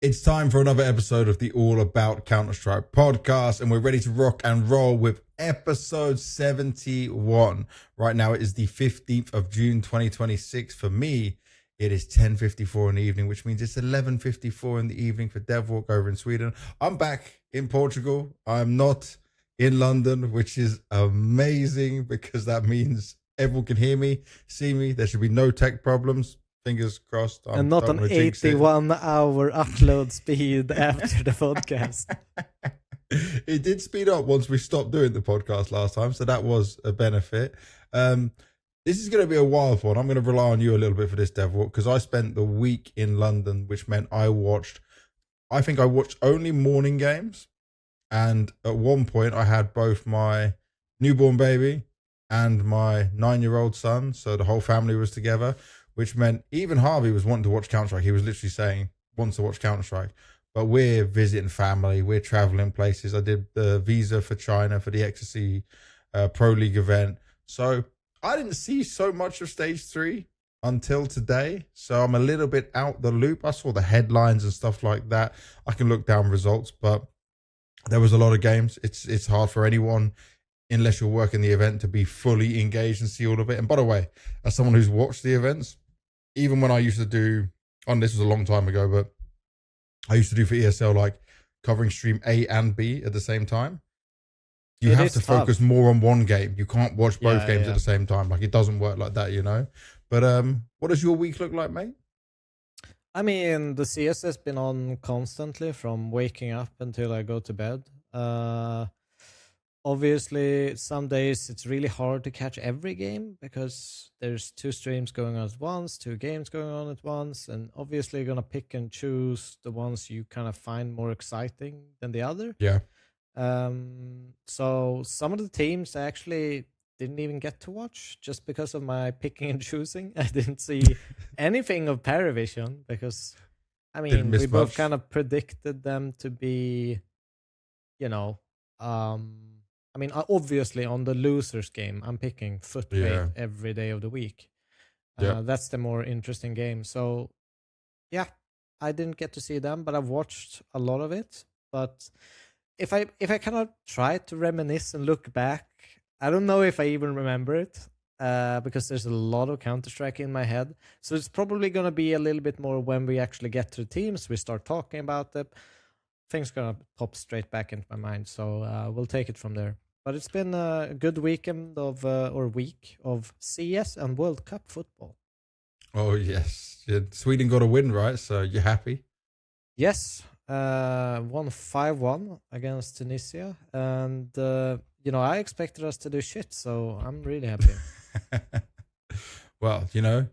It's time for another episode of the All About Counter-Strike podcast, and we're ready to rock and roll with episode 71. Right now, it is the 15th of June, 2026. For me, it is 10:54 in the evening, which means it's 11:54 in the evening for Devilwalk over in Sweden. I'm back in Portugal. I'm not in London, which is amazing because that means everyone can hear me, see me. There should be no tech problems. Fingers crossed. And not an 81-hour upload speed after the podcast. It did speed up once we stopped doing the podcast last time, so that was a benefit. This is going to be a wild one. I'm going to rely on you a little bit for this, Devilwalk, because I spent the week in London, which meant I think I watched only morning games. And at one point, I had both my newborn baby and my 9-year-old son, so the whole family was together, which meant even Harvey was wanting to watch Counter-Strike. He was literally saying, wants to watch Counter-Strike. But we're visiting family. We're traveling places. I did the visa for China for the Ecstasy Pro League event. So I didn't see so much of Stage 3 until today. So I'm a little bit out the loop. I saw the headlines and stuff like that. I can look down results, but there was a lot of games. It's hard for anyone, unless you're working the event, to be fully engaged and see all of it. And by the way, as someone who's watched the events, even when I used to do, this was a long time ago, but I used to do for ESL, like covering stream A and B at the same time. You have to focus more on one game. You can't watch both games at the same time. Like, it doesn't work like that, you know? But what does your week look like, mate? I mean, the CS has been on constantly from waking up until I go to bed. Obviously, some days it's really hard to catch every game because there's 2 streams going on at once, 2 games going on at once, and obviously you're going to pick and choose the ones you kind of find more exciting than the other. Yeah. So some of the teams I actually didn't even get to watch just because of my picking and choosing. I didn't see anything of Parivision because, I mean, we both kind of predicted them to be, you know, I mean, obviously on the losers game, I'm picking FUT every day of the week. That's the more interesting game. So, yeah, I didn't get to see them, but I've watched a lot of it. But if I kind of try to reminisce and look back, I don't know if I even remember it because there's a lot of Counter-Strike in my head. So it's probably going to be a little bit more when we actually get to the teams, we start talking about them. Things gonna pop straight back into my mind, so we'll take it from there. But it's been a good weekend week of CS and World Cup football. Oh yes, Sweden got a win, right? So you're happy? Yes, won 5-1 against Tunisia, and I expected us to do shit, so I'm really happy. Well,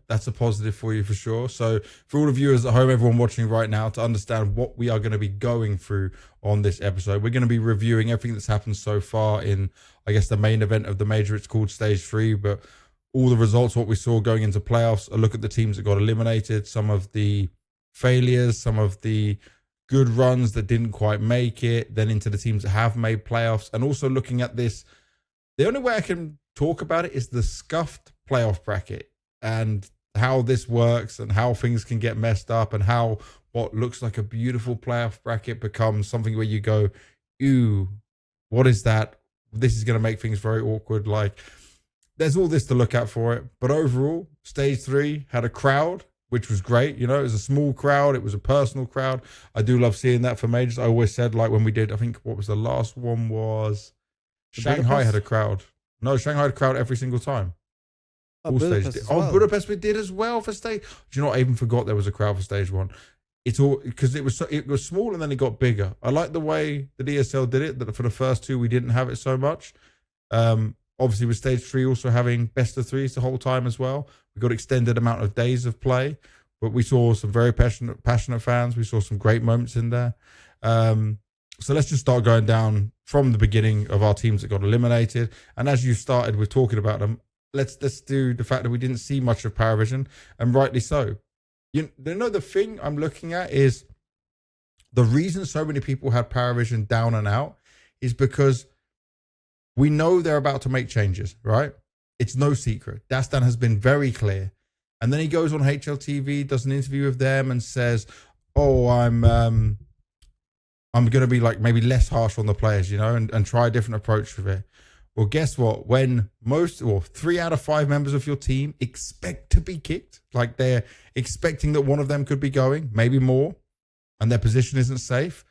that's a positive for you for sure. So for all the viewers at home, everyone watching right now, to understand what we are going to be going through on this episode, we're going to be reviewing everything that's happened so far in, I guess, the main event of the major. It's called Stage 3, but all the results, what we saw going into playoffs, a look at the teams that got eliminated, some of the failures, some of the good runs that didn't quite make it, then into the teams that have made playoffs, and also looking at this. The only way I can talk about it is the Scuffed playoff bracket, and how this works and how things can get messed up and how what looks like a beautiful playoff bracket becomes something where you go, ew, what is that? This is going to make things very awkward. Like, there's all this to look at for it. But overall, Stage 3 had a crowd, which was great. It was a small crowd. It was a personal crowd. I do love seeing that for majors. I always said, like, when we did, I think what was the last one was Shanghai had a crowd. No, Shanghai had a crowd every single time. Budapest we did as well for stage. Do you know what? I even forgot there was a crowd for Stage 1. It's all because it was small and then it got bigger. I like the way the ESL did it. That for the first 2 we didn't have it so much. Obviously with Stage 3 also having best of 3s the whole time as well. We got extended amount of days of play, but we saw some very passionate fans. We saw some great moments in there. So let's just start going down from the beginning of our teams that got eliminated. And as you started with talking about them, let's do the fact that we didn't see much of Parivision, and rightly so. The thing I'm looking at is the reason so many people had Parivision down and out is because we know they're about to make changes, right? It's no secret. Dastan has been very clear. And then he goes on HLTV, does an interview with them and says, oh, I'm going to be like maybe less harsh on the players, and try a different approach with it. Well, guess what? When 3 out of 5 members of your team expect to be kicked, like they're expecting that one of them could be going, maybe more, and their position isn't safe,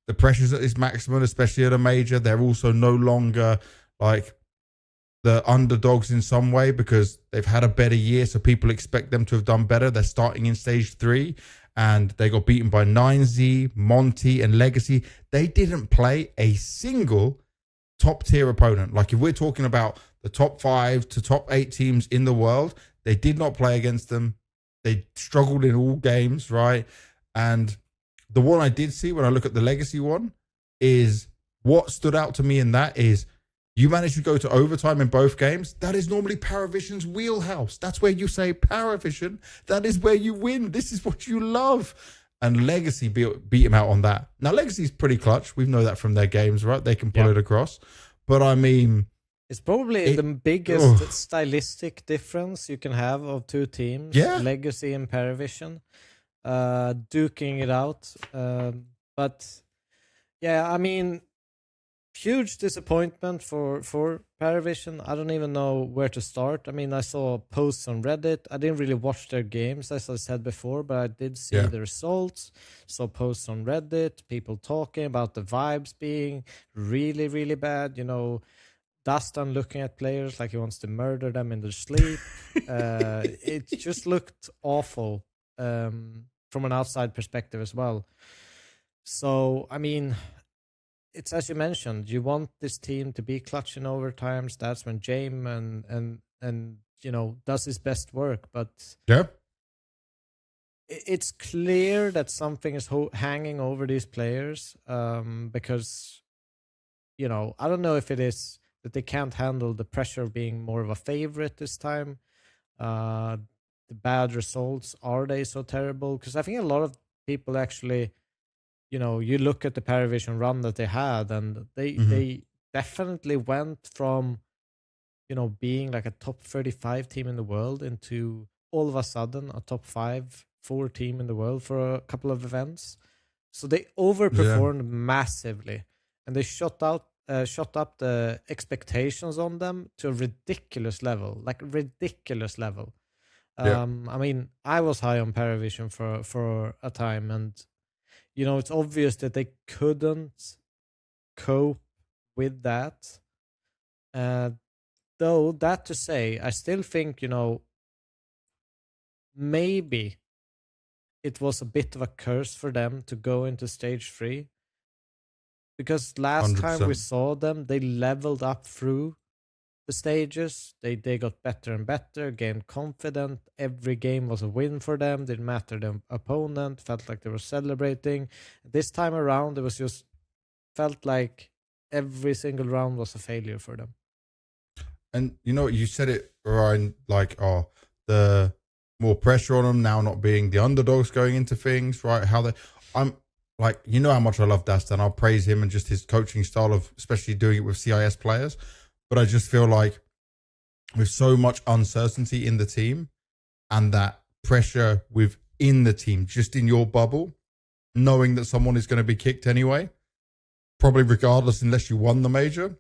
the pressure's at its maximum, especially at a major. They're also no longer like the underdogs in some way because they've had a better year, so people expect them to have done better. They're starting in stage 3, and they got beaten by 9Z, Monte, and Legacy. They didn't play a single top-tier opponent. Like, if we're talking about the top 5 to top 8 teams in the world, they did not play against them. They struggled in all games, right? And the one I did see when I look at the Legacy one is what stood out to me in that is you managed to go to overtime in both games. That is normally Parivision's wheelhouse. That's where you say, Parivision, that is where you win. This is what you love. And Legacy beat him out on that. Now, Legacy's pretty clutch. We know that from their games, right? They can pull it across. But I mean, it's probably the biggest stylistic difference you can have of two teams. Yeah. Legacy and Parivision. Duking it out. But yeah, I mean, huge disappointment for Parivision. I don't even know where to start. I mean, I saw posts on Reddit. I didn't really watch their games, as I said before, but I did see the results. Saw posts on Reddit, people talking about the vibes being really, really bad. Dustin looking at players like he wants to murder them in their sleep. It just looked awful from an outside perspective as well. So, I mean, it's as you mentioned, you want this team to be clutch in overtimes. That's when James and does his best work. But it's clear that something is hanging over these players because I don't know if it is that they can't handle the pressure of being more of a favorite this time. The bad results, are they so terrible? Because I think a lot of people actually, you look at the Parivision run that they had, and they definitely went from, being like a top 35 team in the world into all of a sudden a top 4 team in the world for a couple of events. So they overperformed massively, and they shot up the expectations on them to a ridiculous level. I mean, I was high on Parivision for a time, and it's obvious that they couldn't cope with that. Though, that to say, I still think, maybe it was a bit of a curse for them to go into stage 3. Because last 100%. Time we saw them, they leveled up through the stages. They got better and better, gained confidence. Every game was a win for them. Didn't matter the opponent. Felt like they were celebrating. This time around, it was just felt like every single round was a failure for them. And you said it, Ryan, like, the more pressure on them now, not being the underdogs going into things, right? I'm like, how much I love Dastan. I'll praise him and just his coaching style of especially doing it with CIS players. But I just feel like with so much uncertainty in the team and that pressure within the team, just in your bubble, knowing that someone is going to be kicked anyway, probably regardless, unless you won the major.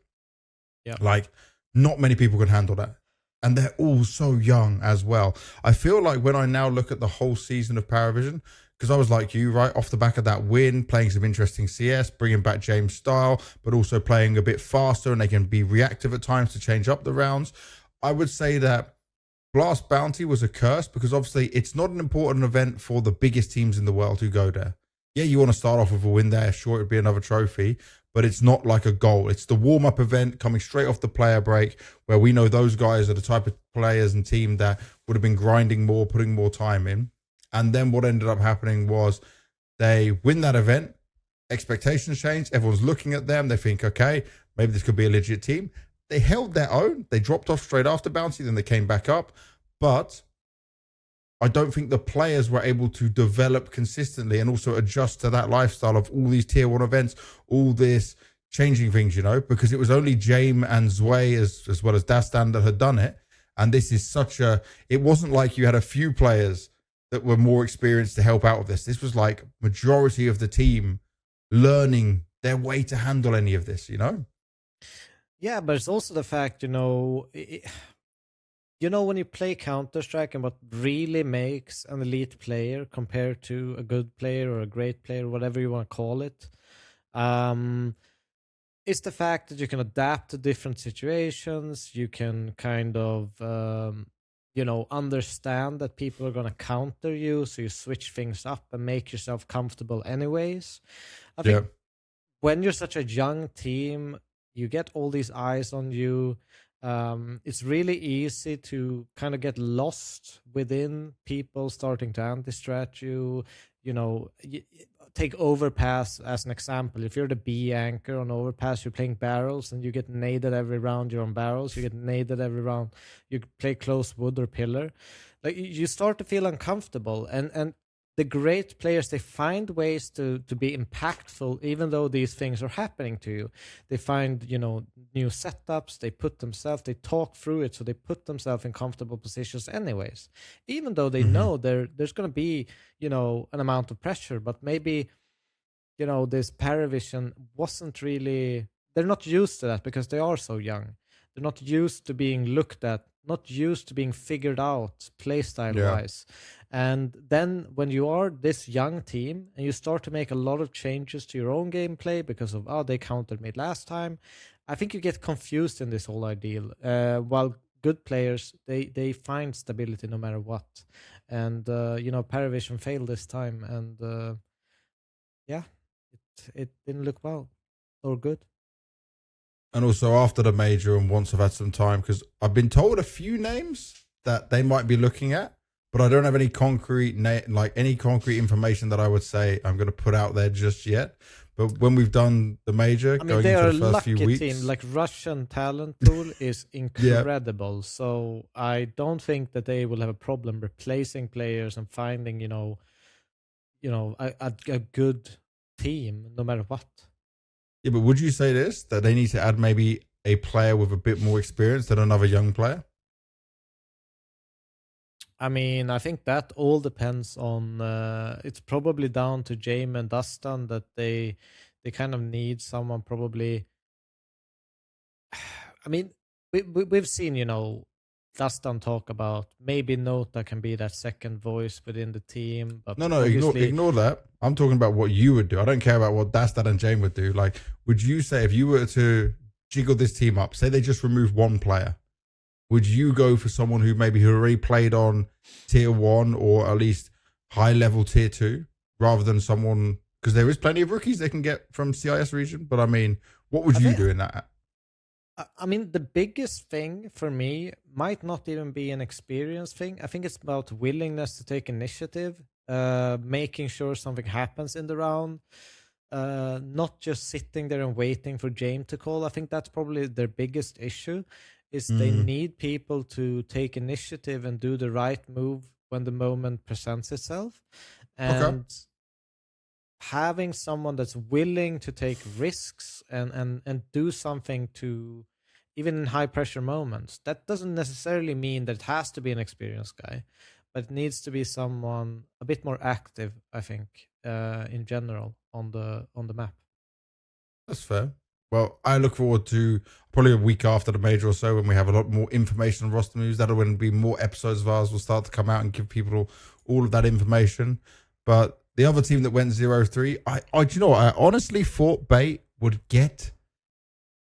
Yeah. Like, not many people can handle that. And they're all so young as well. I feel like when I now look at the whole season of Parivision, because I was like you, right, off the back of that win, playing some interesting CS, bringing back James' style, but also playing a bit faster, and they can be reactive at times to change up the rounds. I would say that Blast Bounty was a curse because obviously it's not an important event for the biggest teams in the world who go there. Yeah, you want to start off with a win there. Sure, it'd be another trophy, but it's not like a goal. It's the warm-up event coming straight off the player break where we know those guys are the type of players and team that would have been grinding more, putting more time in. And then what ended up happening was they win that event, expectations change, everyone's looking at them, they think, okay, maybe this could be a legit team. They held their own, they dropped off straight after Bounty, then they came back up. But I don't think the players were able to develop consistently and also adjust to that lifestyle of all these tier 1 events, all this changing things, because it was only James and Zwei as well as Dastan that had done it. And this is it wasn't like you had a few players that were more experienced to help out with this. This was like majority of the team learning their way to handle any of this, you know? Yeah, but it's also the fact, when you play Counter-Strike and what really makes an elite player compared to a good player or a great player, whatever you want to call it, is the fact that you can adapt to different situations. You can kind of, understand that people are going to counter you. So you switch things up and make yourself comfortable anyways. I think when you're such a young team, you get all these eyes on you. It's really easy to kind of get lost within people starting to anti-strat you. Take overpass as an example. If you're the B anchor on overpass, you're playing barrels and you get naded every round you're on barrels. You get naded every round you play close wood or pillar. Like, you start to feel uncomfortable. And the great players, they find ways to be impactful even though these things are happening to you. They find, new setups, they talk through it, so they put themselves in comfortable positions anyways. Even though they know there's going to be, an amount of pressure, but maybe, this Parivision wasn't really, they're not used to that because they are so young. They're not used to being looked at, not used to being figured out playstyle-wise. And then when you are this young team and you start to make a lot of changes to your own gameplay because of, they countered me last time, I think you get confused in this whole ideal. While good players, they find stability no matter what. And, Parivision failed this time. And, it didn't look well or good. And also after the major, and once I've had some time, because I've been told a few names that they might be looking at, but I don't have any concrete information that I would say I'm going to put out there just yet. But when we've done the major, going into the first few weeks, team. Like, Russian talent pool is incredible. Yeah. So I don't think that they will have a problem replacing players and finding, a good team no matter what. Yeah, but would you say this, that they need to add maybe a player with a bit more experience than another young player? I mean, I think that all depends on, it's probably down to Jaime and Dustin that they kind of need someone probably. I mean, we've seen, Dustin talk about maybe Nota can be that second voice within the team. But no, ignore that. I'm talking about what you would do. I don't care about what Dustin and Jaime would do. Like, would you say if you were to jiggle this team up, say they just remove one player, would you go for someone who already played on tier 1 or at least high level tier 2 rather than someone, because there is plenty of rookies they can get from CIS region, but I mean, what would you do in that? I mean, the biggest thing for me might not even be an experience thing. I think it's about willingness to take initiative, making sure something happens in the round, not just sitting there and waiting for Jaime to call. I think that's probably their biggest issue, is they need people to take initiative and do the right move when the moment presents itself. And having someone that's willing to take risks and do something to, even in high pressure moments, that doesn't necessarily mean that it has to be an experienced guy, but it needs to be someone a bit more active, I think, in general on the map. That's fair. Well, I look forward to probably a week after the major or so when we have a lot more information on roster moves. That'll when be more episodes of ours will start to come out and give people all of that information. But the other team that went 0-3, I honestly thought Bait would get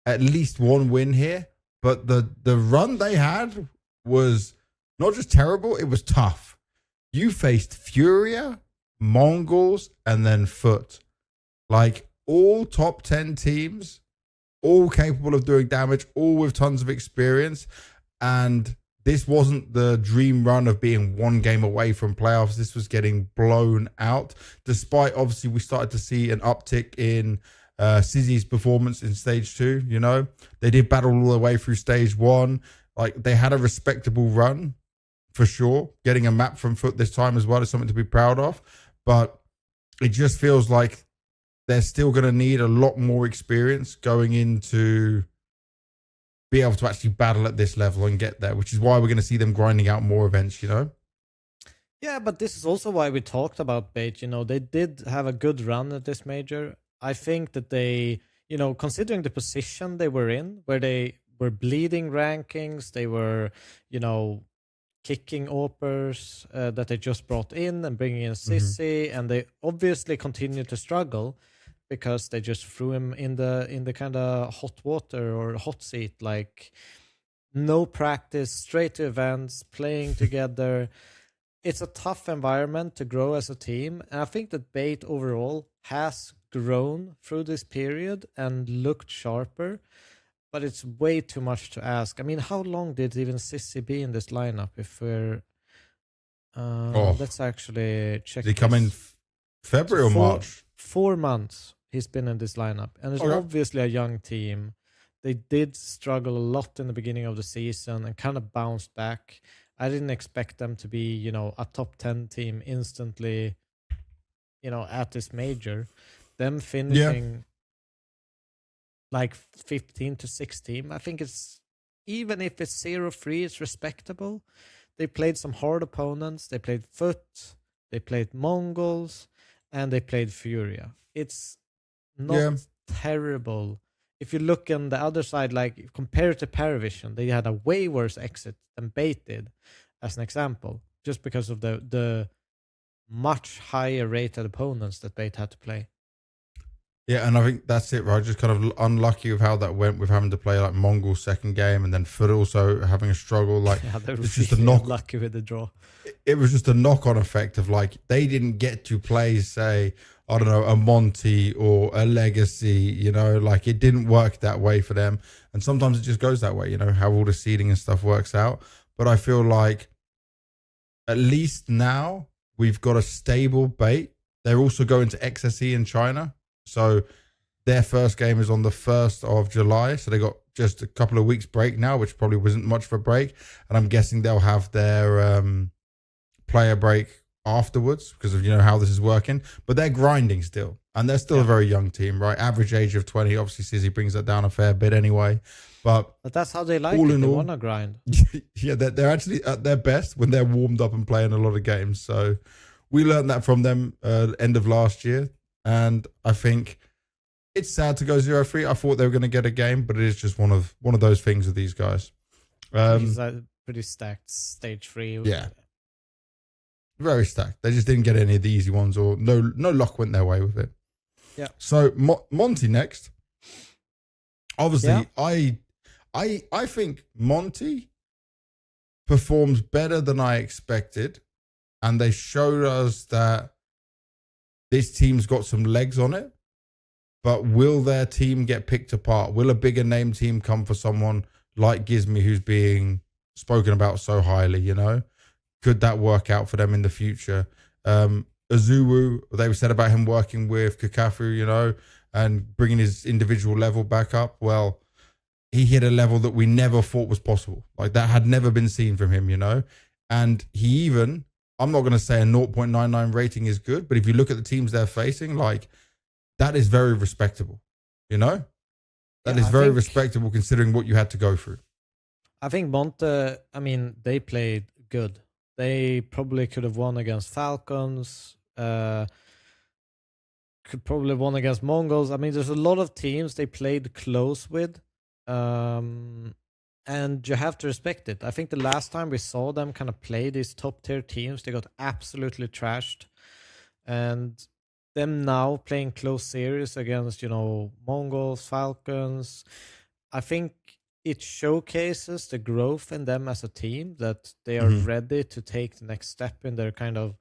at least one win here. But the run they had was not just terrible, it was tough. You faced FURIA, MongolZ, and then FUT. Like, all top 10 teams, all capable of doing damage, all with tons of experience. And this wasn't the dream run of being one game away from playoffs. This was getting blown out. Despite, obviously, we started to see an uptick in Sizzy's performance in stage 2, They did battle all the way through stage 1. Like, they had a respectable run, for sure. Getting a map from FUT this time as well is something to be proud of. But it just feels like they're still going to need a lot more experience going into be able to actually battle at this level and get there, which is why we're going to see them grinding out more events, Yeah, but this is also why we talked about Bait. They did have a good run at this major. I think that they, considering the position they were in, where they were bleeding rankings, they were, kicking Opers that they just brought in and bringing in Sissy, and they obviously continued to struggle because they just threw him in the kind of hot water or hot seat, like no practice, straight to events, playing together. It's a tough environment to grow as a team, and I think that Bait overall has grown through this period and looked sharper, but it's way too much to ask. I mean, how long did even Sissy be in this lineup? If we're let's actually check. Did he come in February or March? 4 months he's been in this lineup, and it's obviously a young team. They did struggle a lot in the beginning of the season and kind of bounced back. I didn't expect them to be, a top 10 team instantly, at this major. Them finishing like 15 to 16. I think it's, even if it's 0-3, it's respectable. They played some hard opponents. They played FUT, they played MongolZ, and they played FURIA. It's not terrible. If you look on the other side, like compared to Parivision, they had a way worse exit than Bait did, as an example, just because of the much higher rated opponents that Bait had to play. Yeah, and I think that's it, right? Just kind of unlucky with how that went, with having to play like MongolZ second game and then FUT also having a struggle. Like, it's just a knock. Lucky with the draw. It was just a knock-on effect of like they didn't get to play, say, I don't know, a Monte or a Legacy. Like it didn't work that way for them. And sometimes it just goes that way. How all the seeding and stuff works out. But I feel like at least now we've got a stable Bait. They're also going to XSE in China. So their first game is on the 1st of July. So they got just a couple of weeks break now, which probably wasn't much of a break. And I'm guessing they'll have their player break afterwards because of, how this is working. But they're grinding still. And they're still a very young team, right? Average age of 20. Obviously, Sizzy brings that down a fair bit anyway. But that's how they like it. They want to grind. Yeah, they're actually at their best when they're warmed up and playing a lot of games. So we learned that from them end of last year. And I think it's sad to go 0-3. I thought they were going to get a game, but it is just one of those things with these guys. He's pretty stacked stage 3. Yeah. Very stacked. They just didn't get any of the easy ones, or no luck went their way with it. Yeah. So Monte next. Obviously, I think Monte performs better than I expected, and they showed us that this team's got some legs on it. But will their team get picked apart? Will a bigger name team come for someone like Gizmy, who's being spoken about so highly, Could that work out for them in the future? Azuwu, they said about him working with Kakafu, and bringing his individual level back up. Well, he hit a level that we never thought was possible. Like, that had never been seen from him, And he even, I'm not going to say a 0.99 rating is good, but if you look at the teams they're facing, like, that is very respectable, That is very respectable considering what you had to go through. I think Monte, they played good. They probably could have won against Falcons, could probably won against Mongols. There's a lot of teams they played close with, and you have to respect it. I think the last time we saw them kind of play these top tier teams, they got absolutely trashed. And them now playing close series against, Mongols, Falcons, I think it showcases the growth in them as a team, that they are ready to take the next step in their kind of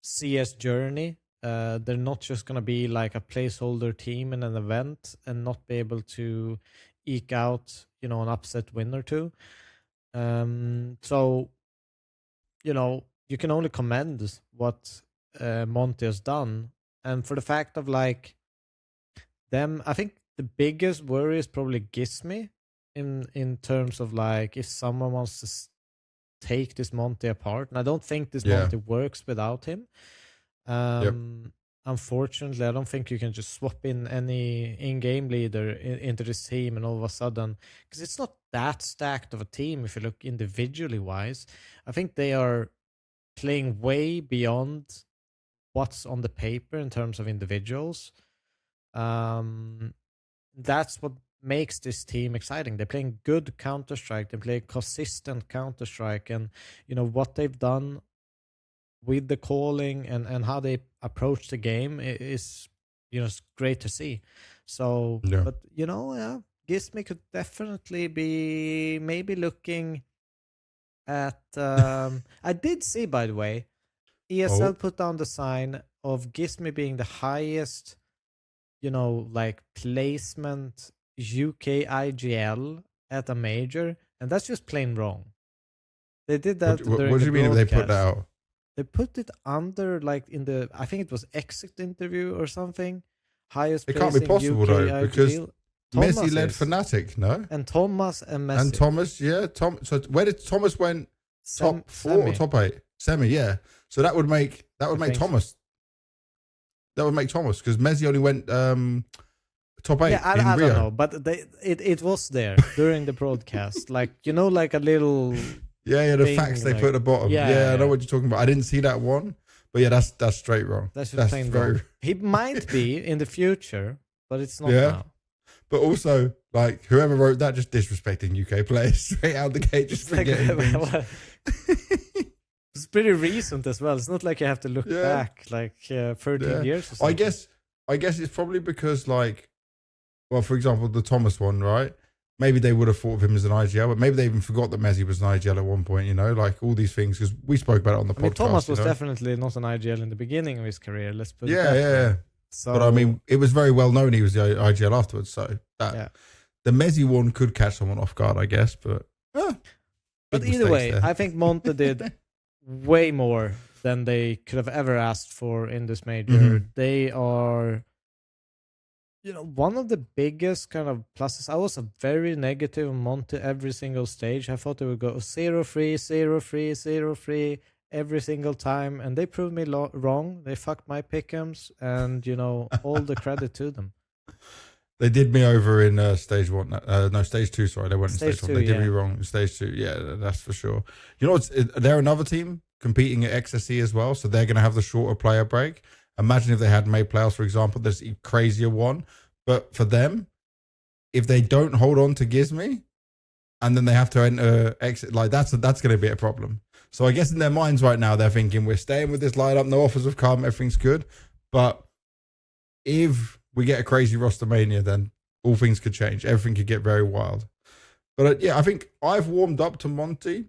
CS journey. They're not just going to be like a placeholder team in an event and not be able to eke out, an upset win or two. So, you can only commend what Monte has done. And for the fact of like them, I think the biggest worry is probably Gizmy in terms of like if someone wants to take this Monte apart. And I don't think this Monte works without him. Unfortunately, I don't think you can just swap in any in-game leader into this team and all of a sudden, because it's not that stacked of a team if you look individually wise. I think they are playing way beyond what's on the paper in terms of individuals. That's what makes this team exciting. They're playing good Counter-Strike. They play consistent Counter-Strike, and what they've done with the calling and how they approach the game is it's great to see. So, but Gizmi could definitely be maybe looking at. I did see, by the way, ESL put down the sign of Gizmi being the highest, like placement UK IGL at a major, and that's just plain wrong. They did that. What do you mean they put that out? They put it under, like, in the, I think it was exit interview or something. Highest. It can't be possible UK though, IGL. because Thomas Messi led is. Fnatic, no? And Thomas and Messi. And Thomas, yeah. So where did Thomas went? Top 4 or top 8? Semi, yeah. So that would make Thomas. So. That would make Thomas, because Messi only went top 8. Yeah, I don't know, but it was there during the broadcast, like like a little. Yeah, the facts they put at the bottom. Yeah, I know what you're talking about. I didn't see that one, but yeah, that's straight wrong. That's plain wrong. He might be in the future, but it's not now. But also, like, whoever wrote that, just disrespecting UK players straight out the gate, just forgetting things. It's pretty recent as well. It's not like you have to look back like 13 years or something. I guess it's probably because, like, well, for example, the Thomas one, right? Maybe they would have thought of him as an IGL, but maybe they even forgot that Messi was an IGL at one point, like all these things, because we spoke about it on the podcast. Thomas was definitely not an IGL in the beginning of his career. Let's put it that way. Yeah. So, but I mean, it was very well known he was the IGL afterwards, so the Messi one could catch someone off guard, I guess, but... but either way, I think Monte did way more than they could have ever asked for in this major. Mm-hmm. They are... one of the biggest kind of pluses. I was very negative on Monte every single stage. I thought they would go 0-3, 0-3, 0-3 every single time, and they proved me wrong. They fucked my pick'ems, and all the credit to them. They did me over in stage 1. No, stage 2. Sorry, they weren't in stage 1. They did me wrong in stage 2. Yeah, that's for sure. They're another team competing at XSE as well, so they're going to have the shorter player break. Imagine if they had made playoffs, for example, there's a crazier one. But for them, if they don't hold on to Gizmi, and then they have to enter exit, like that's going to be a problem. So I guess in their minds right now, they're thinking, we're staying with this lineup, no offers have come, everything's good. But if we get a crazy roster mania, then all things could change. Everything could get very wild. But I think I've warmed up to Monte.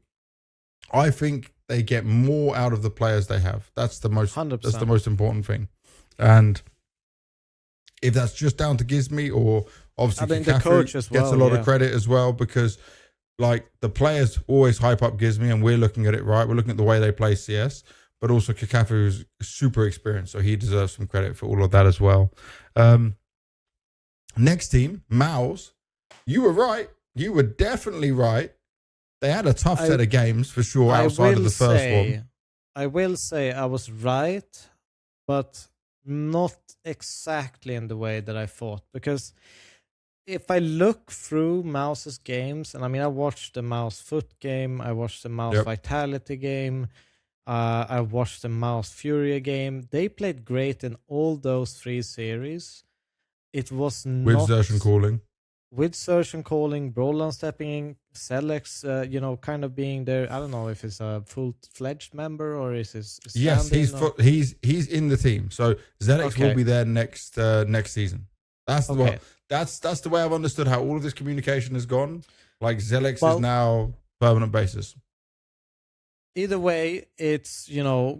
I think they get more out of the players they have. That's the most 100%. That's the most important thing. And if that's just down to Gizmi, or obviously the coach as well, gets a lot of credit as well, because like the players always hype up Gizmi, and we're looking at it right. We're looking at the way they play CS, but also Kakafu is super experienced, so he deserves some credit for all of that as well. Next team, Mouz. You were right. You were definitely right. They had a tough set of games for sure outside of the first one. I will say I was right, but not exactly in the way that I thought. Because if I look through Mouz's games, and I mean, I watched the Mouz FUT game, I watched the Mouz Vitality game, I watched the Mouz FURIA game. They played great in all those 3 series. It was not... With Xerxon calling. With Xerxon calling, Brollan stepping in, Selex, kind of being there. I don't know if he's a full-fledged member or is his yes, he's in the team. So Selex will be there next season. That's the that's the way I've understood how all of this communication has gone. Like Selex is now permanent basis. Either way, it's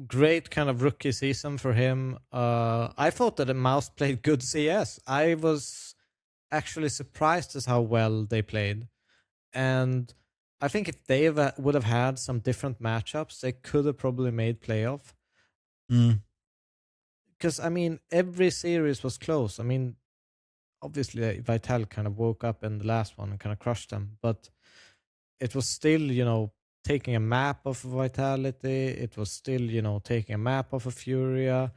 great kind of rookie season for him. I thought that the Mouz played good CS. I was actually surprised as how well they played. And I think if they would have had some different matchups, they could have probably made playoff. Because, I mean, every series was close. I mean, obviously, Vital kind of woke up in the last one and kind of crushed them. But it was still, taking a map of Vitality. It was still, taking a map of a FURIA.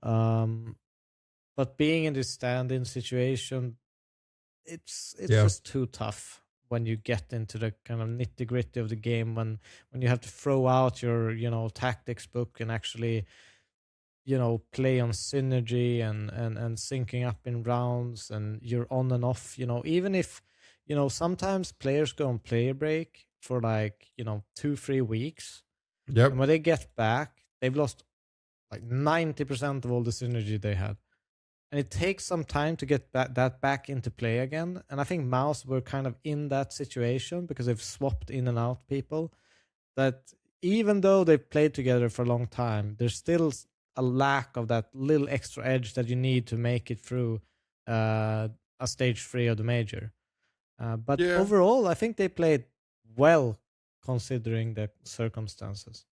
But being in this stand-in situation, it's just too tough when you get into the kind of nitty gritty of the game, when you have to throw out your tactics book and actually play on synergy and syncing up in rounds, and you're on and off. Even if sometimes players go on player break for 2-3 weeks. Yep. And when they get back, they've lost 90% of all the synergy they had. And it takes some time to get that back into play again. And I think Mouz were kind of in that situation because they've swapped in and out people. That even though they've played together for a long time, there's still a lack of that little extra edge that you need to make it through a stage 3 of the major. But overall, I think they played well considering the circumstances.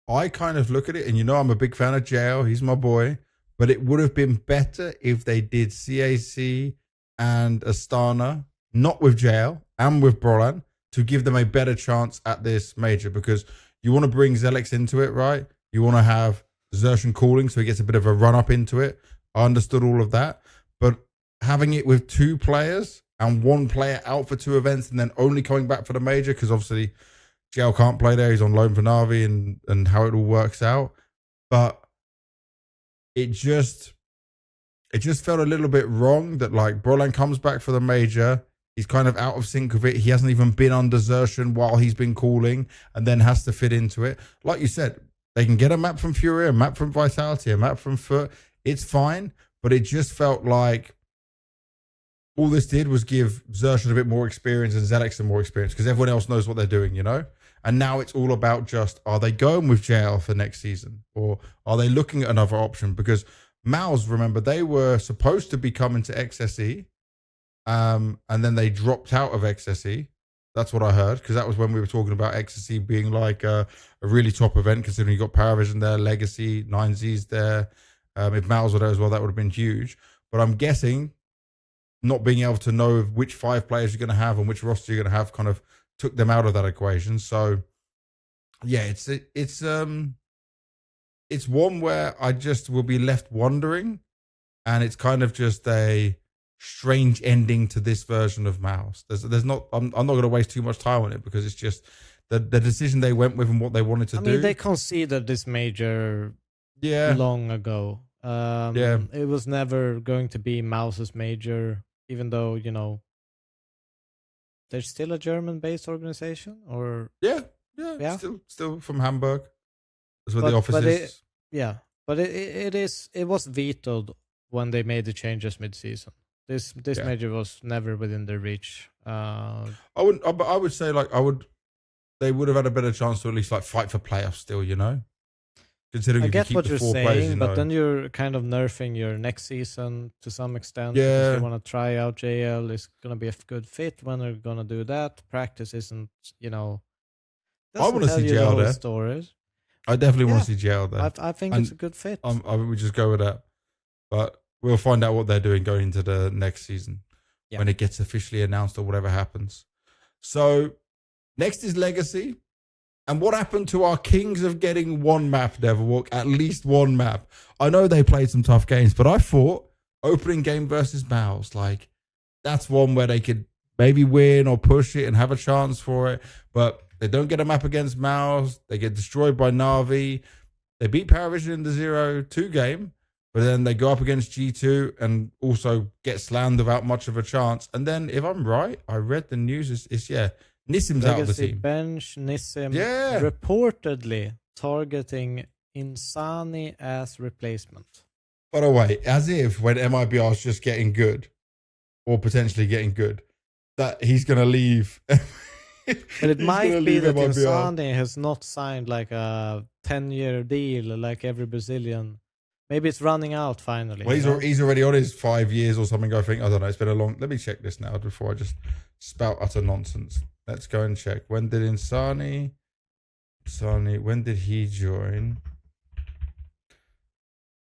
I kind of look at it, and I'm a big fan of JL. He's my boy. But it would have been better if they did CAC and Astana, not with JL and with Brollan, to give them a better chance at this major, because you want to bring Zelix into it, right? You want to have Xertion calling so he gets a bit of a run up into it. I understood all of that. But having it with 2 players and 1 player out for 2 events and then only coming back for the major, because obviously JL can't play there. He's on loan for NaVi and how it all works out. But it just felt a little bit wrong that Brollan comes back for the major. He's kind of out of sync with it. He hasn't even been under Xertion while he's been calling and then has to fit into it. Like you said, they can get a map from FURIA, a map from Vitality, a map from FUT. It's fine, but it just felt like all this did was give Xertion a bit more experience and Zelix some more experience because everyone else knows what they're doing, And now it's all about just, are they going with JL for next season? Or are they looking at another option? Because Mouz, remember, they were supposed to be coming to XSE, and then they dropped out of XSE. That's what I heard, because that was when we were talking about XSE being a really top event, considering you got Parivision there, Legacy, 9Z's there. If Mouz were there as well, that would have been huge. But I'm guessing not being able to know which 5 players you're going to have and which roster you're going to have kind of took them out of that equation. So yeah, it's one where I just will be left wondering, and it's kind of just a strange ending to this version of Mouz. There's not, I'm not going to waste too much time on it, because it's just the decision they went with and what they wanted to do. I mean, they considered this major long ago. It was never going to be Mouz's major, even though, there's still a German-based organization, or still from Hamburg. That's where the office is. But it was vetoed when they made the changes mid-season. This major was never within their reach. I would say they would have had a better chance to at least fight for playoffs still, Considering I get what you're saying, but then you're kind of nerfing your next season to some extent. Yeah. Because you want to try out JL. It's going to be a good fit when they're going to do that. Practice isn't, I want to see JL there. Stories. I definitely want to see JL there. I think it's a good fit. I would just go with that. But we'll find out what they're doing going into the next season when it gets officially announced or whatever happens. So next is Legacy. And what happened to our kings of getting 1 map, Devilwalk? At least 1 map. I know they played some tough games, but I thought opening game versus Mouz, that's one where they could maybe win or push it and have a chance for it. But they don't get a map against Mouz. They get destroyed by NaVi. They beat Parivision in the 0-2 game, but then they go up against G2 and also get slammed without much of a chance. And then, if I'm right, I read the news, it's Nissim's out of the team. Bench, Nissim reportedly targeting Insani as replacement. By the way, as if when MIBR is just getting good, or potentially getting good, that he's going to leave. But it might be that Insani has not signed a 10-year deal like every Brazilian. Maybe it's running out finally. Well, he's already on his 5 years or something, I think. I don't know. It's been a long... Let me check this now before I just spout utter nonsense. Let's go and check. When did Insani, when did he join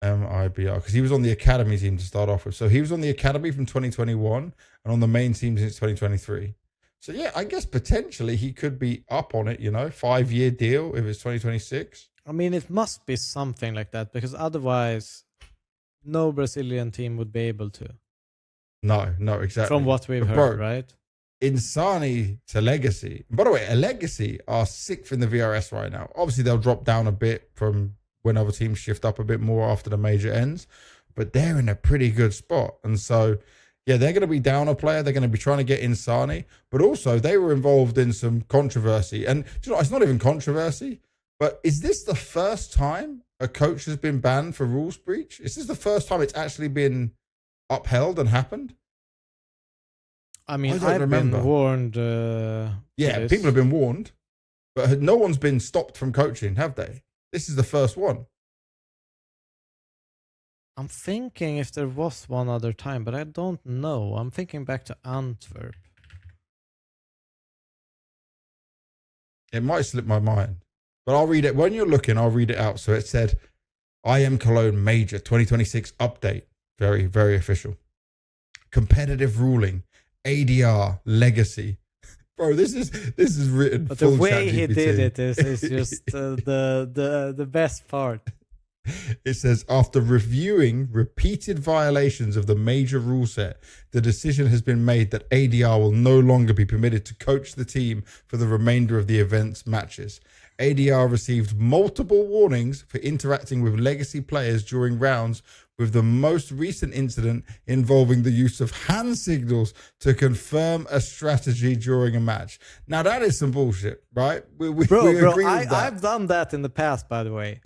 MIBR? Because he was on the academy team to start off with. So he was on the academy from 2021 and on the main team since 2023. So yeah, I guess potentially he could be up on it, 5-year deal if it's 2026. I mean, it must be something like that, because otherwise no Brazilian team would be able to. No, exactly. From what we've heard, right? Insani to Legacy. By the way, a Legacy are 6th in the VRS right now. Obviously, they'll drop down a bit from when other teams shift up a bit more after the major ends, but they're in a pretty good spot. And so, yeah, they're going to be down a player. They're going to be trying to get Insani, but also they were involved in some controversy. And you know, it's not even controversy, but is this the first time a coach has been banned for rules breach? Is this the first time it's actually been upheld and happened? I mean, I've been warned. Yeah, people have been warned, but no one's been stopped from coaching, have they? This is the first one. I'm thinking if there was one other time, but I don't know. I'm thinking back to Antwerp. It might slip my mind, but I'll read it. When you're looking, I'll read it out. So it said, IEM Cologne Major 2026 update. Very, very official. Competitive ruling. ADR Legacy. Bro, this is written. But the way he did it is just the best part. It says, after reviewing repeated violations of the major rule set, the decision has been made that ADR will no longer be permitted to coach the team for the remainder of the event's matches. ADR received multiple warnings for interacting with legacy players during rounds, with the most recent incident involving the use of hand signals to confirm a strategy during a match. Now, that is some bullshit, right? We agree with that. I've done that in the past, by the way.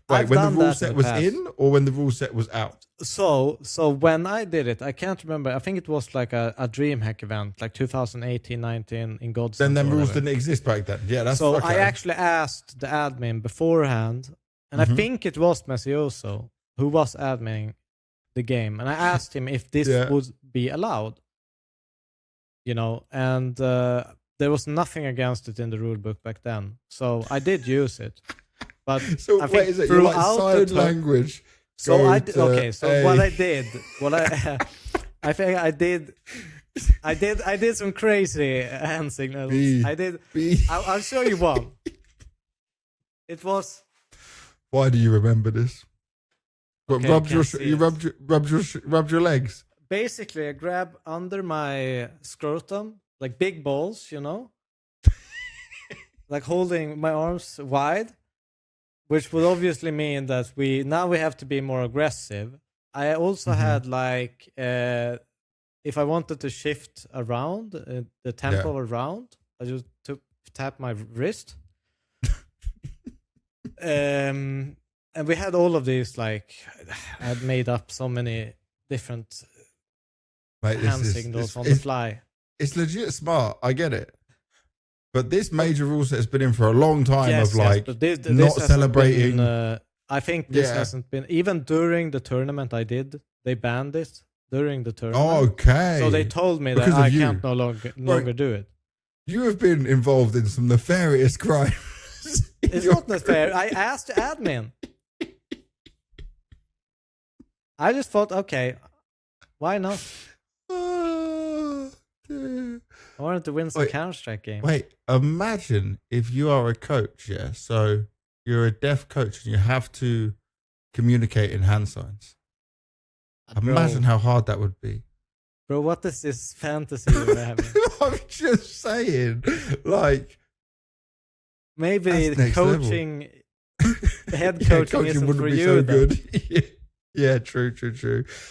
Right, when the rule set was in or when the rule set was out? So when I did it, I can't remember. I think it was like a DreamHack event, like 2018-19 in God's. Then rules didn't exist back then. Yeah, that's so okay. I actually asked the admin beforehand, and I think it was Messioso who was adminning the game, and I asked him if this would be allowed. You know, and there was nothing against it in the rule book back then, so I did use it. But so I think wait, is it like sign language? So what I think I did some crazy hand signals. I'll show you one. It was. Why do you remember this? Okay, rubbed your legs. Basically, I grab under my scrotum, like big balls, you know, like holding my arms wide. Which would obviously mean that we have to be more aggressive. I also had like, if I wanted to shift around the tempo of a round, I just tap my wrist. And we had all of these, like, I had made up so many different hand signals on the fly. It's legit smart. I get it. But this major rule set has been in for a long time this not celebrating. I think this hasn't been, even during the tournament I did, they banned it during the tournament. Oh, okay. So they told me that I can't no longer do it. You have been involved in some nefarious crimes. It's not nefarious. I asked the admin. I just thought, okay, why not? I wanted to win some Counter-Strike game. Wait, imagine if you are a coach, yeah? So you're a deaf coach and you have to communicate in hand signs. Imagine how hard that would be. Bro, what is this fantasy you're having? I'm just saying, like... Maybe coaching, head coaching isn't for you. So good. Yeah, true.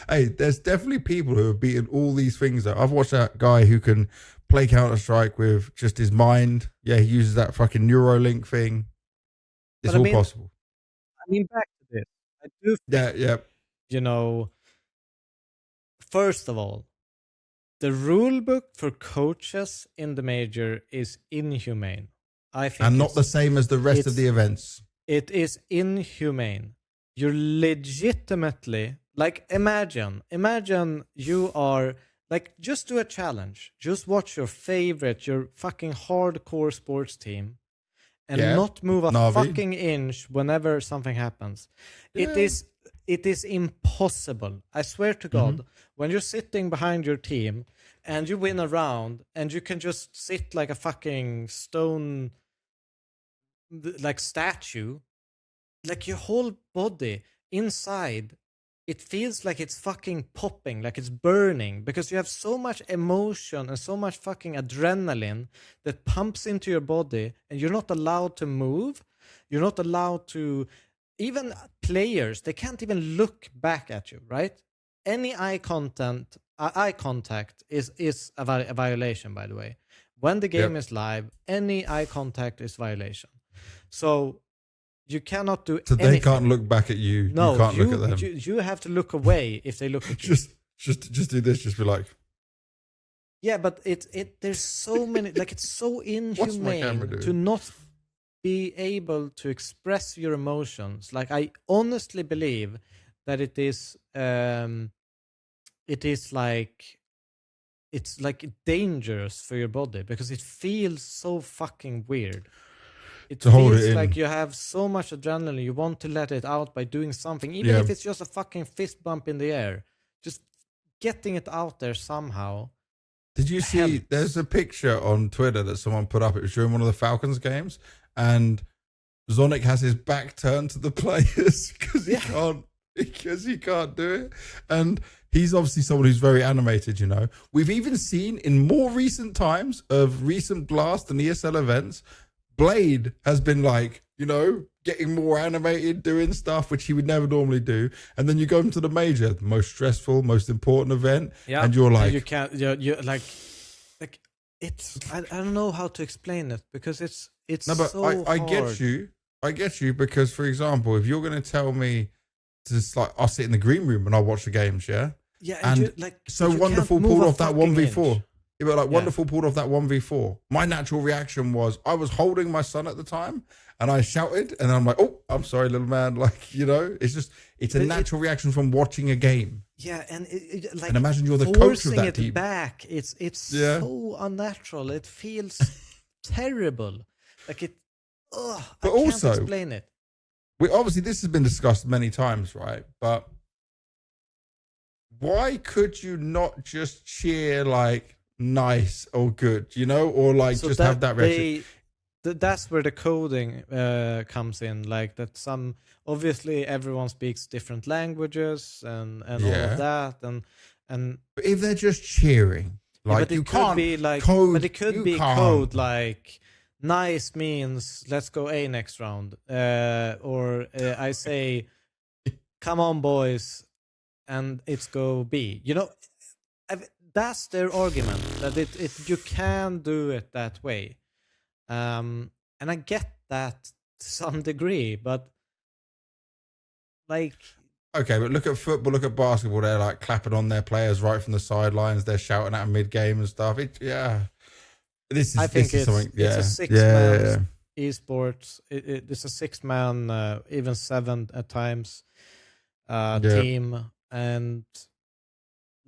Hey, there's definitely people who have beaten all these things though. I've watched that guy who can play Counter-Strike with just his mind. Yeah, he uses that fucking Neuralink thing. It's all possible. I mean, back to this. I do think, you know, first of all, the rule book for coaches in the major is inhumane. I think, and not the same as the rest of the events. It is inhumane. You're legitimately, like, imagine you are, like, just do a challenge. Just watch your fucking hardcore sports team and not move a NaVi. fucking inch whenever something happens. Yeah. It is impossible. I swear to God, when you're sitting behind your team and you win a round and you can just sit like a fucking stone, like statue, like your whole body inside it feels like it's fucking popping, like it's burning, because you have so much emotion and so much fucking adrenaline that pumps into your body, and you're not allowed to move. You're not allowed to, even players, they can't even look back at you, right? Any eye contact is a violation, by the way. When the game is live, any eye contact is violation. So you cannot do anything. So they can't look back at you. No, you can't look at them. You have to look away if they look at you. Just do this. Just be like. Yeah, but there's so many, like, it's so inhumane to not be able to express your emotions. Like, I honestly believe that it is like, it's like dangerous for your body because it feels so fucking weird. It feels like you have so much adrenaline, you want to let it out by doing something, even if it's just a fucking fist bump in the air. Just getting it out there somehow. Did you see, there's a picture on Twitter that someone put up, it was during one of the Falcons games, and Zonic has his back turned to the players because he can't do it. And he's obviously someone who's very animated, you know. We've even seen in more recent times of recent Blast and ESL events, Blade has been like, you know, getting more animated, doing stuff which he would never normally do. And then you go into the major, the most stressful, most important event, and you're like, you can't, you're like it's. I don't know how to explain it because it's. No, but so I hard. get you because, for example, if you're going to tell me to just like, I'll sit in the green room and I'll watch the games, yeah, and you, like so Wonderful pulled off that 1v4. Yeah, but like Wonderful pulled off that 1v4. My natural reaction was I was holding my son at the time and I shouted and I'm like, oh, I'm sorry, little man. Like, you know, it's a natural reaction from watching a game. Yeah, and like, and imagine you're the coach of that team. Back, it's so unnatural. It feels terrible. Like it. But I can't explain it. Obviously this has been discussed many times, right? But why could you not just cheer like nice or good, you know, or like so just have that reaction? That's where the coding comes in, like that obviously everyone speaks different languages and all of that, and but if they're just cheering, like you can't be like code, but it could be code like nice means let's go A next round, or I say come on boys and it's go B, you know. That's their argument, that you can do it that way. And I get that to some degree, but like... Okay, but look at football, look at basketball, they're like clapping on their players right from the sidelines, they're shouting at them mid-game and stuff. I think it's a six-man esports. It's a six-man, even seven at times, team, and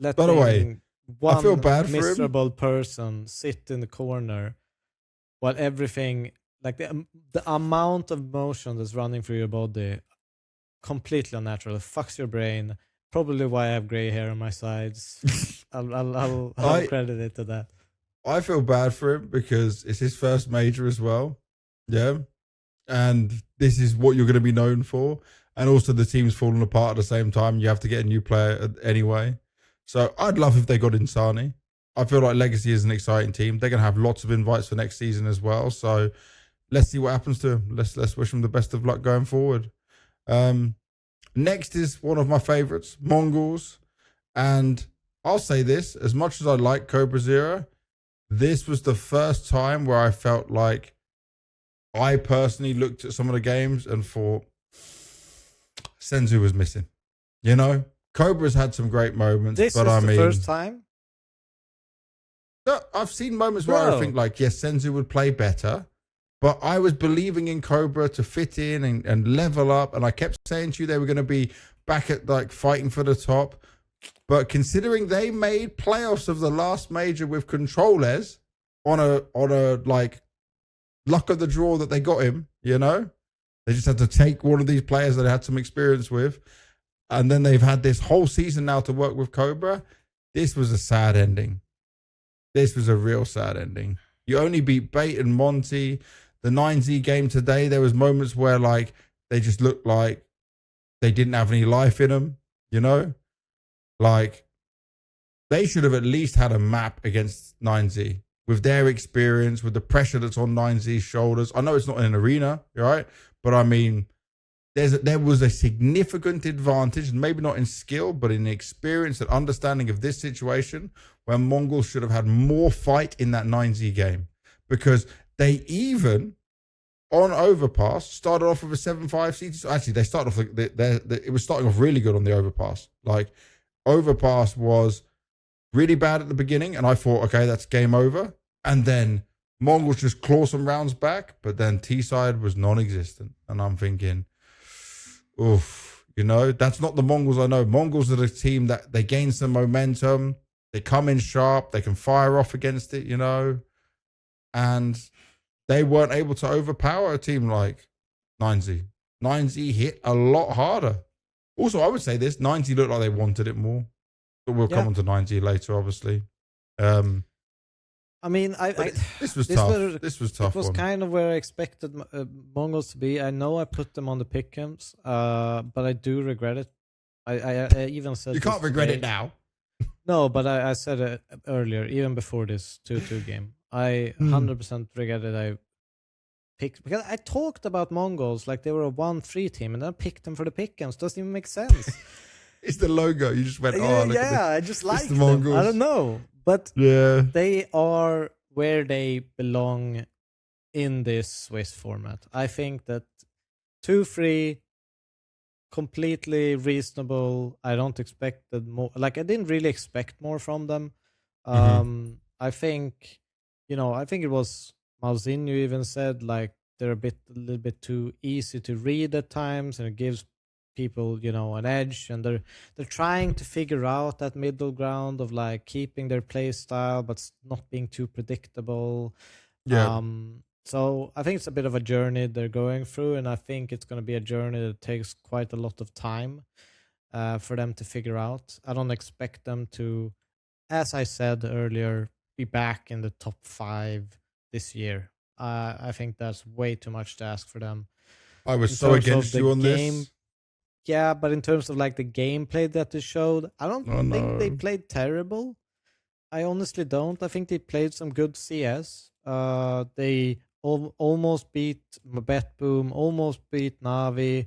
by the way, I feel bad for miserable person sit in the corner while everything, like the amount of motion that's running through your body, completely unnatural. It fucks your brain. Probably why I have gray hair on my sides. I'll credit it to that. I feel bad for him because it's his first major as well. Yeah. And this is what you're going to be known for. And also the team's falling apart at the same time. You have to get a new player anyway. So I'd love if they got Insani. I feel like Legacy is an exciting team. They're going to have lots of invites for next season as well. So let's see what happens to them. Let's wish them the best of luck going forward. Next is one of my favorites, MongolZ. And I'll say this, as much as I like Cobra Zero, this was the first time where I felt like I personally looked at some of the games and thought Senzu was missing. You know? Cobra's had some great moments, but I mean, first time. No, I've seen moments where I think like, yes, Senzu would play better, but I was believing in Cobra to fit in and level up, and I kept saying to you they were going to be back at like fighting for the top. But considering they made playoffs of the last major with Controles on a like luck of the draw that they got him, you know, they just had to take one of these players that they had some experience with. And then they've had this whole season now to work with Cobra. This was a sad ending. This was a real sad ending. You only beat Bait and Monte. The 9Z game today, there was moments where like they just looked like they didn't have any life in them. you know? Like, they should have at least had a map against 9Z with their experience, with the pressure that's on 9Z's shoulders. I know it's not in an arena, right? But I mean, there was a significant advantage, maybe not in skill, but in experience and understanding of this situation, where Mongol should have had more fight in that 9Z game, because they even on Overpass started off with a 7-5 seed. Actually, they started off it was starting off really good on the Overpass. Like, Overpass was really bad at the beginning, and I thought, okay, that's game over. And then Mongols just claw some rounds back, but then T-side was non-existent, and I'm thinking, oof, you know, that's not the Mongols I know. Mongols are the team that they gain some momentum, they come in sharp, they can fire off against it, you know, and they weren't able to overpower a team like 9Z. 9Z hit a lot harder. Also, I would say this, 9Z looked like they wanted it more. But we'll come on to 9Z later, obviously. I mean, this was tough. This was tough. It was kind of where I expected Mongols to be. I know I put them on the pick'ems, but I do regret it. I even said you can't regret it now. No, but I said it earlier, even before this 2-2 game. I 100% regret it. I picked because I talked about Mongols like they were a 1-3 team, and then I picked them for the pick'ems. Doesn't even make sense. It's the logo. You just went, I just like them. Mongols. I don't know. But they are where they belong in this Swiss format. I think that 2-3, completely reasonable. I don't expect that more. Like, I didn't really expect more from them. I think, I think it was Malzinho even said, like, they're a little bit too easy to read at times, and it gives people, an edge, and they're trying to figure out that middle ground of like keeping their play style but not being too predictable. So I think it's a bit of a journey they're going through, and I think it's going to be a journey that takes quite a lot of time for them to figure out. I don't expect them to, as I said earlier, be back in the top 5 this year. I think that's way too much to ask for them. I was so against you on this. Yeah, but in terms of like the gameplay that they showed, I don't think they played terrible. I honestly don't. I think they played some good CS. They almost beat BetBoom, almost beat NaVi.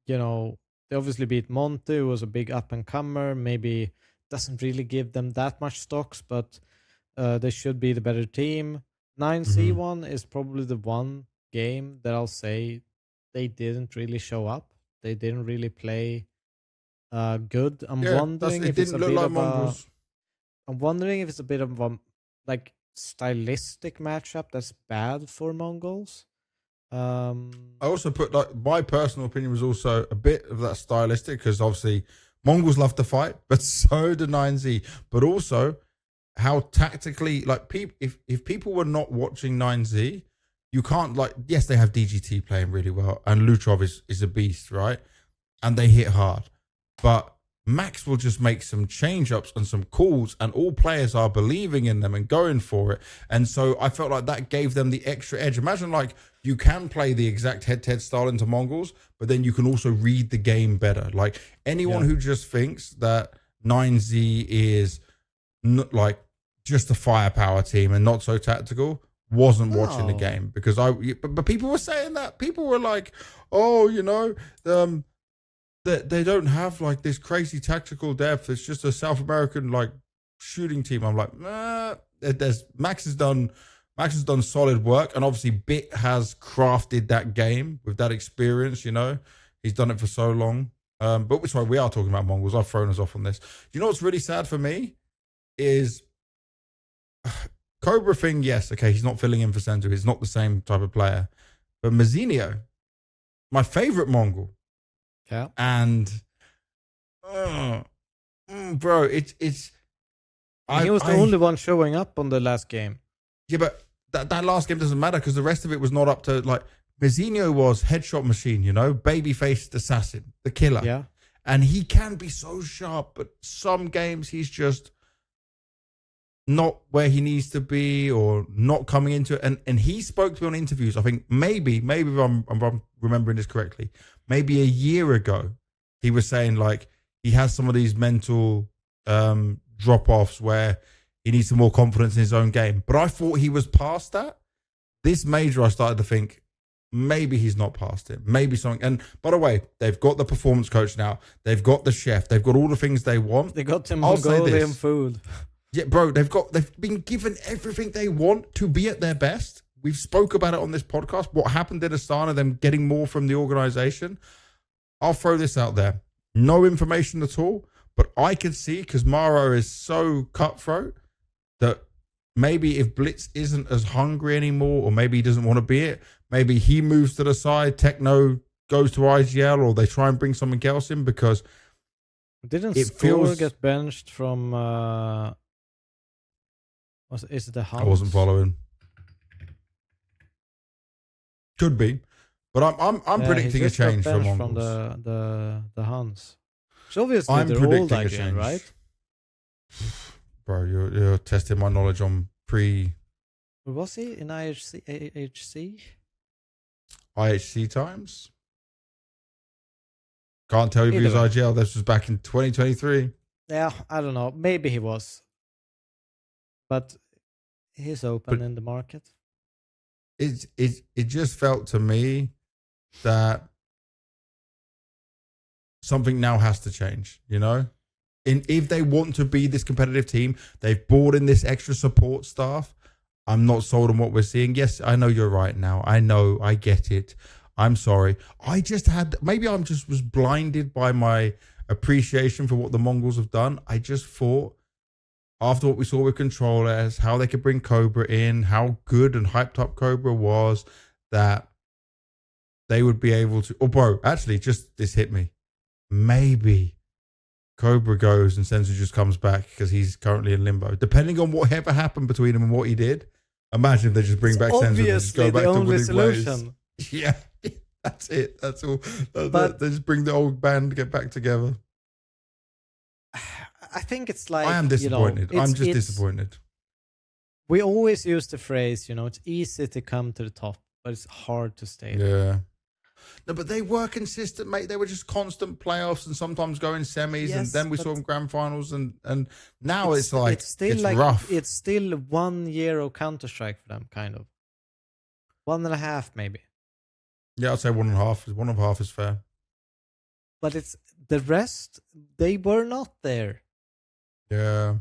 They obviously beat Monte, who was a big up-and-comer. Maybe doesn't really give them that much stocks, but they should be the better team. 9C one is probably the one game that I'll say they didn't really show up. They didn't really play good. I'm wondering if it's a bit of Mongols. I'm wondering if it's a bit of a like stylistic matchup that's bad for Mongols. I also put, like, my personal opinion was also a bit of that stylistic, because obviously Mongols love to fight, but so do 9Z. But also how tactically, like, if people were not watching 9Z, you can't, like, yes, they have DGT playing really well, and Lutrov is a beast, right? And they hit hard. But Max will just make some change-ups and some calls, and all players are believing in them and going for it. And so I felt like that gave them the extra edge. Imagine, like, you can play the exact head-to-head style into Mongols, but then you can also read the game better. Like, anyone who just thinks that 9Z is not, like, just a firepower team and not so tactical wasn't watching the game, because but people were saying that. People were like, oh, that they don't have like this crazy tactical depth. It's just a South American like shooting team. I'm like, nah. Max has done solid work, and obviously Bit has crafted that game with that experience. He's done it for so long. But sorry, we are talking about Mongols. I've thrown us off on this. You know what's really sad for me is Cobra thing. Yes, okay, he's not filling in for center. He's not the same type of player. But Mazzinho, my favorite Mongol. Yeah. And bro, it's he was the only one showing up on the last game. Yeah, but that last game doesn't matter, because the rest of it was not up to, like, Mazzinho was headshot machine, baby-faced assassin, the killer. Yeah. And he can be so sharp, but some games he's just not where he needs to be, or not coming into it. And he spoke to me on interviews, I think maybe if I'm remembering this correctly, maybe a year ago, he was saying like he has some of these mental drop-offs where he needs some more confidence in his own game. But I thought he was past that. This major, I started to think, maybe he's not past it. Maybe something. And by the way, they've got the performance coach now. They've got the chef. They've got all the things they want. They got the Mongolian food. Yeah, bro, they've been given everything they want to be at their best. We've spoke about it on this podcast. What happened in Astana, them getting more from the organization. I'll throw this out there. No information at all, but I could see, because Maro is so cutthroat, that maybe if Blitz isn't as hungry anymore, or maybe he doesn't want to be it, maybe he moves to the side, Techno goes to IGL, or they try and bring something else in, because didn't Score get benched from is it the Huns? I wasn't following. Could be. But I'm predicting a change from the Huns. So obviously I'm they're predicting old a again, change. right? Bro, you're testing my knowledge on Was he in IHC? IHC times? Can't tell you if he was IGL. This was back in 2023. Yeah, I don't know. Maybe he was. But he's open in the market. It just felt to me that something now has to change, you know? If they want to be this competitive team, they've brought in this extra support staff. I'm not sold on what we're seeing. Yes, I know you're right now. I know, I get it. I'm sorry. Maybe I'm just was blinded by my appreciation for what the Mongols have done. I just thought, after what we saw with controllers, how they could bring Cobra in, how good and hyped up Cobra was, that they would be able to... Oh, bro, actually, just this hit me. Maybe Cobra goes and Senzu just comes back because he's currently in limbo. Depending on whatever happened between him and what he did, imagine if they just bring back Senzu and just go back to winning ways. Yeah, that's it. That's all. They just bring the old band, get back together. I think it's like... I am disappointed. I'm just disappointed. We always use the phrase, it's easy to come to the top, but it's hard to stay there. Yeah. No, but they were consistent, mate. They were just constant playoffs and sometimes going semis, and then we saw them grand finals, and now it's rough. It's still 1 year of Counter-Strike for them, kind of. 1.5, maybe. Yeah, I'd say 1.5. 1.5 is fair. But it's the rest, they were not there. Yeah.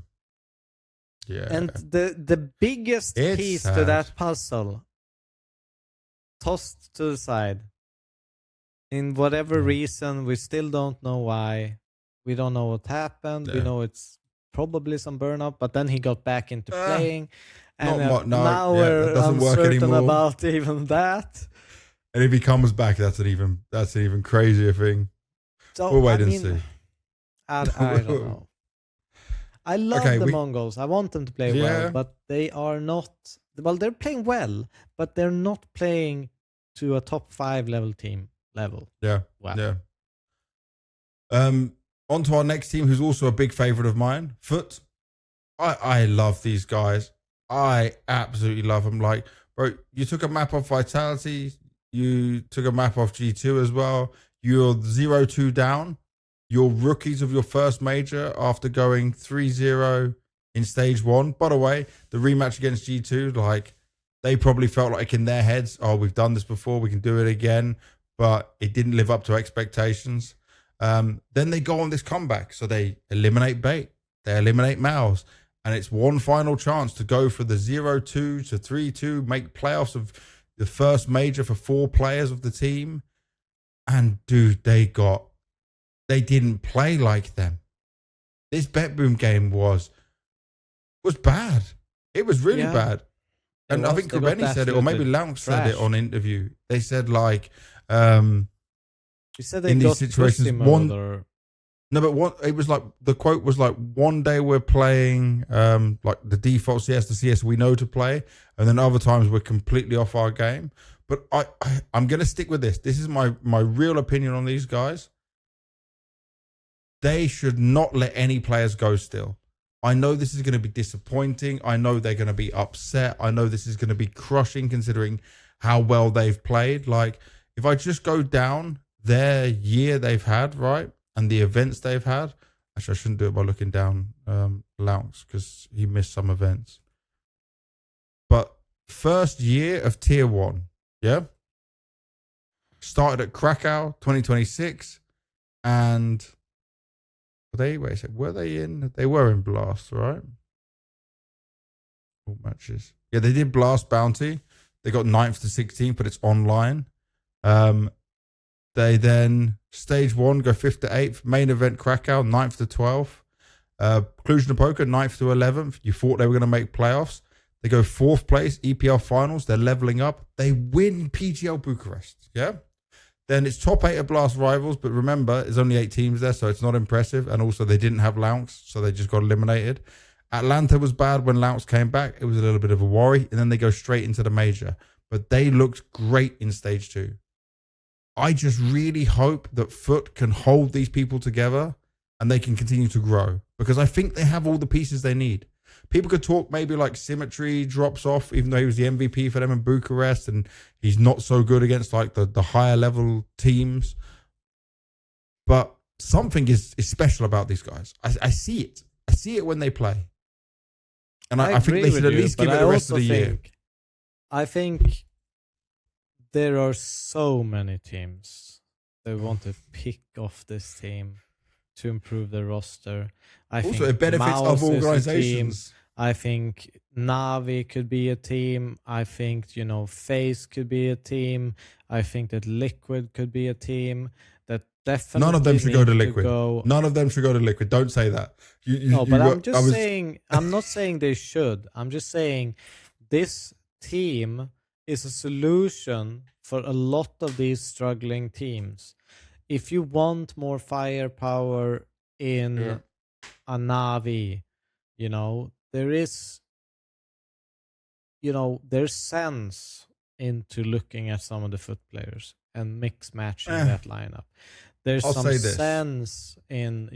Yeah. And the biggest piece to that puzzle, tossed to the side. In whatever reason, we still don't know why. We don't know what happened. We know it's probably some burnout, but then he got back into playing. And now we're uncertain about even that. And if he comes back, that's an even crazier thing. So, we'll wait and see. I don't know. I love the Mongols. I want them to play well, but they are not... Well, they're playing well, but they're not playing to a top 5 level. Yeah. Wow. Yeah. On to our next team, who's also a big favorite of mine, FUT. I love these guys. I absolutely love them. Like, bro, you took a map off Vitality. You took a map off G2 as well. You're 0-2 down. You're rookies of your first major after going 3-0 in stage 1. By the way, the rematch against G2, like, they probably felt like in their heads, oh, we've done this before, we can do it again. But it didn't live up to expectations. Then they go on this comeback. So they eliminate Bait. They eliminate Mouz. And it's one final chance to go for the 0-2 to 3-2, make playoffs of the first major for 4 players of the team. And dude, they didn't play like them. This BetBoom game was bad. It was really bad. And I think Krabeni said it, or maybe Lounge said it on interview. They said like, he said they in these situations, it was like the quote was like, one day we're playing like the default CS, the CS we know to play, and then other times we're completely off our game. But I'm gonna stick with this. This is my real opinion on these guys. They should not let any players go still. I know this is going to be disappointing. I know they're going to be upset. I know this is going to be crushing considering how well they've played. Like, if I just go down their year they've had, right? and the events they've had. Actually, I shouldn't do it by looking down Launx because he missed some events. But first year of Tier 1, yeah? Started at Krakow 2026, and were they in? They were in Blast, right? All matches. Yeah, they did Blast Bounty. They got 9th to 16th, but it's online. They then, stage 1, go 5th to 8th. Main event, Krakow, 9th to 12th. Cluj-Napoca, 9th to 11th. You thought they were going to make playoffs. They go 4th place, EPL finals. They're leveling up. They win PGL Bucharest, yeah? Then it's top 8 of Blast Rivals, but remember, there's only 8 teams there, so it's not impressive. And also, they didn't have Launx, so they just got eliminated. Atlanta was bad when Launx came back. It was a little bit of a worry. And then they go straight into the major. But they looked great in stage 2. I just really hope that FUT can hold these people together and they can continue to grow. Because I think they have all the pieces they need. People could talk maybe like Symmetry drops off, even though he was the MVP for them in Bucharest, and he's not so good against like the higher level teams. But something is special about these guys. I see it. I see it when they play. And I think they should at least give it the rest of the year. I think there are so many teams that want to pick off this team to improve their roster. Also, it benefits other organizations. I think NaVi could be a team. I think, FaZe could be a team. I think that Liquid could be a team. That definitely none of them should go to Liquid. None of them should go to Liquid. Don't say that. I'm not saying they should. I'm just saying this team is a solution for a lot of these struggling teams. If you want more firepower in a NaVi, there is, there's sense into looking at some of the FUT players and mix matching that lineup. There's some sense in,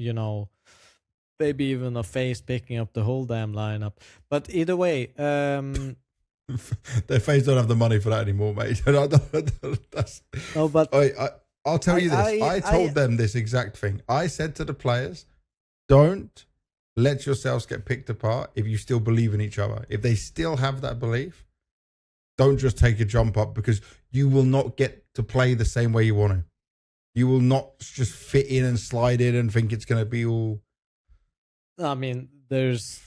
maybe even a FaZe picking up the whole damn lineup. But either way, their FaZe don't have the money for that anymore, mate. I'll tell you this. I told them this exact thing. I said to the players, don't let yourselves get picked apart if you still believe in each other. If they still have that belief, don't just take a jump up, because you will not get to play the same way you want to. You will not just fit in and slide in and think it's going to be all... I mean, there's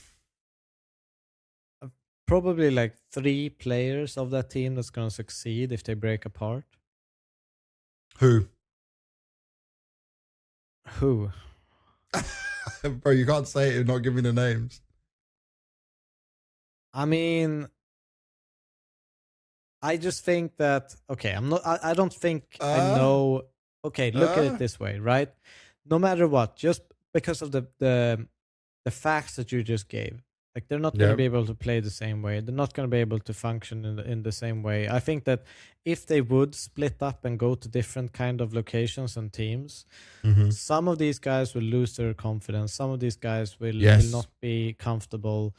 probably like 3 players of that team that's going to succeed if they break apart. Who? Bro, you can't say it and not give me the names. I mean, I just think that, okay, I don't think I know. Okay, look at it this way, right? No matter what, just because of the facts that you just gave, like they're not going to be able to play the same way. They're not going to be able to function in the same way. I think that if they would split up and go to different kind of locations and teams, some of these guys will lose their confidence. Some of these guys will not be comfortable.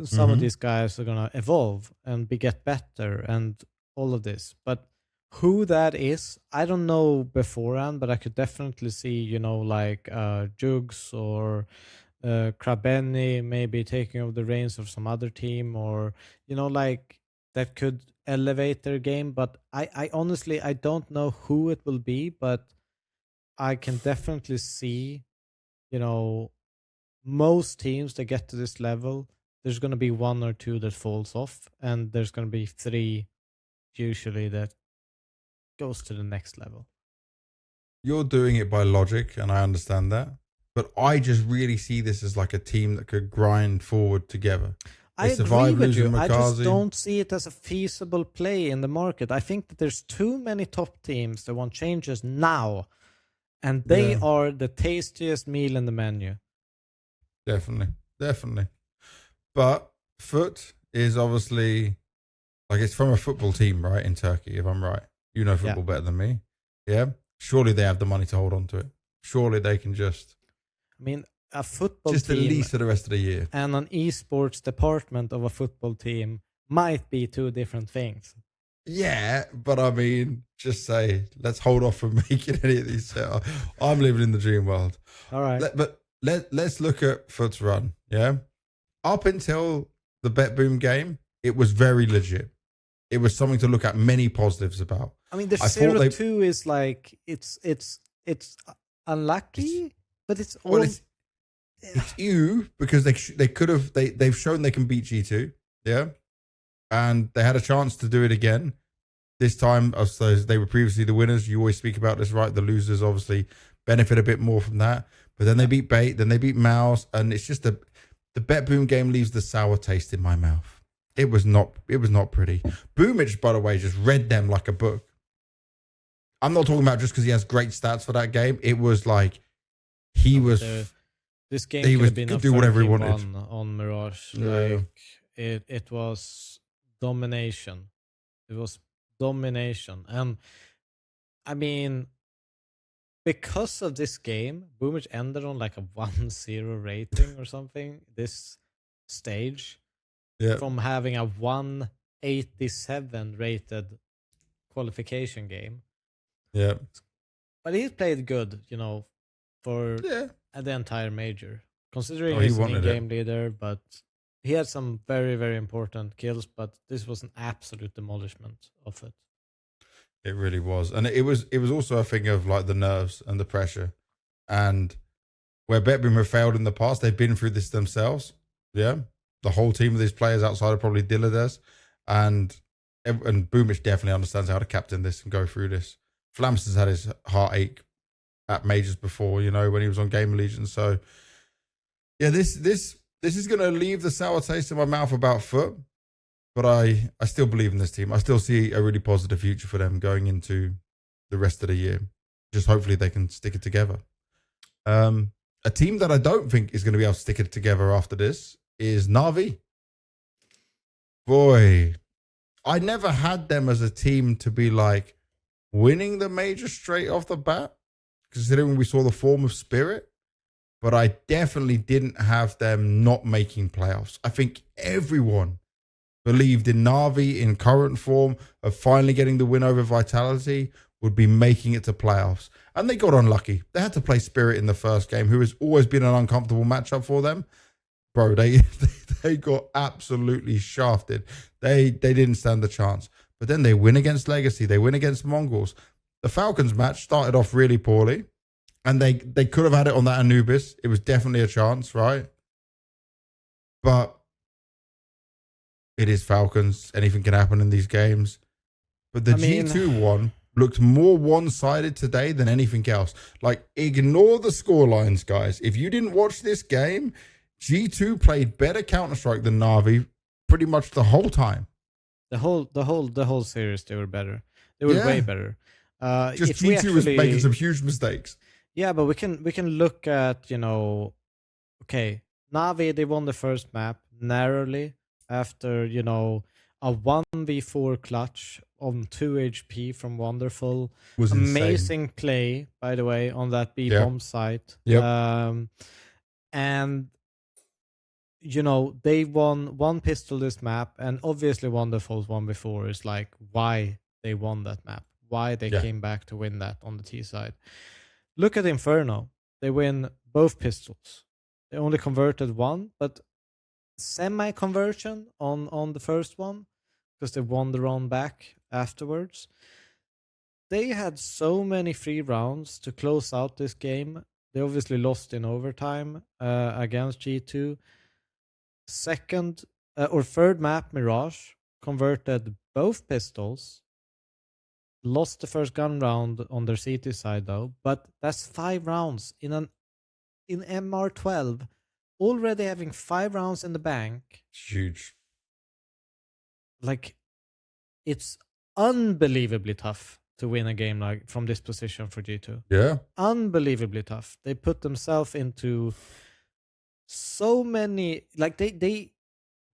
Some of these guys are going to evolve and get better and all of this. But who that is, I don't know beforehand, but I could definitely see, like Jugs or Krabeni maybe taking over the reins of some other team, or like that could elevate their game. But I honestly, I don't know who it will be, but I can definitely see most teams that get to this level, there's going to be 1 or 2 that falls off, and there's going to be 3 usually that goes to the next level. You're doing it by logic, and I understand that. But I just really see this as like a team that could grind forward together. I agree with you. I just don't see it as a feasible play in the market. I think that there's too many top teams that want changes now. And they are the tastiest meal in the menu. Definitely. But FUT is obviously, like, it's from a football team, right, in Turkey, if I'm right. You know football better than me. Yeah? Surely they have the money to hold on to it. Surely they can just... I mean, a football just team... Just at least for the rest of the year. And an esports department of a football team might be 2 different things. Yeah, but I mean, just say, let's hold off from making any of these. I'm living in the dream world. All right. Let's look at FUT's run. Yeah. Up until the BetBoom game, it was very legit. It was something to look at many positives about. I mean, the 0-2 is like, it's unlucky, but it's all... Well, it's you, because they've shown they can beat G2. Yeah. And they had a chance to do it again. This time, as they were previously the winners. You always speak about this, right? The losers obviously benefit a bit more from that. But then they beat Bait, then they beat Mouz, and it's just the BetBoom game leaves the sour taste in my mouth. It was not pretty. Boomich, by the way, just read them like a book. I'm not talking about just because he has great stats for that game. It was like this game could have been do whatever he wanted on Mirage. Yeah. Like it was domination. It was domination. And I mean, because of this game, Boomich ended on like a 1-0 rating or something this stage. Yeah. From having a 187 rated qualification game. Yeah. But he's played good, for the entire major. Considering he's an in-game leader, but he had some very, very important kills, but this was an absolute demolishment of it. It really was. And it was also a thing of like the nerves and the pressure. And where BetBoom have failed in the past, they've been through this themselves. Yeah. The whole team of these players outside of probably Dillades. And Boomich definitely understands how to captain this and go through this. Flams has had his heartache at majors before, when he was on Game Allegiance. So yeah, this is going to leave the sour taste in my mouth about FUT. But I still believe in this team. I still see a really positive future for them going into the rest of the year. Just hopefully they can stick it together. A team that I don't think is going to be able to stick it together after this is NaVi. Boy, I never had them as a team to be like winning the major straight off the bat, considering we saw the form of Spirit. But I definitely didn't have them not making playoffs. I think everyone believed in NaVi in current form of finally getting the win over Vitality would be making it to playoffs. And they got unlucky. They had to play Spirit in the first game, who has always been an uncomfortable matchup for them. Bro, they got absolutely shafted. They didn't stand a chance. But then they win against Legacy. They win against Mongols. The Falcons match started off really poorly. And they could have had it on that Anubis. It was definitely a chance, right? But it is Falcons. Anything can happen in these games. But the G2 one looked more one-sided today than anything else. Like, ignore the scorelines, guys. If you didn't watch this game, G2 played better Counter-Strike than NaVi pretty much the whole time. The whole series, they were better. They were way better. Just G2 was making some huge mistakes. Yeah, but we can look at, okay, NaVi, they won the first map narrowly after, a 1v4 clutch on 2 HP from Wonderful. Was amazing insane. Play, by the way, on that B-bomb site. Yep. And, they won one pistol this map, and obviously Wonderful's 1v4 is like why they won that map, why they came back to win that on the T side. Look at Inferno. They win both pistols. They only converted one, but semi-conversion on the first one because they won the round back afterwards. They had so many free rounds to close out this game. They obviously lost in overtime against G2. Third map, Mirage, converted both pistols. Lost the first gun round on their CT side though, but that's 5 rounds in MR12. Already having 5 rounds in the bank. Huge. Like, it's unbelievably tough to win a game like from this position for G2. Yeah. Unbelievably tough. They put themselves into so many, like they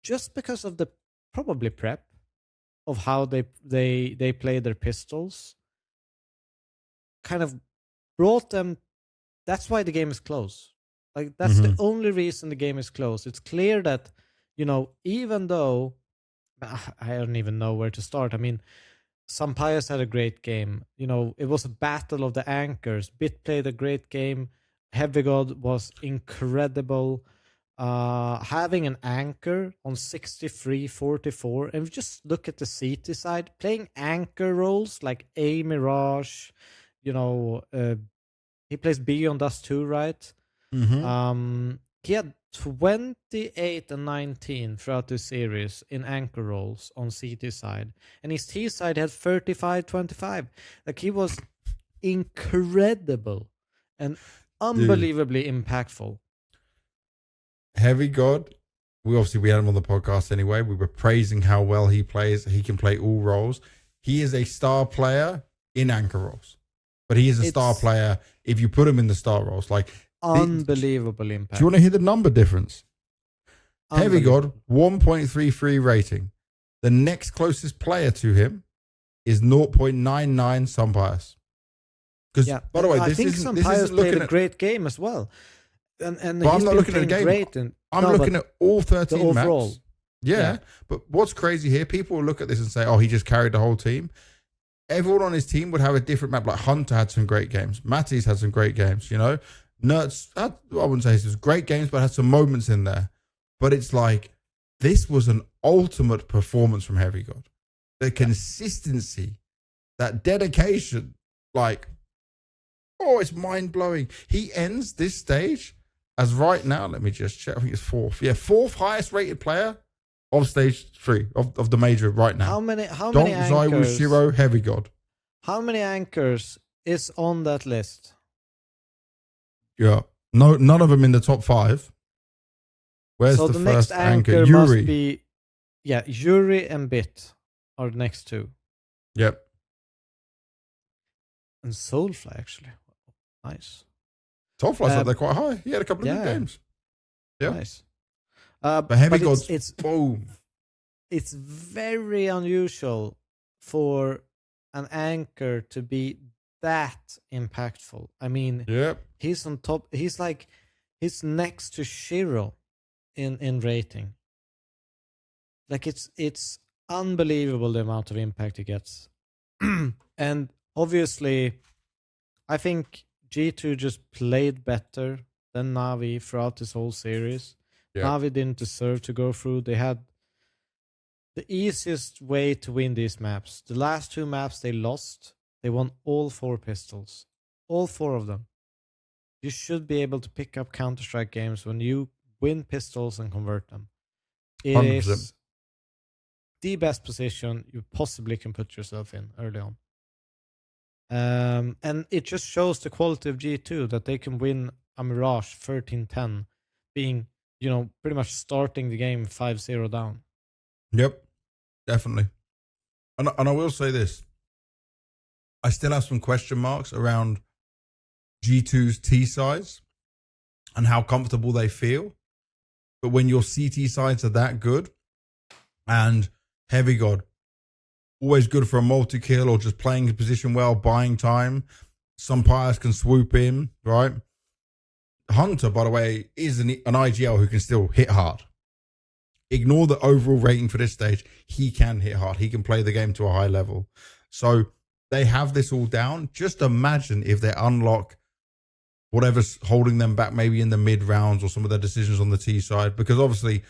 just because of the probably prep of how they play their pistols kind of brought them. That's why the game is close. Like, that's the only reason the game is close. It's clear that, even though I don't even know where to start. I mean, Sampaias had a great game. It was a battle of the anchors. Bit played a great game. Heavy God was incredible. Having an anchor on 63-44, and just look at the CT side, playing anchor roles like A Mirage, he plays B on Dust 2, right? Mm-hmm. He had 28 and 19 throughout the series in anchor roles on CT side, and his T side had 35-25. Like, he was incredible and unbelievably impactful. Heavy God, we had him on the podcast anyway. We were praising how well he plays. He can play all roles. He is a star player in anchor roles, but he is a star player if you put him in the star roles. Like, unbelievable impact. Do you want to hear the number difference? Heavy God, 1.33 rating. The next closest player to him is 0.99 Sampaias. Because, by the way, I think Sampaias played a great game as well. And I'm not looking at the game. I'm looking at all 13 maps. Yeah, but what's crazy here, people will look at this and say, oh, he just carried the whole team. Everyone on his team would have a different map. Like, Hunter had some great games. Matty's had some great games, Nerds, I wouldn't say this was great games, but had some moments in there. But it's like, this was an ultimate performance from Heavy God. The consistency, that dedication, like, it's mind-blowing. He ends this stage as right now, let me just check, I think it's fourth. Yeah, fourth highest rated player of stage 3 of the major right now. How many anchors? Shiro, Heavy God. How many anchors is on that list? Yeah. No, none of them in the top 5. Where's the first next anchor? Yuri must be, Yuri and Bit are the next 2. Yep. And Soulfly, actually. Nice. Soulfly's up there quite high. He had a couple of good games. Yeah. Nice. But Heavy God's boom. It's very unusual for an anchor to be that impactful. I mean, he's on top. He's next to Shiro in rating. Like, it's unbelievable the amount of impact he gets. And obviously, I think G2 just played better than NaVi throughout this whole series. NaVi didn't deserve to go through. They had the easiest way to win these maps. The last 2 maps they lost, they won all 4 pistols. All 4 of them. You should be able to pick up Counter-Strike games when you win pistols and convert them. It 100%. is the best position you possibly can put yourself in early on. And it just shows the quality of G2 that they can win a Mirage 13-10, being, pretty much starting the game 5-0 down. Yep, definitely. And I will say this. I still have some question marks around G2's T sides and how comfortable they feel. But when your CT sides are that good, and Heavy God, always good for a multi-kill or just playing his position well, buying time. Some players can swoop in, right? Hunter, by the way, is an IGL who can still hit hard. Ignore the overall rating for this stage. He can hit hard. He can play the game to a high level. So they have this all down. Just imagine if they unlock whatever's holding them back, maybe in the mid rounds or some of their decisions on the T side. Because obviously,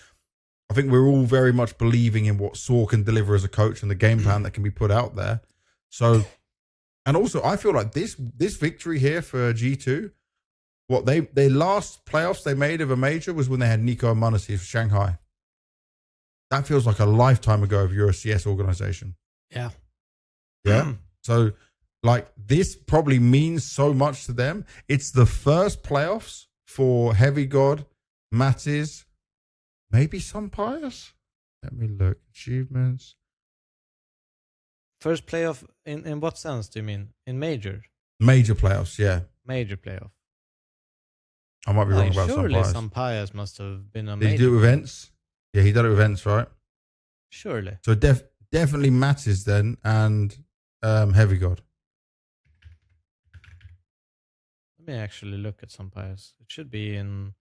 I think we're all very much believing in what Saw can deliver as a coach and the game plan that can be put out there. So, and also I feel like this victory here for G2, what they last playoffs they made of a major was when they had Nico and Monte for Shanghai. That feels like a lifetime ago if you're a CS organization. Yeah. Yeah. So, like, this probably means so much to them. It's the first playoffs for Heavy God, Mattis, maybe some Pius. Let me look. Achievements. First playoff in what sense do you mean? In major? Major playoffs, yeah. Major playoff. I might be wrong about surely some Pius must have been a major. Did he do it with playoff. events? Yeah, he did it with events, right? Surely. So definitely Mattis then and Heavy God. Let me actually look at some Pius. It should be in...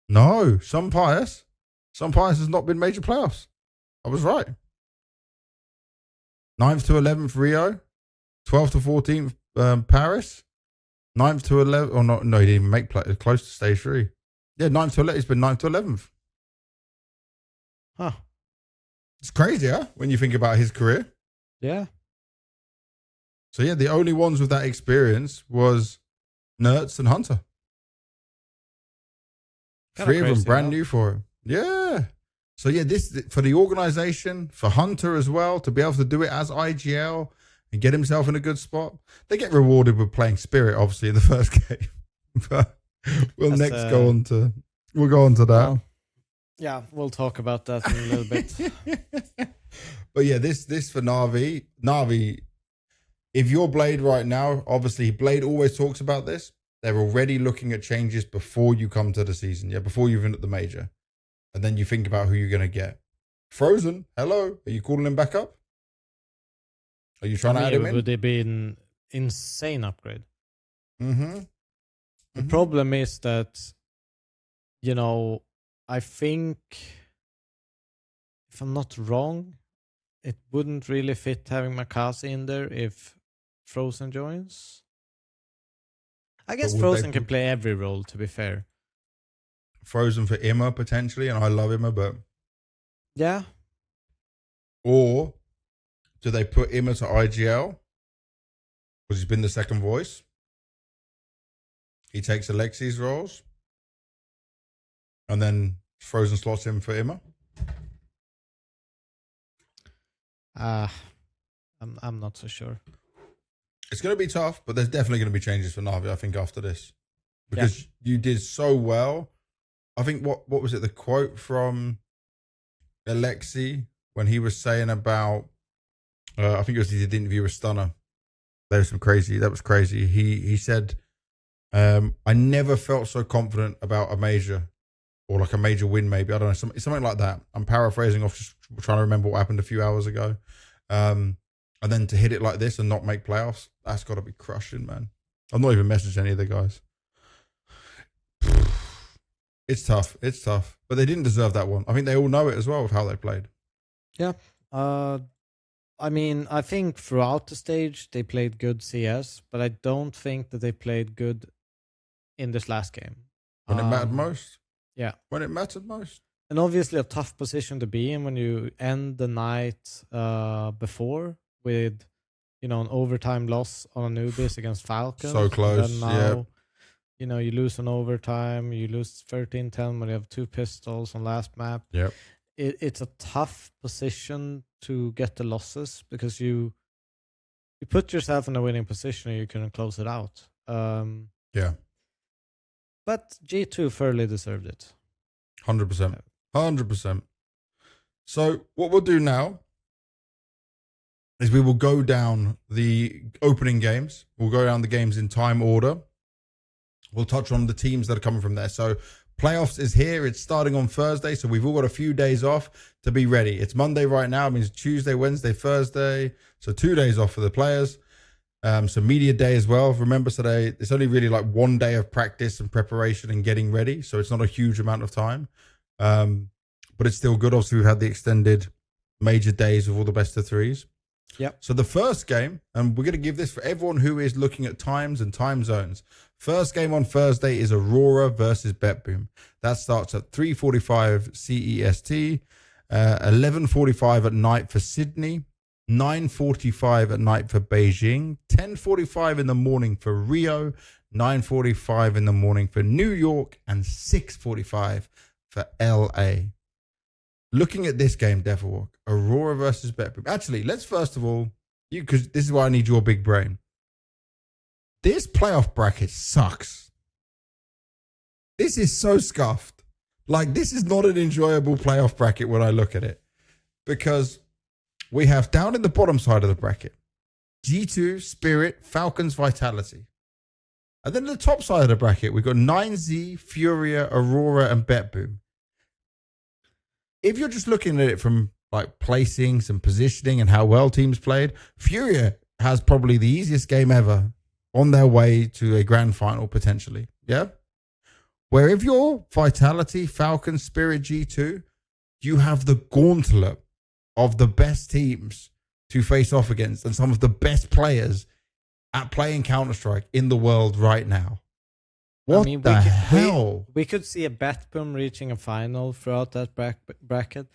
No, some Pius. Some Pius has not been major playoffs. I was right. 9th to 11th Rio, 12th to 14th Paris, 9th to 11th, or not? No, he didn't even make play. Close to stage 3. Yeah, 9th to 11th. It's been 9th to 11th. Huh. It's crazy, huh? When you think about his career. Yeah. So yeah, the only ones with that experience was Nertz and Hunter. Kinda 3 of them crazy, brand huh? new for him. Yeah. So yeah, this for the organization, for Hunter as well, to be able to do it as IGL and get himself in a good spot. They get rewarded with playing Spirit, obviously, in the first game. But we'll go on to that. Well, yeah, we'll talk about that in a little bit. But yeah, this for NaVi. NaVi, if you're Blade right now, obviously Blade always talks about this. They're already looking at changes before you come to the season, before you've been at the major. And then you think about who you're going to get. Frozen, hello. Are you calling him back up? Are you trying to add him in? Would it be an insane upgrade? Mm-hmm. The problem is that, I think, if I'm not wrong, it wouldn't really fit having Makazi in there if Frozen joins. I guess Frozen can play every role, to be fair. Frozen for Imma, potentially, and I love Imma, but... Yeah. Or do they put Imma to IGL? Because he's been the second voice. He takes Alexi's roles. And then Frozen slots him for Imma. I'm not so sure. It's going to be tough, but there's definitely going to be changes for NaVi, I think, after this. Because you did so well. I think, what was it, the quote from Alexi when he was saying about, I think it was he did the interview with Stunner. That was crazy. He said, I never felt so confident about a major, or like a major win maybe. I don't know, something like that. I'm paraphrasing off, just trying to remember what happened a few hours ago. And then to hit it like this and not make playoffs, that's got to be crushing, man. I've not even messaged any of the guys. It's tough. But they didn't deserve that one. I think they all know it as well with how they played. Yeah. I mean, I think throughout the stage they played good CS, but I don't think that they played good in this last game. When it mattered most? Yeah. When it mattered most? And obviously a tough position to be in when you end the night before with, an overtime loss on Anubis against Falcons. So close, now, you lose on overtime, you lose 13-10 when you have 2 pistols on last map. Yep. It's a tough position to get the losses because you put yourself in a winning position and you can close it out. Yeah. But G2 fairly deserved it. 100%. 100%. So what we'll do now is we will go down the opening games. We'll go down the games in time order. We'll touch on the teams that are coming from there. So playoffs is here. It's starting on Thursday. So we've all got a few days off to be ready. It's Monday right now. It means Tuesday, Wednesday, Thursday. So 2 days off for the players. So media day as well. Remember today, it's only really like 1 day of practice and preparation and getting ready. So it's not a huge amount of time. But it's still good. Obviously, we've had the extended major days of all the best of threes. Yep. So the first game, and we're going to give this for everyone who is looking at times and time zones. First game on Thursday is Aurora versus BetBoom. That starts at 3:45 CEST, 11:45 at night for Sydney, 9:45 at night for Beijing, 10:45 in the morning for Rio, 9:45 in the morning for New York, and 6:45 for LA. Looking at this game, Devilwalk, Aurora versus BetBoom. Actually, let's first of all, because this is why I need your big brain. This playoff bracket sucks. This is so scuffed. Like, this is not an enjoyable playoff bracket when I look at it. Because we have down in the bottom side of the bracket, G2, Spirit, Falcons, Vitality. And then at the top side of the bracket, we've got 9Z, FURIA, Aurora, and BetBoom. If you're just looking at it from like placings and positioning and how well teams played, FURIA has probably the easiest game ever on their way to a grand final potentially. Yeah. Where if you're Vitality, Falcons, Spirit, G2, you have the gauntlet of the best teams to face off against and some of the best players at playing Counter-Strike in the world right now. What the hell? We could see a BetBoom reaching a final throughout that bracket.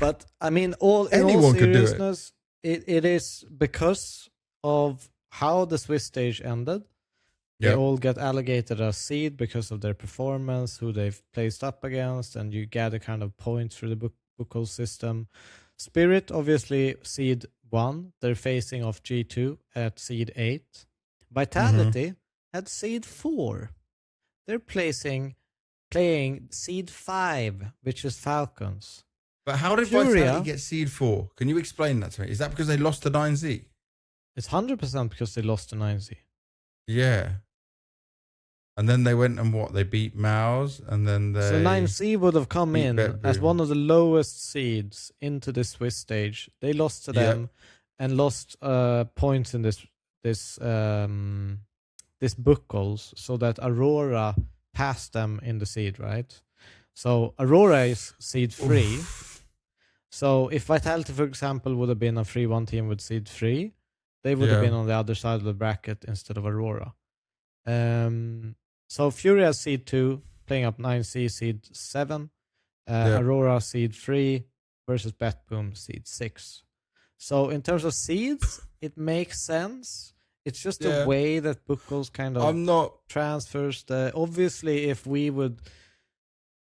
But, I mean, in all seriousness, it is because of how the Swiss stage ended. They all get allocated a seed because of their performance, who they've placed up against, and you gather kind of points through the bookle system. Spirit, obviously, seed 1. They're facing off G2 at seed 8. Vitality at seed 4. They're playing seed 5, which is Falcons. But how did Vitality get seed 4? Can you explain that to me? Is that because they lost to 9Z? It's 100% because they lost to 9Z. Yeah. And then they went and what? They beat Mouz, and then they... So 9Z would have come in BetBoom as one of the lowest seeds into the Swiss stage. They lost to them and lost points in this bookles, so that Aurora passed them in the seed, right? So Aurora is seed 3. So if Vitality, for example, would have been a 3-1 team with seed 3, they would have been on the other side of the bracket instead of Aurora. So FURIA seed 2, playing up 9C seed 7. Aurora seed 3 versus BetBoom seed 6. So in terms of seeds, it makes sense. It's just the way that bookles kind of transfers. Obviously, if we would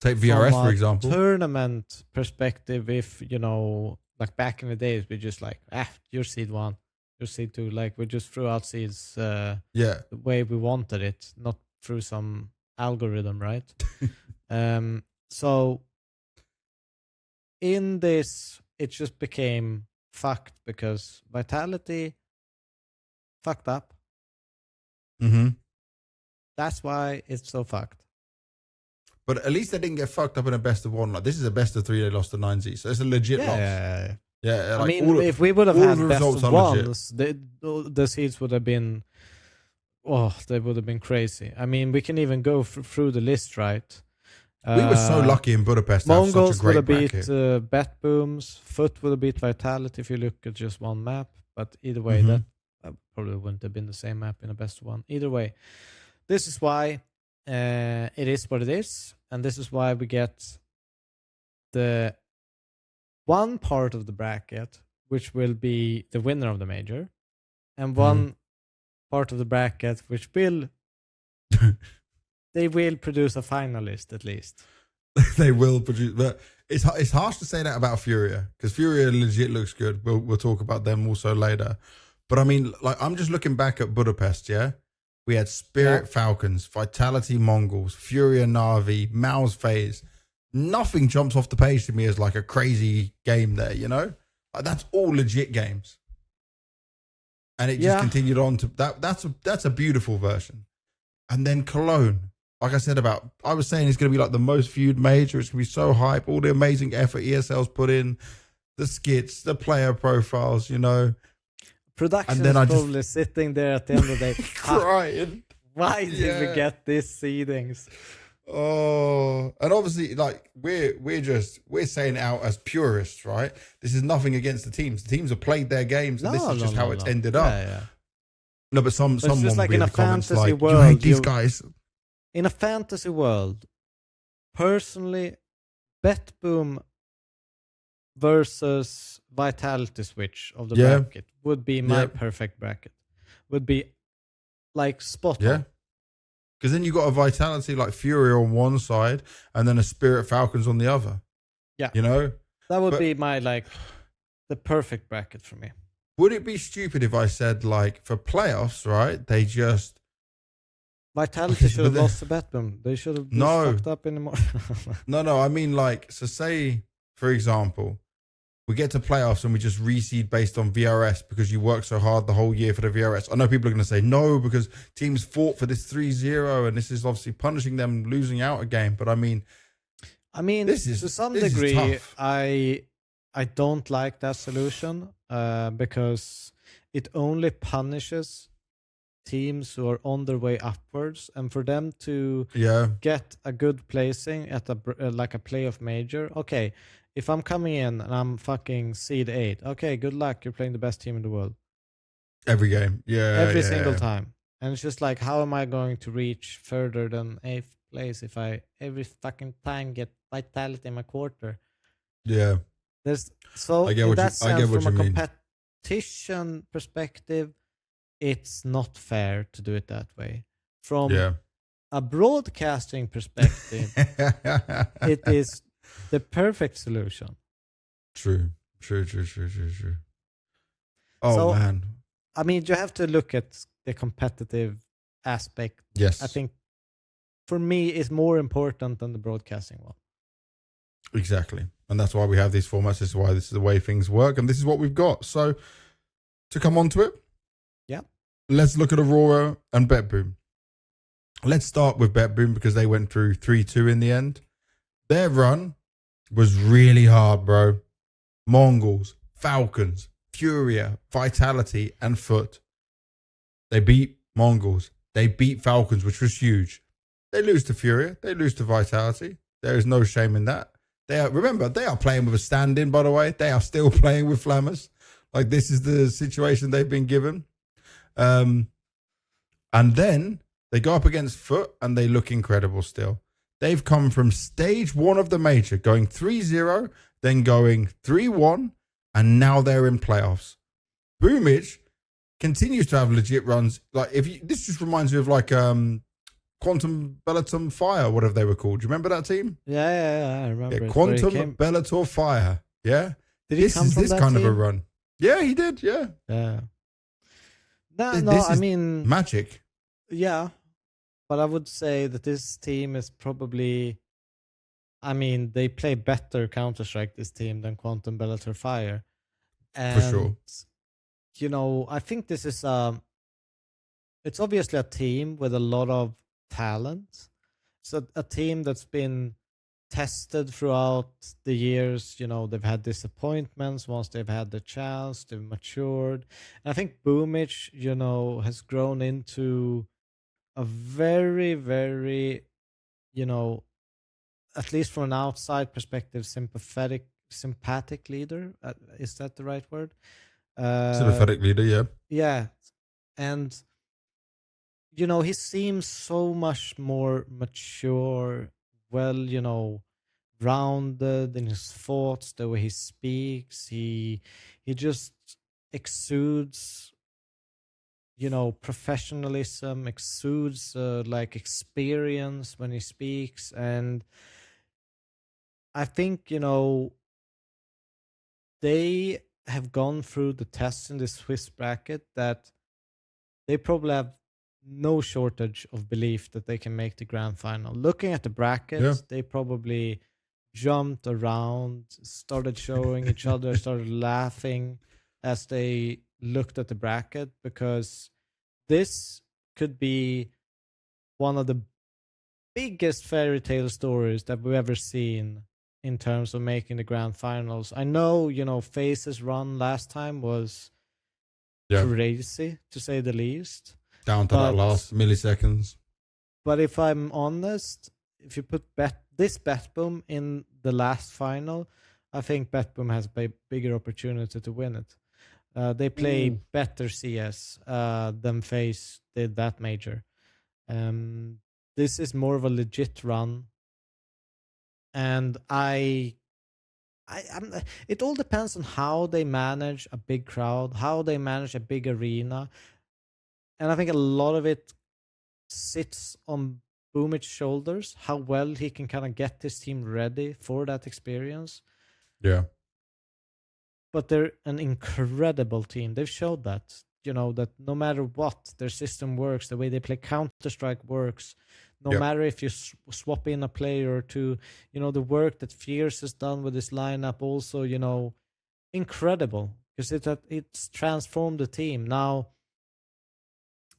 take VRS, for example, tournament perspective, if, you know, like back in the days, we just like, you're seed 1, you're seed 2. Like, we just threw out seeds the way we wanted it, not through some algorithm, right? So in this, it just became fucked because Vitality fucked up. That's why it's so fucked. But at least they didn't get fucked up in a best of 1. Like, this is a best of 3. They lost to 9Z, so it's a legit loss. Yeah. I mean, if we would have had best of 1s, the seeds would have been, they would have been crazy. I mean, we can even go through the list, right? We were so lucky in Budapest to have such a great would have beat BetBoom's. FUT would have beat Vitality if you look at just one map. But either way, that probably wouldn't have been the same map in a best of 1. Either way, this is why it is what it is. And this is why we get the one part of the bracket, which will be the winner of the major, and one part of the bracket, which will... They will produce a finalist, at least. They will produce, but it's harsh to say that about FURIA, because FURIA legit looks good. We'll talk about them also later. But I mean, like, I'm just looking back at Budapest, We had Spirit Falcons, Vitality Mongols, FURIA NaVi, Mouz FaZe. Nothing jumps off the page to me as like a crazy game there, you know? Like, that's all legit games. And it just continued on to that. That's a beautiful version. And then Cologne. Like I said I was saying it's going to be like the most viewed major. It's going to be so hype. All the amazing effort ESL's put in, the skits, the player profiles, you know. Production is probably sitting there at the end of the day crying. Why did we get these seedings? Oh, and obviously, like, we're saying it out as purists, right? This is nothing against the teams. The teams have played their games, and this is just how it's ended up. No, but someone just like in a fantasy world, you hate these guys. In a fantasy world, personally, BetBoom versus Vitality switch of the bracket would be my perfect bracket. Would be like spot on. Because then you got a Vitality like FURIA on one side and then a Spirit Falcons on the other. Yeah. You know? That would be my, like, the perfect bracket for me. Would it be stupid if I said, like, for playoffs, right, they just... Vitality should have lost to BetBoom. They should have been fucked up anymore. No, I mean, like, so say, for example, we get to playoffs and we just reseed based on VRS because you work so hard the whole year for the VRS. I know people are going to say no because teams fought for this 3-0 and this is obviously punishing them losing out a game. But I mean, this is, to some degree, I don't like that solution because it only punishes teams who are on their way upwards, and for them to get a good placing at like a playoff major. Okay, if I'm coming in and I'm fucking seed 8, okay, good luck. You're playing the best team in the world. Every game. Yeah. Every single time. And it's just like, how am I going to reach further than 8th place if I every fucking time get vitality in my quarter? Yeah. So in that sense, from a competition perspective, it's not fair to do it that way. From a broadcasting perspective, it is the perfect solution. True. Oh, so, man. I mean, you have to look at the competitive aspect. Yes. I think for me, it's more important than the broadcasting one. Exactly. And that's why we have these formats. This is why this is the way things work. And this is what we've got. So to come on to it, let's look at Aurora and BetBoom. Let's start with BetBoom because they went through 3-2 in the end. Their run was really hard, bro. Mongols, Falcons, FURIA, Vitality, and FUT. They beat Mongols. They beat Falcons, which was huge. They lose to FURIA. They lose to Vitality. There is no shame in that. Remember, they are playing with a stand-in, by the way. They are still playing with Flammers. Like, this is the situation they've been given. And then they go up against FUT and they look incredible still. They've come from stage 1 of the major, going 3-0, then going 3-1, and now they're in playoffs. Boomage continues to have legit runs. Like, this just reminds me of like Quantum Bellator Fire, whatever they were called. Do you remember that team? Yeah, I remember. Yeah, Quantum Bellator Fire. Yeah. Did he come from that kind team? Of a run. Yeah, he did. Yeah. Yeah. I mean, magic. Yeah, but I would say that this team is probably. I mean, they play better Counter-Strike, this team, than Quantum Bellator Fire. And, for sure. You know, I think this is it's obviously a team with a lot of talent. So a team that's been tested throughout the years. You know, they've had disappointments. Once they've had the chance, they've matured. And I think Boomage, you know, has grown into a very, very, you know, at least from an outside perspective, sympathetic leader. Is that the right word? Sympathetic leader, yeah. Yeah. And, you know, he seems so much more mature, well, you know, rounded in his thoughts, the way he speaks. He just exudes, you know, professionalism, exudes like experience when he speaks. And I think, you know, they have gone through the tests in the Swiss bracket that they probably have no shortage of belief that they can make the grand final. Looking at the brackets, they probably jumped around, started showing each other, started laughing as they looked at the bracket, because this could be one of the biggest fairy tale stories that we've ever seen in terms of making the grand finals. I know, you know, FaZe's run last time was crazy, to say the least. Down to that last milliseconds. But if I'm honest, if you put this BetBoom in the last final, I think BetBoom has a bigger opportunity to win it. They play better CS than FaZe did that major. This is more of a legit run. And it all depends on how they manage a big crowd, how they manage a big arena. And I think a lot of it sits on Boomage's shoulders, how well he can kind of get this team ready for that experience. Yeah. But they're an incredible team. They've showed that, you know, that no matter what, their system works, the way they play Counter-Strike works. No matter if you swap in a player or two, you know, the work that Fierce has done with this lineup also, you know, incredible, because it's transformed the team. Now,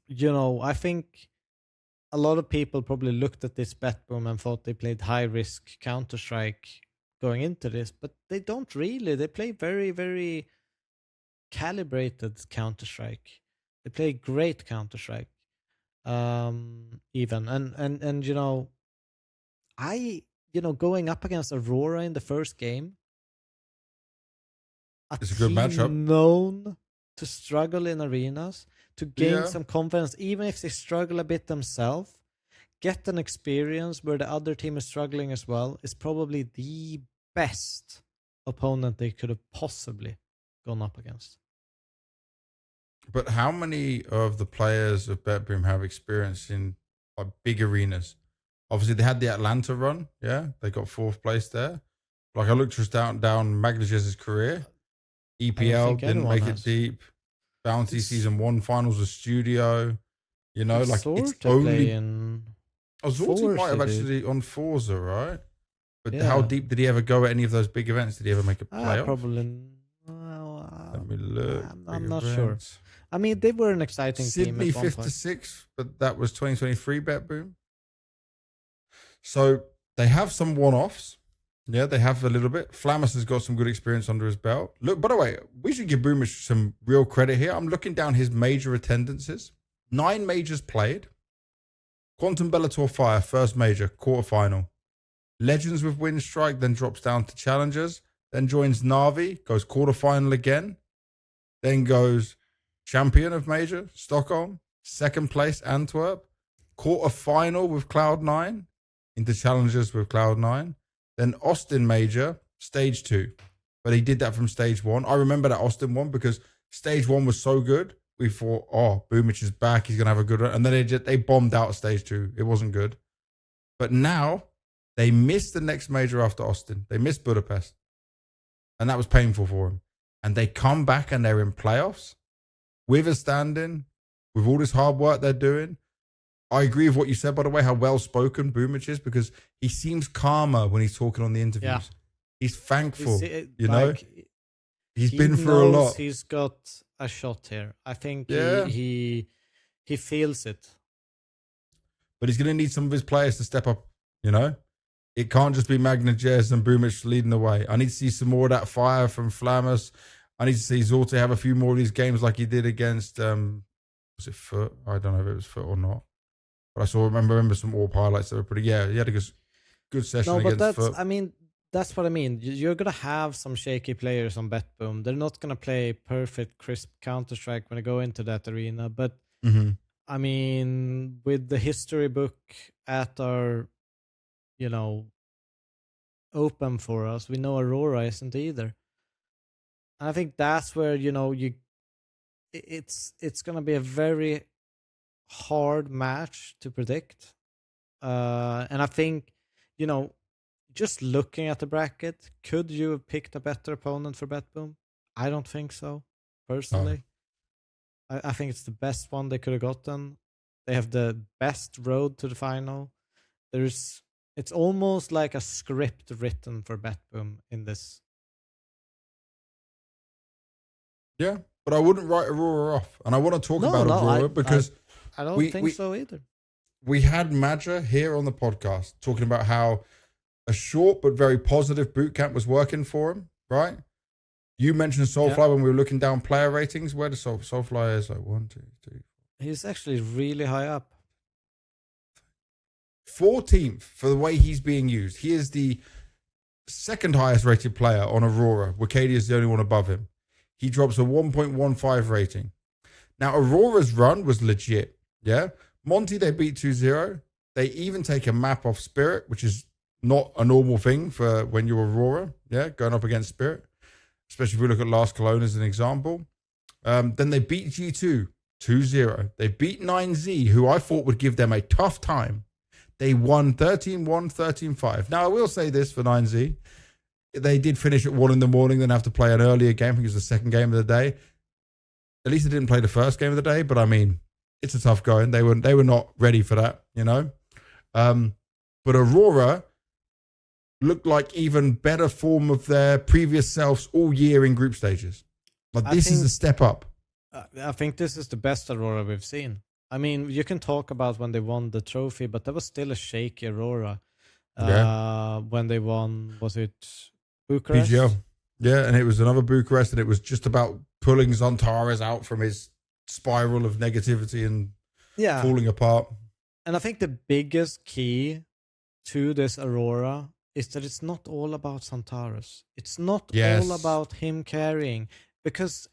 you know, I think a lot of people probably looked at this BetBoom and thought they played high-risk Counter-Strike going into this, but they don't really. They play very, very calibrated Counter-Strike. They play great Counter-Strike. Even and you know, going up against Aurora in the first game, it's a good matchup. Known to struggle in arenas, to gain some confidence, even if they struggle a bit themselves, get an experience where the other team is struggling as well, is probably the best opponent they could have possibly gone up against. But how many of the players of BetBoom have experience in big arenas? Obviously, they had the Atlanta run. Yeah, they got 4th place there. Like, I looked just down MongolZ's career. EPL didn't make it deep. Bounty Season 1 finals of Studio. You know, like, it's only... Zorti might have actually on Forza, right? But how deep did he ever go at any of those big events? Did he ever make a playoff? Probably. Let me look. I'm not sure. I mean, they were an exciting team. Sydney 5th to 6th, but that was 2023 BetBoom. So they have some one-offs. Yeah, they have a little bit. Flamus has got some good experience under his belt. Look, by the way, we should give Boomish some real credit here. I'm looking down his major attendances. 9 majors played. Quantum Bellator Fire, first major, quarterfinal. Legends with Win Strike, then drops down to Challengers. Then joins NaVi, goes quarterfinal again. Then goes champion of major, Stockholm. 2nd place, Antwerp. Quarterfinal with Cloud9. Into Challengers with Cloud9. Then Austin major, stage 2. But he did that from stage 1. I remember that Austin one because stage 1 was so good. We thought, Boomich is back. He's going to have a good run. And then they bombed out stage 2. It wasn't good. But now they missed the next major after Austin. They missed Budapest. And that was painful for him. And they come back and they're in playoffs with a stand-in, with all this hard work they're doing. I agree with what you said, by the way, how well-spoken Boomich is, because he seems calmer when he's talking on the interviews. Yeah. He's thankful, He's been through a lot. He's got a shot here. I think he feels it. But he's going to need some of his players to step up, It can't just be MongolZ and Boomich leading the way. I need to see some more of that fire from Flamus. I need to see Zorti have a few more of these games like he did against, was it FUT? I don't know if it was FUT or not. But I remember some AWP highlights that were pretty, he had a good session against FUT. That's what I mean. You're going to have some shaky players on BetBoom. They're not going to play perfect, crisp Counter-Strike when they go into that arena. But, I mean, with the history book at our, open for us, we know Aurora isn't either. And I think that's where, it's going to be a very hard match to predict. And I think, just looking at the bracket, could you have picked a better opponent for BetBoom? I don't think so, personally. I think it's the best one they could have gotten. They have the best road to the final. It's almost like a script written for BetBoom in this. Yeah, but I wouldn't write Aurora off. And I want to talk about Aurora because I don't think so either. We had Madja here on the podcast talking about how a short but very positive boot camp was working for him, right? You mentioned Soulfly when we were looking down player ratings. Where does Soulfly is? Like 1, 2, 3. He's actually really high up. 14th for the way he's being used. He is the 2nd highest rated player on Aurora. Wicadia is the only one above him. He drops a 1.15 rating. Now, Aurora's run was legit, yeah? Monte, they beat 2-0. They even take a map off Spirit, which is not a normal thing for when you're Aurora, yeah, going up against Spirit, especially if we look at last Cologne as an example. Then they beat G2 2-0. They beat 9Z, who I thought would give them a tough time. They won 13-1, 13-5. Now, I will say this for 9Z. They did finish at 1 in the morning, then have to play an earlier game. I think it was the 2nd game of the day. At least they didn't play the 1st game of the day, but I mean, it's a tough going. They were not ready for that, But Aurora looked like even better form of their previous selves all year in group stages. Like, this is a step up. I think this is the best Aurora we've seen. I mean, you can talk about when they won the trophy, but that was still a shaky Aurora. When they won, was it Bucharest? PGL. Yeah, and it was another Bucharest, and it was just about pulling Zontares out from his spiral of negativity and falling apart. And I think the biggest key to this Aurora is that it's not all about Santaris. It's not all about him carrying, because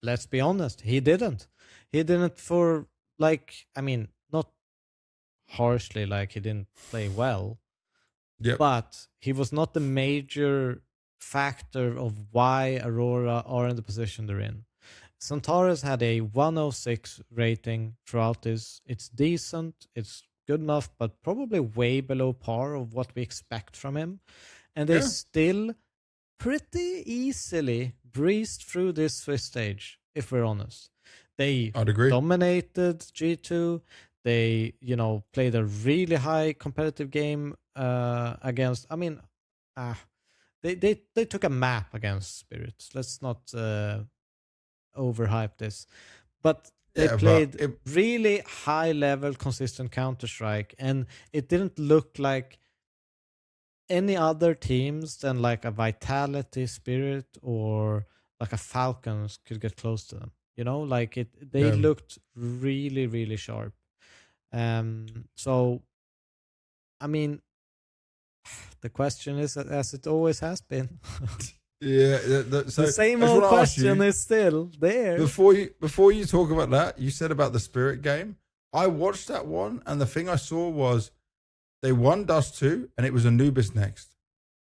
let's be honest, he didn't. He didn't for not harshly, like he didn't play well. Yep. But he was not the major factor of why Aurora are in the position they're in. Santaris had a 106 rating throughout this. It's decent, it's good enough, but probably way below par of what we expect from him. And they still pretty easily breezed through this Swiss stage, if we're honest. They dominated G2. They, played a really high competitive game against. They took a map against Spirits. Let's not overhype this, but they played really high level, consistent Counter-Strike, and it didn't look like any other teams than like a Vitality, Spirit, or like a Falcons could get close to them. They looked really, really sharp. So, the question is, as it always has been. The same old question is still there. Before you talk about that, you said about the Spirit game. I watched that one, and the thing I saw was they won Dust 2, and it was Anubis next.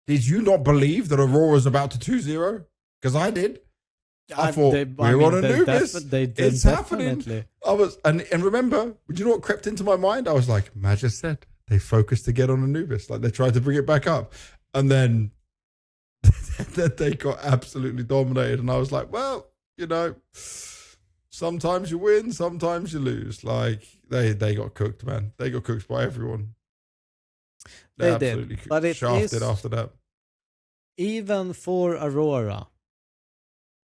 Did you not believe that Aurora was about to 2-0? Because I did. I thought we're on Anubis. It's happening. And remember, do you know what crept into my mind? I was like, Matt just said they focused to get on Anubis, like they tried to bring it back up, and then that they got absolutely dominated. And I was like, well, sometimes you win, sometimes you lose. Like they got cooked, man. They got cooked by everyone. They did, but it shafted is, after that. Even for Aurora,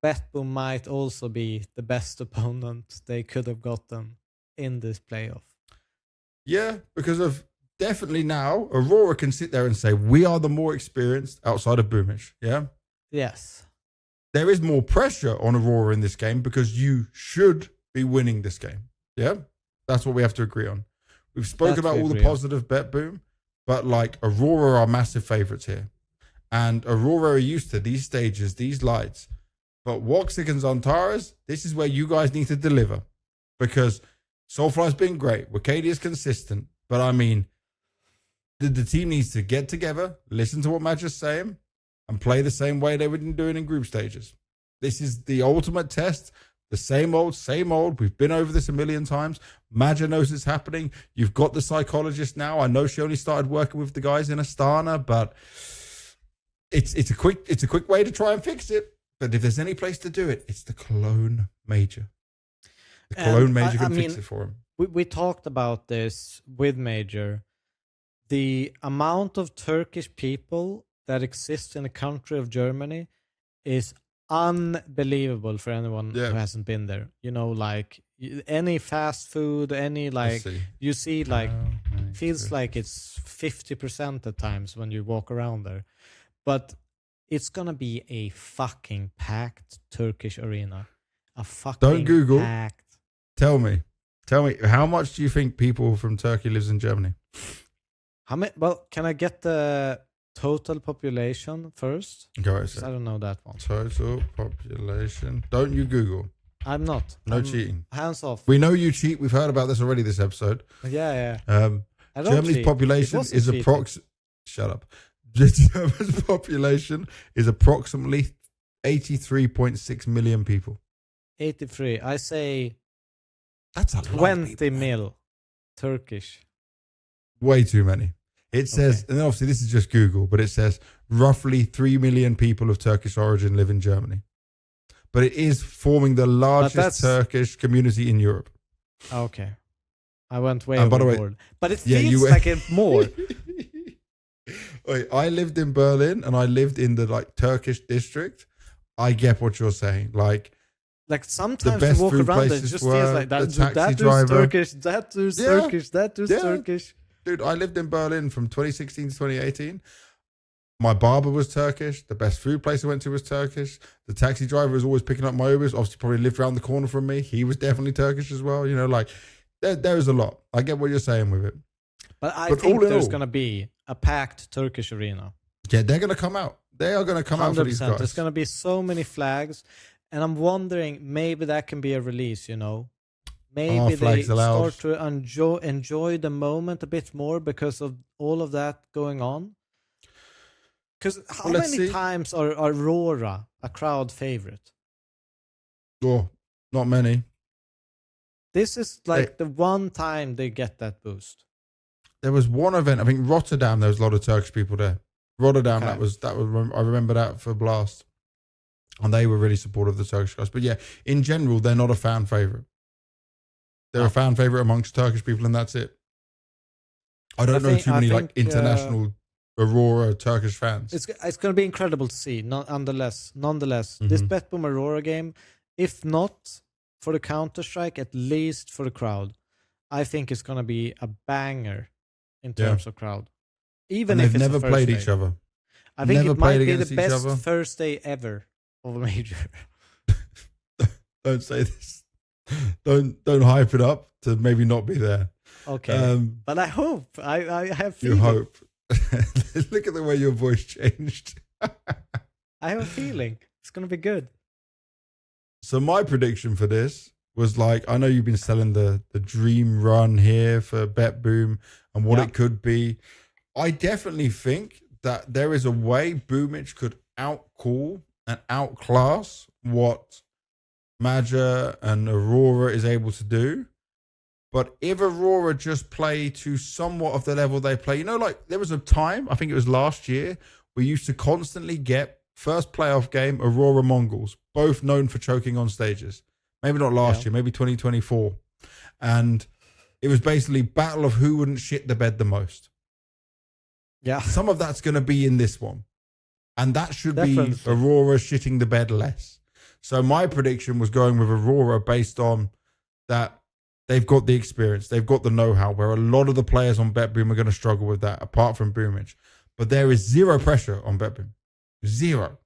BetBoom might also be the best opponent they could have gotten in this playoff. Yeah, because of definitely now, Aurora can sit there and say, we are the more experienced outside of Boomish. Yeah? Yes. There is more pressure on Aurora in this game because you should be winning this game. Yeah? That's what we have to agree on. We've spoken about all the positive BetBoom, but like Aurora are massive favorites here. And Aurora are used to these stages, these lights. But Woxic and Zantaras, this is where you guys need to deliver. Because Soulfly's been great. Wacadia's consistent. But the team needs to get together, listen to what Magic's saying, and play the same way they were doing in group stages. This is the ultimate test. The same old. We've been over this a million times. Magic knows it's happening. You've got the psychologist now. I know she only started working with the guys in Astana, but it's a quick way to try and fix it. But if there's any place to do it, it's the Cologne Major. The Cologne Major can fix it for him. We talked about this with Major. The amount of Turkish people that exist in the country of Germany is unbelievable for anyone who hasn't been there. Like any fast food, you see feels like it's 50% at times when you walk around there. But it's going to be a fucking packed Turkish arena. A fucking Don't Google. Packed. Tell me, how much do you think people from Turkey lives in Germany? How many? Well, can I get the total population first? Go ahead, I don't know that one. Total population. Don't you Google. I'm not. No cheating. Hands off. We know you cheat. We've heard about this already this episode. Yeah. Germany's cheat. population is approximately... Shut up. Germany's population is approximately 83.6 million people. 83. I say that's a 20 mil Turkish. Way too many. It says, and then obviously this is just Google, but it says roughly 3 million people of Turkish origin live in Germany. But it is forming the largest Turkish community in Europe. Okay. I went way overboard. But it feels like it more. Wait, I lived in Berlin and I lived in the Turkish district. I get what you're saying. Like sometimes you walk around and it just feels like that dude's Turkish, that dude's Turkish, that dude's Turkish. Dude, I lived in Berlin from 2016 to 2018. My barber was Turkish. The best food place I went to was Turkish. The taxi driver was always picking up my Ubers. Obviously, probably lived around the corner from me. He was definitely Turkish as well. There is a lot. I get what you're saying with it. But I think there's going to be a packed Turkish arena. Yeah, they're going to come out. They are going to come out for these guys. There's going to be so many flags. And I'm wondering, maybe that can be a release, Maybe they start to enjoy the moment a bit more because of all of that going on. Because how many times are Aurora a crowd favorite? Oh, not many. This is like the one time they get that boost. There was one event, I think Rotterdam, there was a lot of Turkish people there. Rotterdam, that was I remember that for Blast. And they were really supportive of the Turkish guys. But yeah, in general, they're not a fan favorite. They're a fan favorite amongst Turkish people, and that's it. I don't know too many international Aurora Turkish fans. It's going to be incredible to see. Nonetheless, this BetBoom Aurora game, if not for the Counter-Strike, at least for the crowd, I think it's going to be a banger in terms of crowd. Even if it's never played each other. I think it might be the best first day ever of a major. Don't say this. Don't hype it up to maybe not be there. Okay, but I hope. I have feeling. You hope. Look at the way your voice changed. I have a feeling it's going to be good. So my prediction for this was I know you've been selling the dream run here for BetBoom and what it could be. I definitely think that there is a way Boomich could outcall and outclass what Major and Aurora is able to do. But if Aurora just play to somewhat of the level they play, there was a time, I think it was last year, we used to constantly get first playoff game Aurora Mongols, both known for choking on stages. Maybe not last year, maybe 2024. And it was basically battle of who wouldn't shit the bed the most. Yeah. Some of that's going to be in this one. And that should be Aurora shitting the bed less. So my prediction was going with Aurora based on that they've got the experience, they've got the know-how, where a lot of the players on BetBoom are going to struggle with that, apart from Boomich. But there is zero pressure on BetBoom. Zero.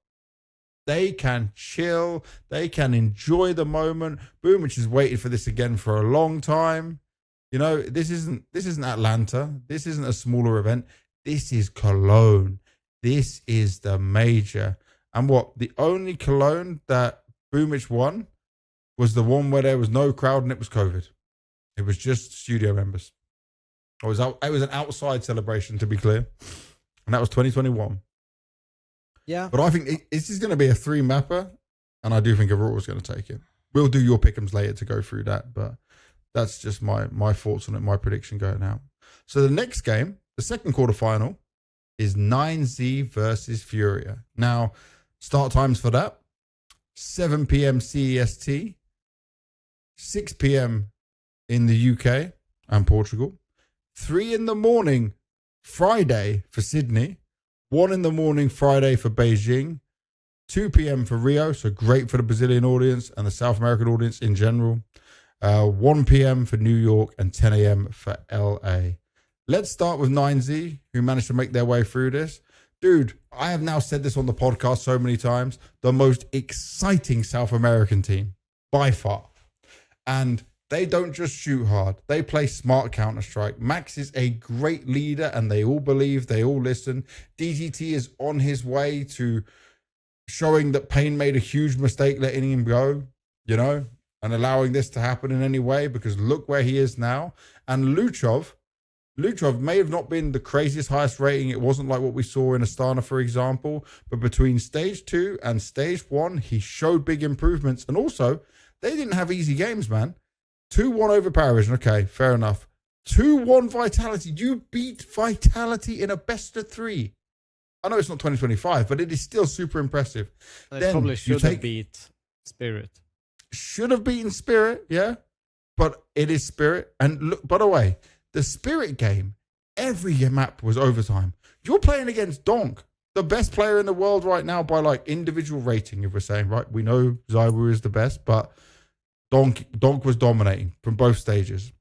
They can chill, they can enjoy the moment. Boomich has waited for this again for a long time. This isn't Atlanta. This isn't a smaller event. This is Cologne. This is the major. And the only Cologne that Boomich won was the one where there was no crowd and it was COVID. It was just studio members. It was an outside celebration, to be clear. And that was 2021. Yeah. But I think this is going to be a 3-mapper, and I do think Aurora's going to take it. We'll do your pick'ems later to go through that, but that's just my thoughts on it, my prediction going out. So the next game, the second quarterfinal, is 9Z versus FURIA. Now, start times for that: 7 p.m. CEST, 6 p.m. in the UK and Portugal, 3 in the morning Friday for Sydney, 1 in the morning Friday for Beijing, 2 p.m. for Rio, so great for the Brazilian audience and the South American audience in general, 1 p.m. for New York, and 10 a.m. for LA. Let's start with 9Z, who managed to make their way through this. Dude, I have now said this on the podcast so many times, the most exciting South American team, by far. And they don't just shoot hard. They play smart Counter-Strike. Max is a great leader, and they all believe, they all listen. DGT is on his way to showing that Payne made a huge mistake letting him go, and allowing this to happen in any way, because look where he is now. And Luchov may have not been the craziest highest rating. It wasn't like what we saw in Astana, for example. But between stage 2 and stage 1, he showed big improvements. And also, they didn't have easy games, man. 2-1 over Parivision. Okay, fair enough. 2-1 Vitality. You beat Vitality in a best of 3. I know it's not 2025, but it is still super impressive. They probably should have beat Spirit. Should have beaten Spirit, yeah. But it is Spirit. And look, by the way, the Spirit game, every map was overtime. You're playing against Donk, the best player in the world right now by individual rating, if we're saying, right? We know Zywu is the best, but Donk was dominating from both stages.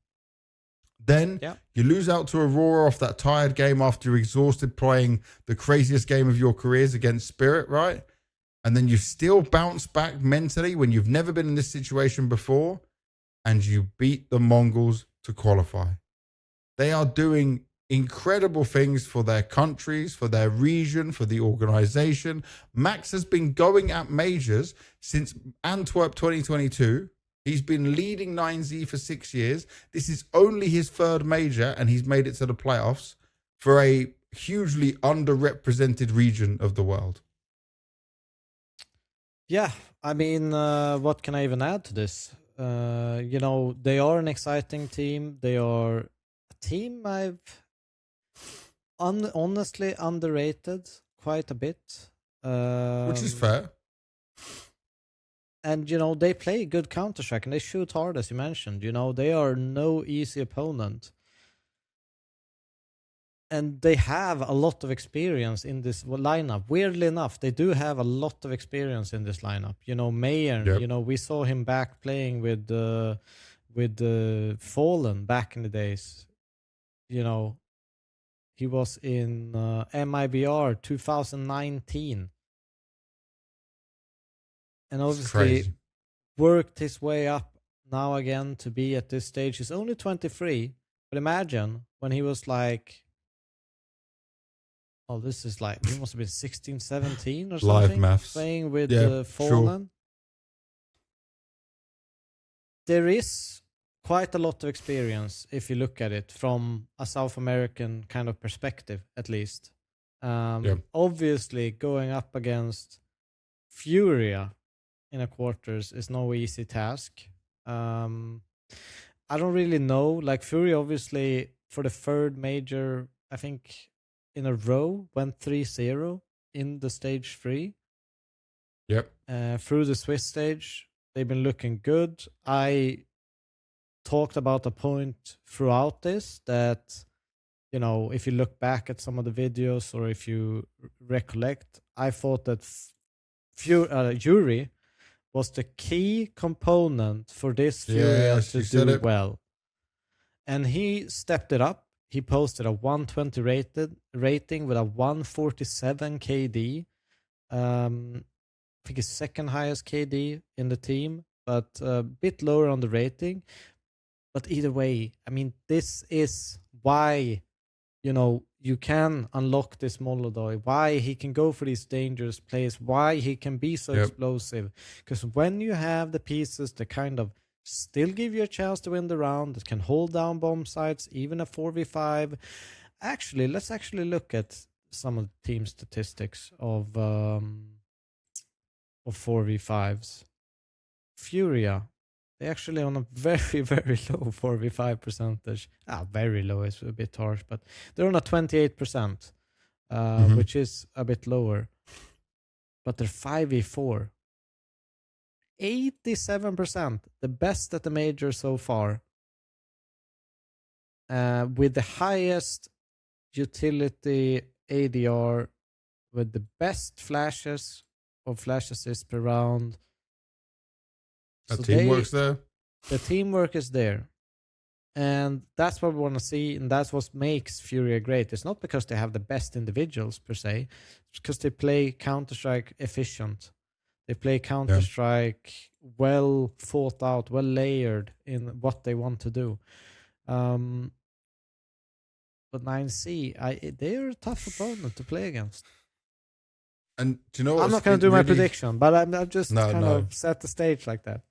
Then you lose out to Aurora off that tired game after you're exhausted playing the craziest game of your careers against Spirit, right? And then you still bounce back mentally when you've never been in this situation before, and you beat the Mongols to qualify. They are doing incredible things for their countries, for their region, for the organization. Max has been going at majors since Antwerp 2022. He's been leading 9Z for 6 years. This is only his third major, and he's made it to the playoffs for a hugely underrepresented region of the world. Yeah, I mean, what can I even add to this? You know, they are an exciting team. They are a team I've honestly underrated quite a bit. Which is fair. And, you know, they play good Counter-Strike and they shoot hard, as you mentioned. You know, they are no easy opponent. And they have a lot of experience in this lineup. Weirdly enough, they do have a lot of experience in this lineup. You know, Mayer, you know, we saw him back playing with Fallen back in the days. You know, he was in MIBR 2019. And obviously worked his way up now again to be at this stage. He's only 23, but imagine when he was like, oh, this is like, he must have been 16, 17 or something. Live maths. Playing with Fallen. Sure. There is quite a lot of experience if you look at it from a South American kind of perspective, at least. Obviously, going up against FURIA in a quarters is no easy task. I don't really know. Like, FURIA, obviously, for the third major, I think, in a row, went 3-0 in the stage 3. Through the Swiss stage, they've been looking good. I talked about a point throughout this that, you know, if you look back at some of the videos or if you recollect, I thought that Yuri was the key component for this FURIA to do well. And he stepped it up. He posted a 120 rating with a 147 KD. I think his second highest KD in the team, but a bit lower on the rating. But either way, I mean, this is why, you know, you can unlock this MongolZ, why he can go for these dangerous plays, why he can be so explosive. Because when you have the pieces that kind of still give you a chance to win the round, that can hold down bomb sites, even a 4v5. Actually, let's actually look at some of the team statistics of 4v5s. FURIA, they actually on a very, very low 4v5 percentage. Very low is a bit harsh, but they're on a 28%, which is a bit lower. But they're 5v4. 87%, the best at the major so far. With the highest utility ADR, with the best flashes of flash assists per round. The teamwork's there. The teamwork is there. And that's what we want to see, and that's what makes FURIA great. It's not because they have the best individuals per se, it's because they play Counter-Strike efficient. They play Counter-Strike well thought out, well layered in what they want to do. But 9Z, they're a tough opponent to play against. And do you know what? I'm not going to do my prediction, but I'm just of set the stage like that.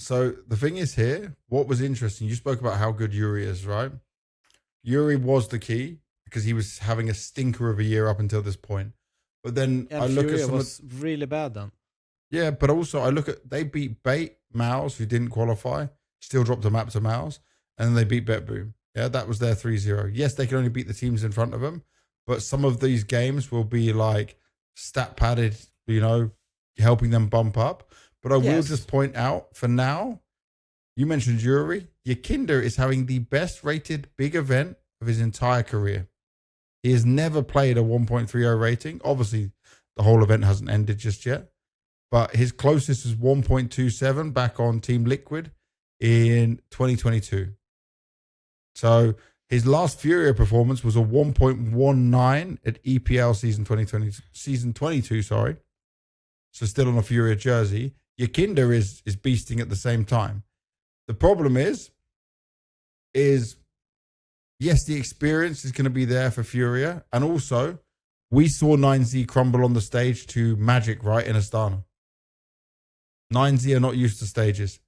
So the thing is here, what was interesting, you spoke about how good Yuri is, right? Yuri was the key because he was having a stinker of a year up until this point. But then I look at some was really bad then. Yeah, but also I look at, they beat Mouz, who didn't qualify, still dropped a map to Mouz, and then they beat BetBoom. Yeah, that was their 3-0. Yes, they can only beat the teams in front of them, but some of these games will be like stat padded, you know, helping them bump up. But I will just point out, for now, you mentioned Yuri. Yakinder is having the best rated big event of his entire career. He has never played a 1.30 rating. Obviously, the whole event hasn't ended just yet. But his closest is 1.27 back on Team Liquid in 2022. So his last FURIA performance was a 1.19 at EPL season 22, sorry. So still on a FURIA jersey. Yakinder is beasting at the same time. The problem is yes, the experience is going to be there for FURIA. And also, we saw 9Z crumble on the stage to Magic, right, in Astana. 9Z are not used to stages,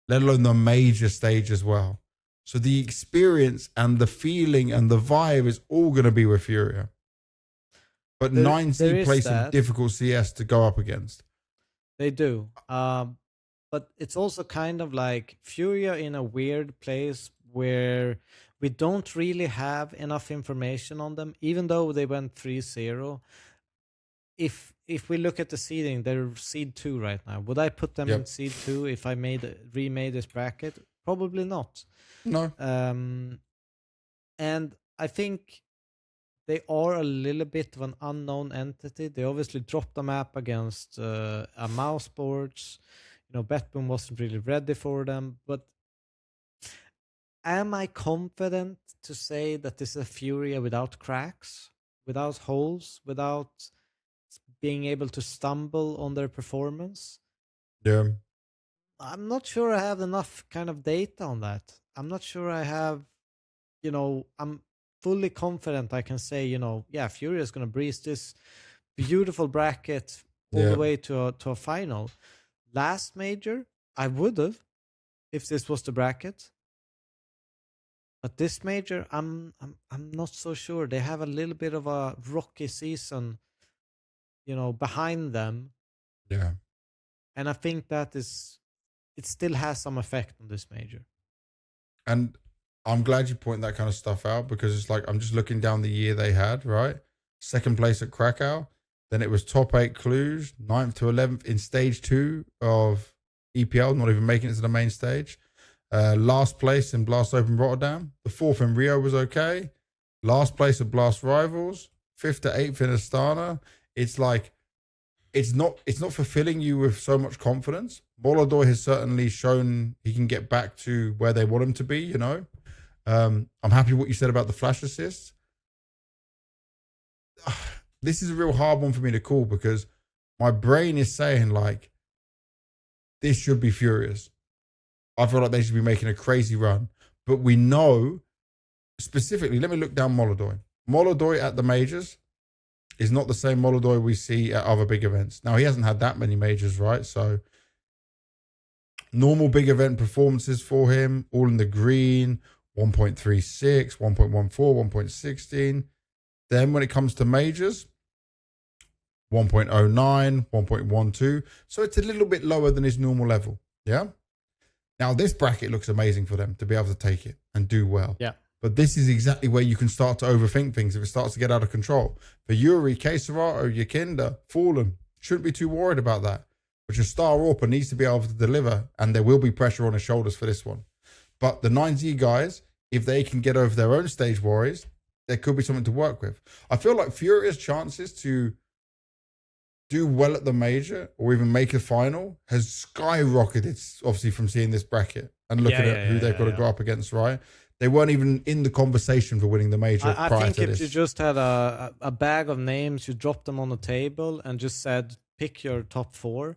let alone the major stage as well. So the experience and the feeling and the vibe is all going to be with FURIA. But 9Z play some difficult CS to go up against. They do. But it's also kind of like FURIA in a weird place where we don't really have enough information on them, even though they went 3-0. If we look at the seeding, they're seed 2 right now. Would I put them in seed 2 if I remade this bracket? Probably not. No. And I think they are a little bit of an unknown entity. They obviously dropped the map against a Mouse Sports. BetBoom wasn't really ready for them. But am I confident to say that this is a FURIA without cracks, without holes, without being able to stumble on their performance? Yeah. I'm not sure I have enough kind of data on that. I'm not sure I have, I'm fully confident I can say, FURIA is going to breeze this beautiful bracket all the way to a final. Last major, I would have, if this was the bracket. But this major, I'm not so sure. They have a little bit of a rocky season, behind them. Yeah. And I think that it still has some effect on this major. And I'm glad you point that kind of stuff out, because it's like, I'm just looking down the year they had, right? Second place at Krakow. Then it was top 8 Cluj, 9th to 11th in stage 2 of EPL, not even making it to the main stage. Last place in Blast Open Rotterdam. The 4th in Rio was okay. Last place at Blast Rivals. 5th to 8th in Astana. It's like, it's not fulfilling you with so much confidence. MongolZ has certainly shown he can get back to where they want him to be, I'm happy what you said about the flash assists. This is a real hard one for me to call, because my brain is saying, like, this should be furious. I feel like they should be making a crazy run. But we know, specifically, let me look down MongolZ. MongolZ at the majors is not the same MongolZ we see at other big events. Now, he hasn't had that many majors, right? So, normal big event performances for him, all in the green, 1.36, 1.14, 1.16. Then when it comes to majors, 1.09, 1.12. So it's a little bit lower than his normal level. Yeah. Now this bracket looks amazing for them to be able to take it and do well. Yeah. But this is exactly where you can start to overthink things if it starts to get out of control. For Yuri, Keserato, Yakinda, Fallen, shouldn't be too worried about that. But your star AWPer needs to be able to deliver, and there will be pressure on his shoulders for this one. But the 9Z guys, if they can get over their own stage worries, there could be something to work with. I feel like Furia's chances to do well at the major or even make a final has skyrocketed, obviously, from seeing this bracket and looking at who they've got to go up against, right? They weren't even in the conversation for winning the major prior to this. I think if you just had a bag of names, you dropped them on the table and just said, pick your top 4,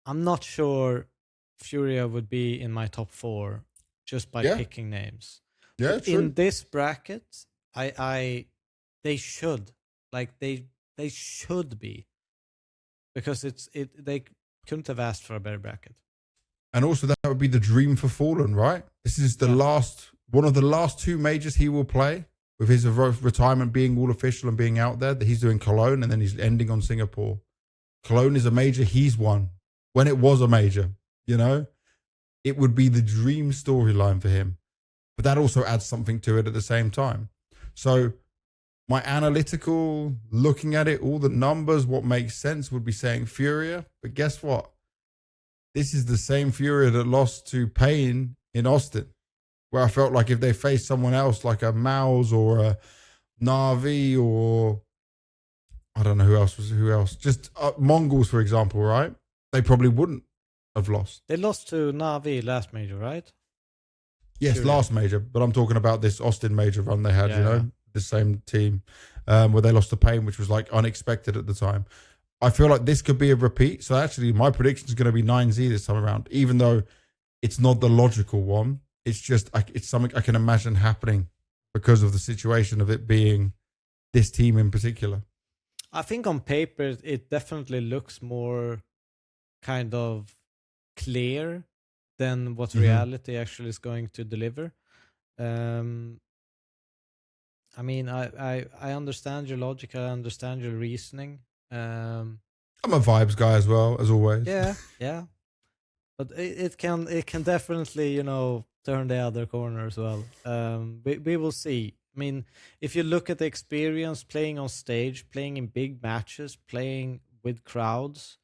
I'm not sure FURIA would be in my top 4 just by picking names. Yeah, but in this bracket, they should be, because they couldn't have asked for a better bracket. And also that would be the dream for Fallen, right? This is the one of the last 2 majors he will play, with his retirement being all official and being out there. That he's doing Cologne and then he's ending on Singapore. Cologne is a major he's won when it was a major, it would be the dream storyline for him. But that also adds something to it at the same time. So my analytical, looking at it, all the numbers, what makes sense would be saying FURIA. But guess what? This is the same FURIA that lost to Payne in Austin, where I felt like if they faced someone else like a Mouz or a NaVi or I don't know who else, just Mongols, for example, right? They probably wouldn't have lost. They lost to NaVi last major, right? Yes, FURIA. Last major, but I'm talking about this Austin major run they had, the same team, where they lost to Payne, which was like unexpected at the time. I feel like this could be a repeat. So actually my prediction is going to be 9Z this time around, even though it's not the logical one. It's just, it's something I can imagine happening because of the situation of it being this team in particular? I think on paper it definitely looks more kind of clear than what reality actually is going to deliver. I mean, I understand your logic. I understand your reasoning. I'm a vibes guy as well, as always. Yeah. But it can definitely, turn the other corner as well. We will see. I mean, if you look at the experience playing on stage, playing in big matches, playing with crowds,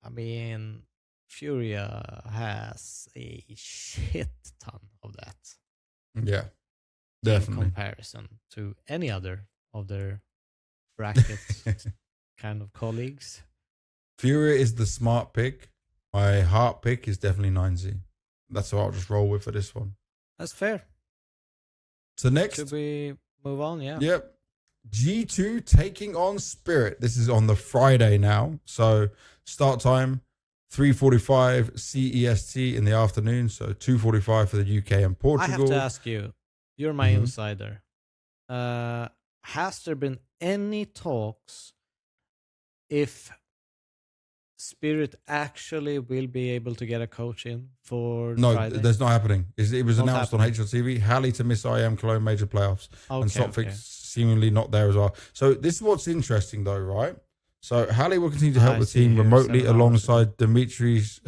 I mean, FURIA has a shit ton of that. Yeah, definitely. In comparison to any other of their bracket kind of colleagues. FURIA is the smart pick. My heart pick is definitely 9Z. That's what I'll just roll with for this one. That's fair. So next, should we move on? Yeah. Yep. G2 taking on Spirit. This is on the Friday now. So start time 3:45 CEST in the afternoon. So 2:45 for the UK and Portugal. I have to ask you. You're my insider. Has there been any talks if Spirit actually will be able to get a coach in for Friday? No, that's not happening. It was announced on HLTV. Halley to miss IEM Cologne major playoffs. And Sophic seemingly not there as well. So this is what's interesting though, right? So Halley will continue to help the team remotely alongside Dimitri's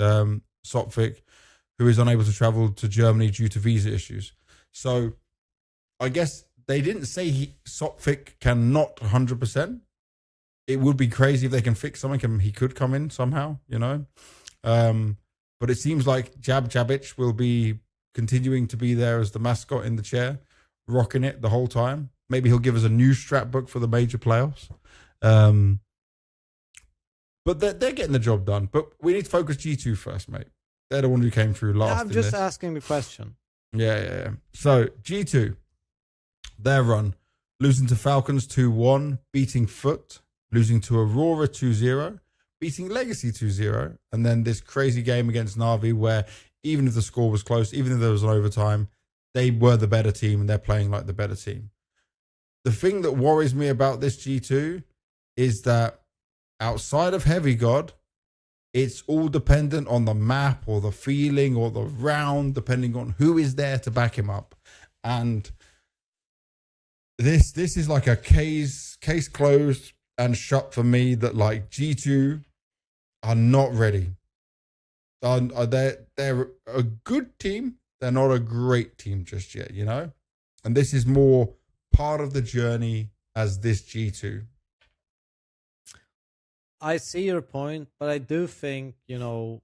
Sophic, who is unable to travel to Germany due to visa issues. So I guess they didn't say Sophic cannot 100%. It would be crazy if they can fix something and he could come in somehow, But it seems like Jabic will be continuing to be there as the mascot in the chair, rocking it the whole time. Maybe he'll give us a new strap book for the major playoffs. But they're getting the job done. But we need to focus G2 first, mate. They're the one who came through last. I'm just asking the question. Yeah. So G2, their run, losing to Falcons 2-1, beating FUT, losing to Aurora 2-0, beating Legacy 2-0, and then this crazy game against NaVi where even if the score was close, even if there was an overtime, they were the better team and they're playing like the better team. The thing that worries me about this G2 is that outside of Heavy God, it's all dependent on the map or the feeling or the round, depending on who is there to back him up. And this is like a case closed and shut for me that like G2 are not ready. They're a good team. They're not a great team just yet, And this is more part of the journey as this G2. I see your point, but I do think, I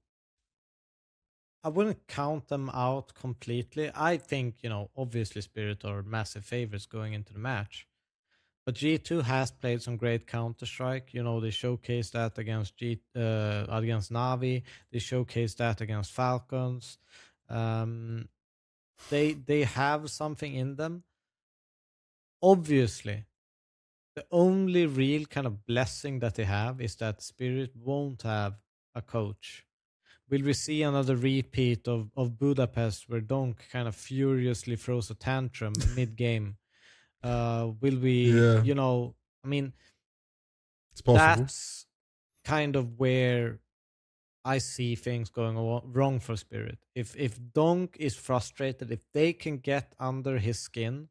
wouldn't count them out completely. I think, obviously Spirit are massive favorites going into the match. But G2 has played some great Counter-Strike. They showcased that against against NaVi. They showcased that against Falcons. They have something in them. Obviously, the only real kind of blessing that they have is that Spirit won't have a coach. Will we see another repeat of Budapest where Donk kind of furiously throws a tantrum mid-game? Will we, I mean, it's possible. That's kind of where I see things going wrong for Spirit. If Donk is frustrated, if they can get under his skin,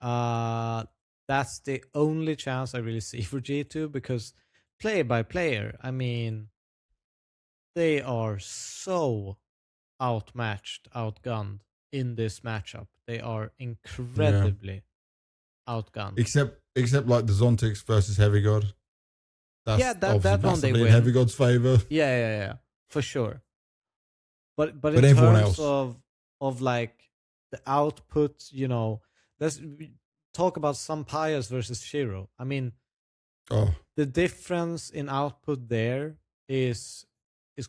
that's the only chance I really see for G2, because player by player, I mean, they are so outmatched, outgunned in this matchup. They are incredibly outgunned. Except like the Zontix versus Heavy God. That's that one they win. In Heavy God's favor. Yeah, for sure. But in everyone terms else of like the output, let's talk about Sampayas versus Shiro. I mean, the difference in output there is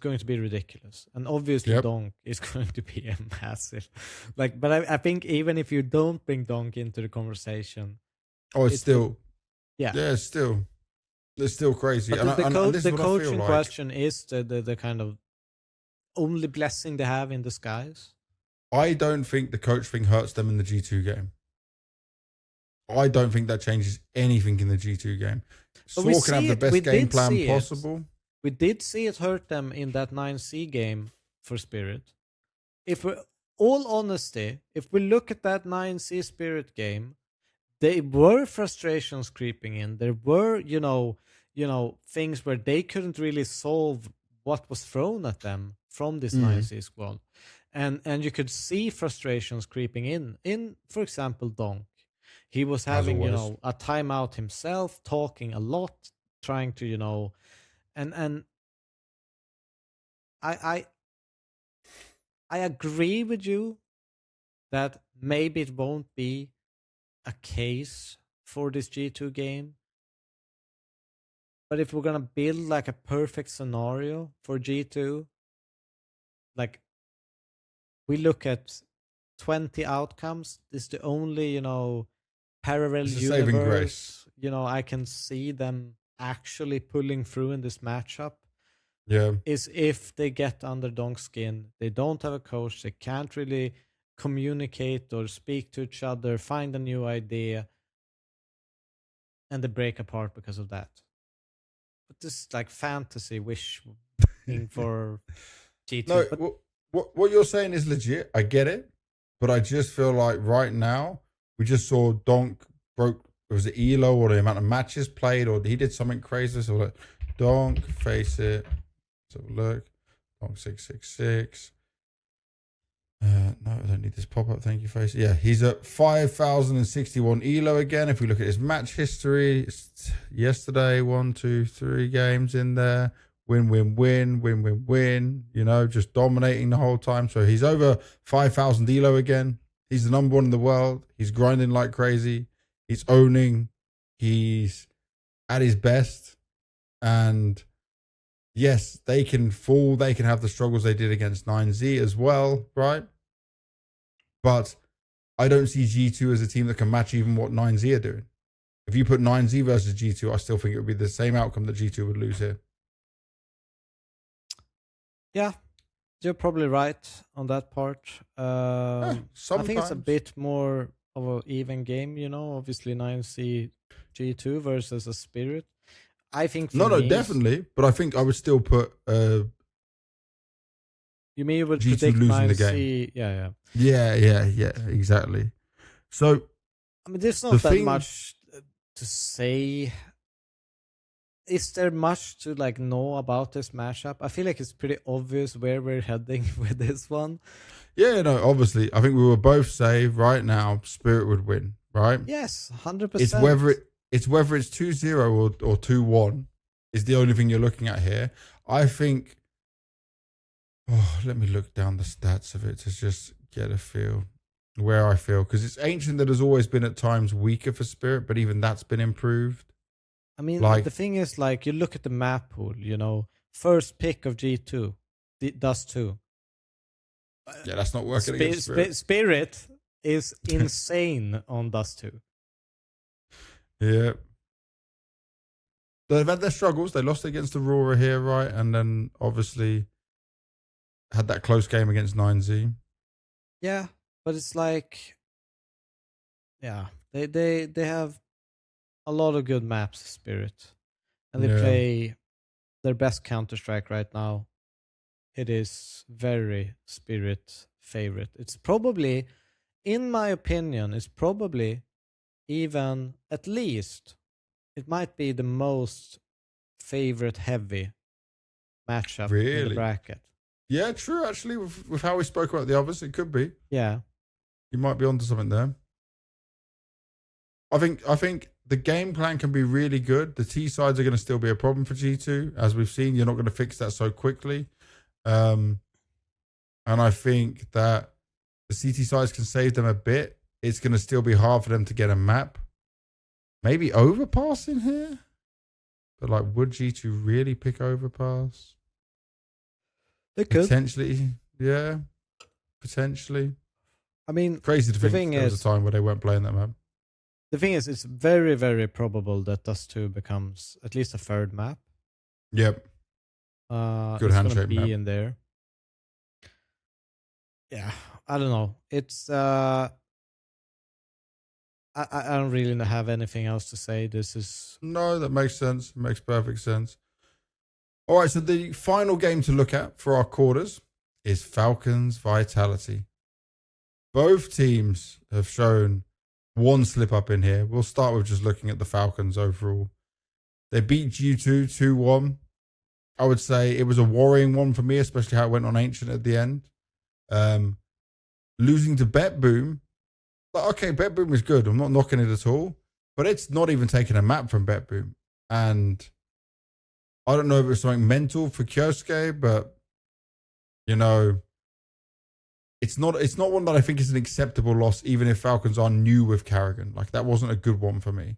going to be ridiculous, and obviously Donk is going to be a massive. But I think even if you don't bring Donk into the conversation, it's still it's still crazy. But the coaching question is the kind of only blessing they have in disguise. I don't think the coach thing hurts them in the G2 game. I don't think that changes anything in the G2 game. Saw can have the best game plan possible. We did see it hurt them in that 9C game for Spirit. If we're all honesty, if we look at that 9C Spirit game, there were frustrations creeping in. There were, you know, things where they couldn't really solve what was thrown at them from this 9C squad. And you could see frustrations creeping in, for example, Donk. He was having, a timeout himself, talking a lot, trying to, and I agree with you that maybe it won't be a case for this G2 game. But if we're gonna build like a perfect scenario for G2, like we look at 20 outcomes, this is the only, parallel universe, saving grace. I can see them actually pulling through in this matchup. Yeah. Is if they get under Donk's skin, they don't have a coach, they can't really communicate or speak to each other, find a new idea, and they break apart because of that. But this is like fantasy wish thing for G2. No, but what you're saying is legit. I get it. But I just feel like right now, we just saw Donk broke, was it ELO or the amount of matches played, or he did something crazy. So like, Donk, face it. So look, Donk 666. No, I don't need this pop-up. Thank you, Face. Yeah, he's at 5,061 ELO again. If we look at his match history, it's yesterday, 1, 2, 3 games in there. Win, win, win, win, win, win. Just dominating the whole time. So he's over 5,000 ELO again. He's the number one in the world. He's grinding like crazy. He's owning. He's at his best. And yes, they can fall. They can have the struggles they did against 9Z as well, right? But I don't see G2 as a team that can match even what 9Z are doing. If you put 9Z versus G2, I still think it would be the same outcome that G2 would lose here. Yeah, you're probably right on that part. I think it's a bit more of an even game, obviously 9C G2 versus a Spirit. I think no, definitely. But I think I would still put you mean you would G2 predict losing 9C? the game. Yeah, exactly. So I mean, there's not that much to say. Is there much to know about this mashup? I feel like it's pretty obvious where we're heading with this one. Yeah, no, obviously. I think we will both say right now Spirit would win, right? Yes, 100%. It's whether it's 2-0 or 2-1 is the only thing you're looking at here. I think let me look down the stats of it to just get a feel where I feel, because it's Ancient that has always been at times weaker for Spirit, but even that's been improved. I mean, the thing is, you look at the map pool, first pick of G2, Dust 2. Yeah, that's not working against Spirit. Spirit is insane on Dust 2. Yeah. They've had their struggles. They lost against Aurora here, right? And then, obviously, had that close game against 9Z. Yeah, but it's they have a lot of good maps, Spirit, and they play their best Counter-Strike right now. It is very Spirit favorite. It's probably, in my opinion, even at least it might be the most favorite heavy matchup in the bracket. Yeah, true. Actually, with how we spoke about the others, it could be. Yeah, you might be onto something there. I think the game plan can be really good. The T sides are going to still be a problem for G2, as we've seen. You're not going to fix that so quickly, and I think that the CT sides can save them a bit. It's going to still be hard for them to get a map. Maybe Overpass in here, but would G2 really pick Overpass? They could potentially, yeah, potentially. I mean, crazy to think there was a time where they weren't playing that map. The thing is, it's very, very probable that Dust 2 becomes at least a third map. Yep. Good handshake map in there. Yeah, I don't know. It's I don't really have anything else to say. This is no, that makes sense. It makes perfect sense. All right, so the final game to look at for our quarters is Falcons Vitality. Both teams have shown one slip up in here. We'll start with just looking at the Falcons overall. They beat G2 2-1. I would say it was a worrying one for me, especially how it went on Ancient at the end. Losing to BetBoom. Okay, BetBoom is good. I'm not knocking it at all. But it's not even taking a map from BetBoom. And I don't know if it's something mental for Kyosuke, but, you know, it's not one that I think is an acceptable loss, even if Falcons are new with Karrigan. Like, that wasn't a good one for me.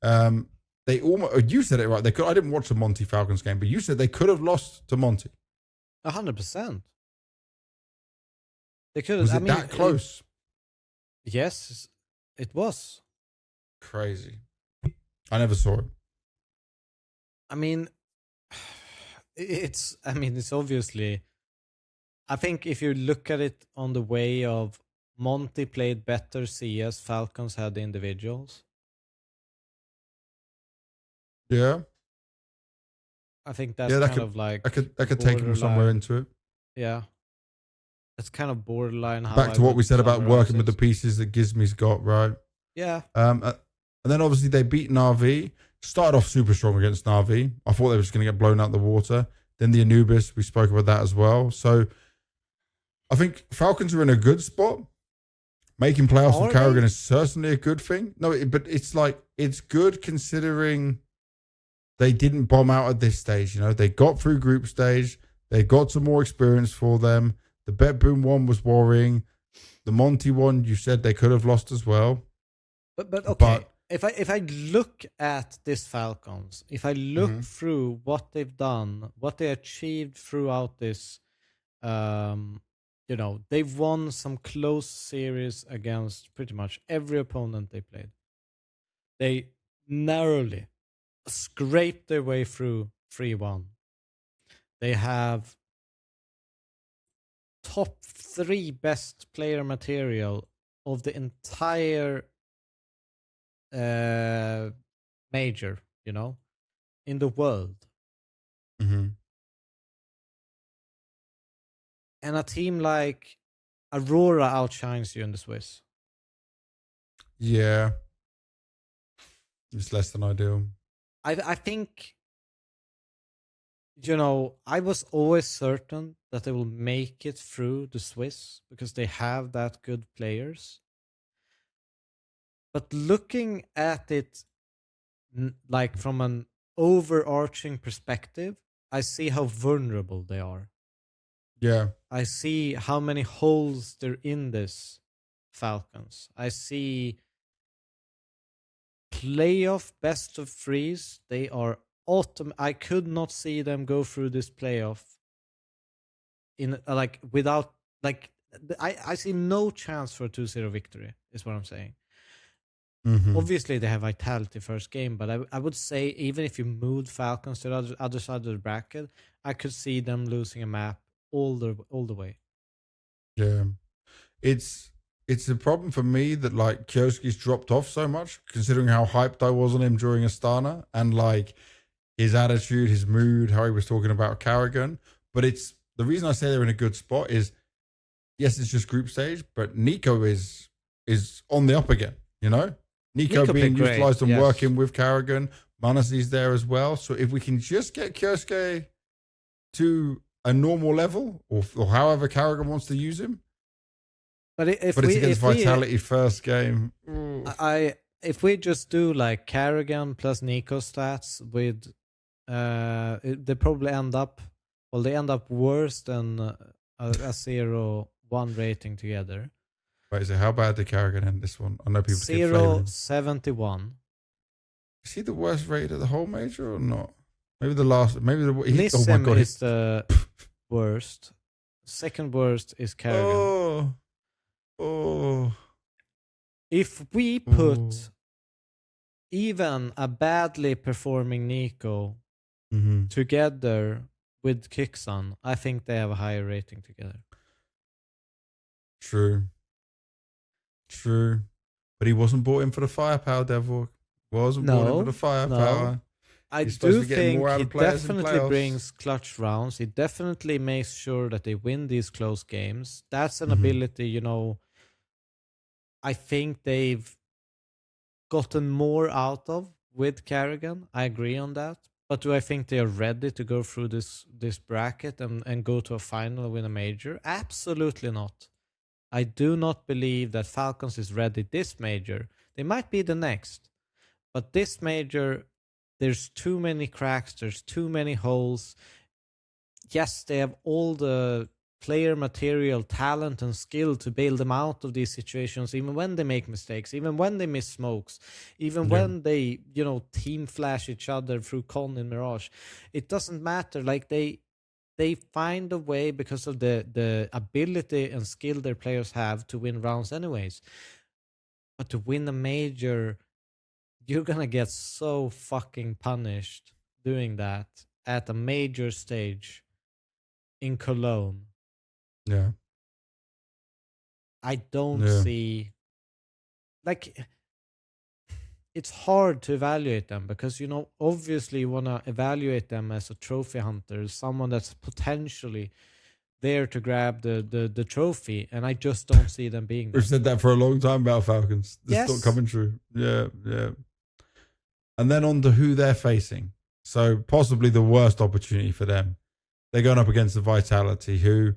They almost, you said it right. I didn't watch the Monte Falcons game, but you said they could have lost to Monte. 100%. They could have. Was it that close? Yes, it was. Crazy. I never saw it. I mean, it's obviously, I think if you look at it on the way of Monte played better CS, Falcons had the individuals. Yeah. I think that's kind of like I could take him somewhere into it. Yeah. It's kind of borderline. Back to what we said about working with the pieces that Gizmi's got, right? Yeah. And then obviously they beat NaVi. Started off super strong against NaVi. I thought they were just going to get blown out the water. Then the Anubis, we spoke about that as well. So I think Falcons are in a good spot. Making playoffs with Karrigan is certainly a good thing. No, but it's like, it's good considering they didn't bomb out at this stage. You know, they got through group stage. They got some more experience for them. The BetBoom one was worrying. The Monte one, you said they could have lost as well. But okay. If I look at this Falcons, if I look through what they've done, what they achieved throughout this, they've won some close series against pretty much every opponent they played. They narrowly scraped their way through 3-1. They have top 3 best player material of the entire major, in the world. Mm-hmm. And a team like Aurora outshines you in the Swiss. Yeah. It's less than ideal. I think, I was always certain that they will make it through the Swiss because they have that good players. But looking at it like from an overarching perspective, I see how vulnerable they are. Yeah. I see how many holes there in this Falcons. I see playoff best of threes. They are I could not see them go through this playoff in without I see no chance for a 2-0 victory is what I'm saying. Mm-hmm. Obviously they have vitality first game, but I would say even if you moved Falcons to the other side of the bracket, I could see them losing a map all the way. Yeah. It's a problem for me that like Kyosuke's dropped off so much, considering how hyped I was on him during Astana and like his attitude, his mood, how he was talking about Karrigan. But it's the reason I say they're in a good spot is, yes, it's just group stage, but Nico is on the up again, Nico being utilized and working with Karrigan. Manasi's there as well. So if we can just get Kyosuke to a normal level or however Karrigan wants to use him. But it's against Vitality first game. If we just do like Karrigan plus Nico stats with they probably end up worse than a 0-1 rating together. Wait, so how bad did Karrigan end this one? I know people 0-71. Is he the worst rated of the whole major or not? Maybe the last. Nissim is the worst. Second worst is Karrigan. Oh. If we put even a badly performing Nico together with Kixan, I think they have a higher rating together. True. But he wasn't bought in for the firepower, Devilwalk. Wasn't bought in for the firepower. No. I do think he definitely brings clutch rounds. He definitely makes sure that they win these close games. That's an ability, I think they've gotten more out of with Carrigan. I agree on that. But do I think they are ready to go through this bracket and go to a final and win a major? Absolutely not. I do not believe that Falcons is ready this major. They might be the next. But this major, there's too many cracks. There's too many holes. Yes, they have all the player material, talent, and skill to bail them out of these situations, even when they make mistakes, even when they miss smokes, even when they, team flash each other through Con and Mirage. It doesn't matter. Like they find a way because of the ability and skill their players have to win rounds anyways. But to win a major, you're gonna get so fucking punished doing that at a major stage in Cologne. Yeah. I don't see, like, it's hard to evaluate them because, obviously you want to evaluate them as a trophy hunter, someone that's potentially there to grab the trophy, and I just don't see them being there. We've said that for a long time about Falcons. It's not coming true. Yeah. And then on to who they're facing. So possibly the worst opportunity for them. They're going up against the Vitality, who...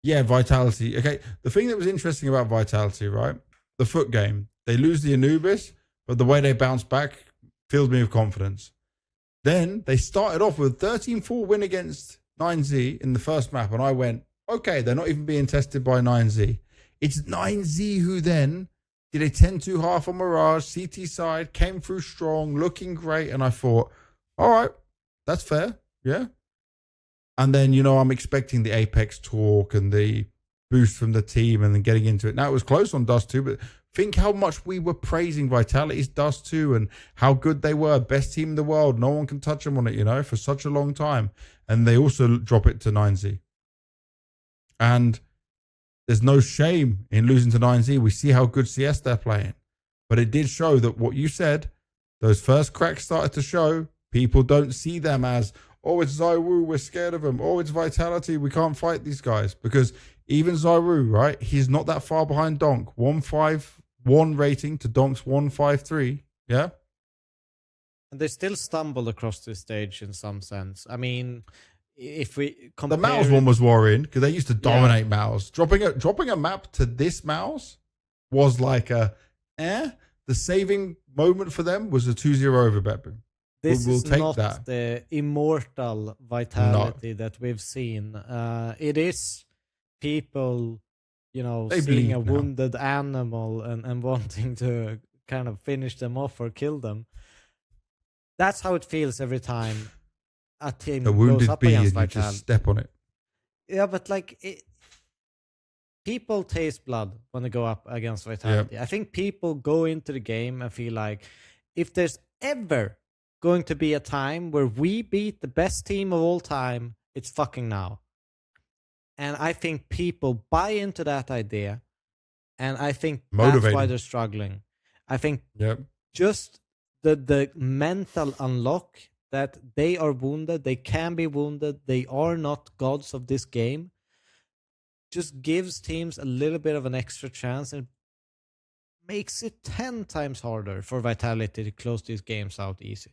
Yeah, Vitality. Okay, the thing that was interesting about Vitality, right? The FUT game. They lose the Anubis, but the way they bounce back fills me with confidence. Then they started off with a 13-4 win against 9Z in the first map, and I went, okay, they're not even being tested by 9Z. It's 9Z who then did a 10-2 half on Mirage, CT side, came through strong, looking great, and I thought, all right, that's fair, yeah. And then, I'm expecting the Apex talk and the boost from the team and then getting into it. Now, it was close on Dust 2, but think how much we were praising Vitality's Dust 2 and how good they were. Best team in the world. No one can touch them on it, for such a long time. And they also drop it to 9Z. And there's no shame in losing to 9Z. We see how good CS they're playing. But it did show that what you said, those first cracks started to show. People don't see them as... oh, it's Zywu, we're scared of him. Oh, it's Vitality, we can't fight these guys. Because even Zywu, right, he's not that far behind Donk. 151 rating to Donk's 153, yeah? And they still stumbled across this stage in some sense. I mean, if we compare... the Mouz one was worrying, because they used to dominate Mouz. Dropping a map to this Mouz was like the saving moment for them was a 2-0 over BetBoom. This is not the immortal Vitality that we've seen. It is people, seeing a wounded animal and wanting to kind of finish them off or kill them. That's how it feels every time a team goes up against Vitality. Just step on it. Yeah, but people taste blood when they go up against Vitality. I think people go into the game and feel like if there's ever going to be a time where we beat the best team of all time, it's fucking now. And I think people buy into that idea, and I think that's why they're struggling. I think just the mental unlock that they are wounded, they can be wounded, they are not gods of this game, just gives teams a little bit of an extra chance and makes it 10 times harder for Vitality to close these games out easy.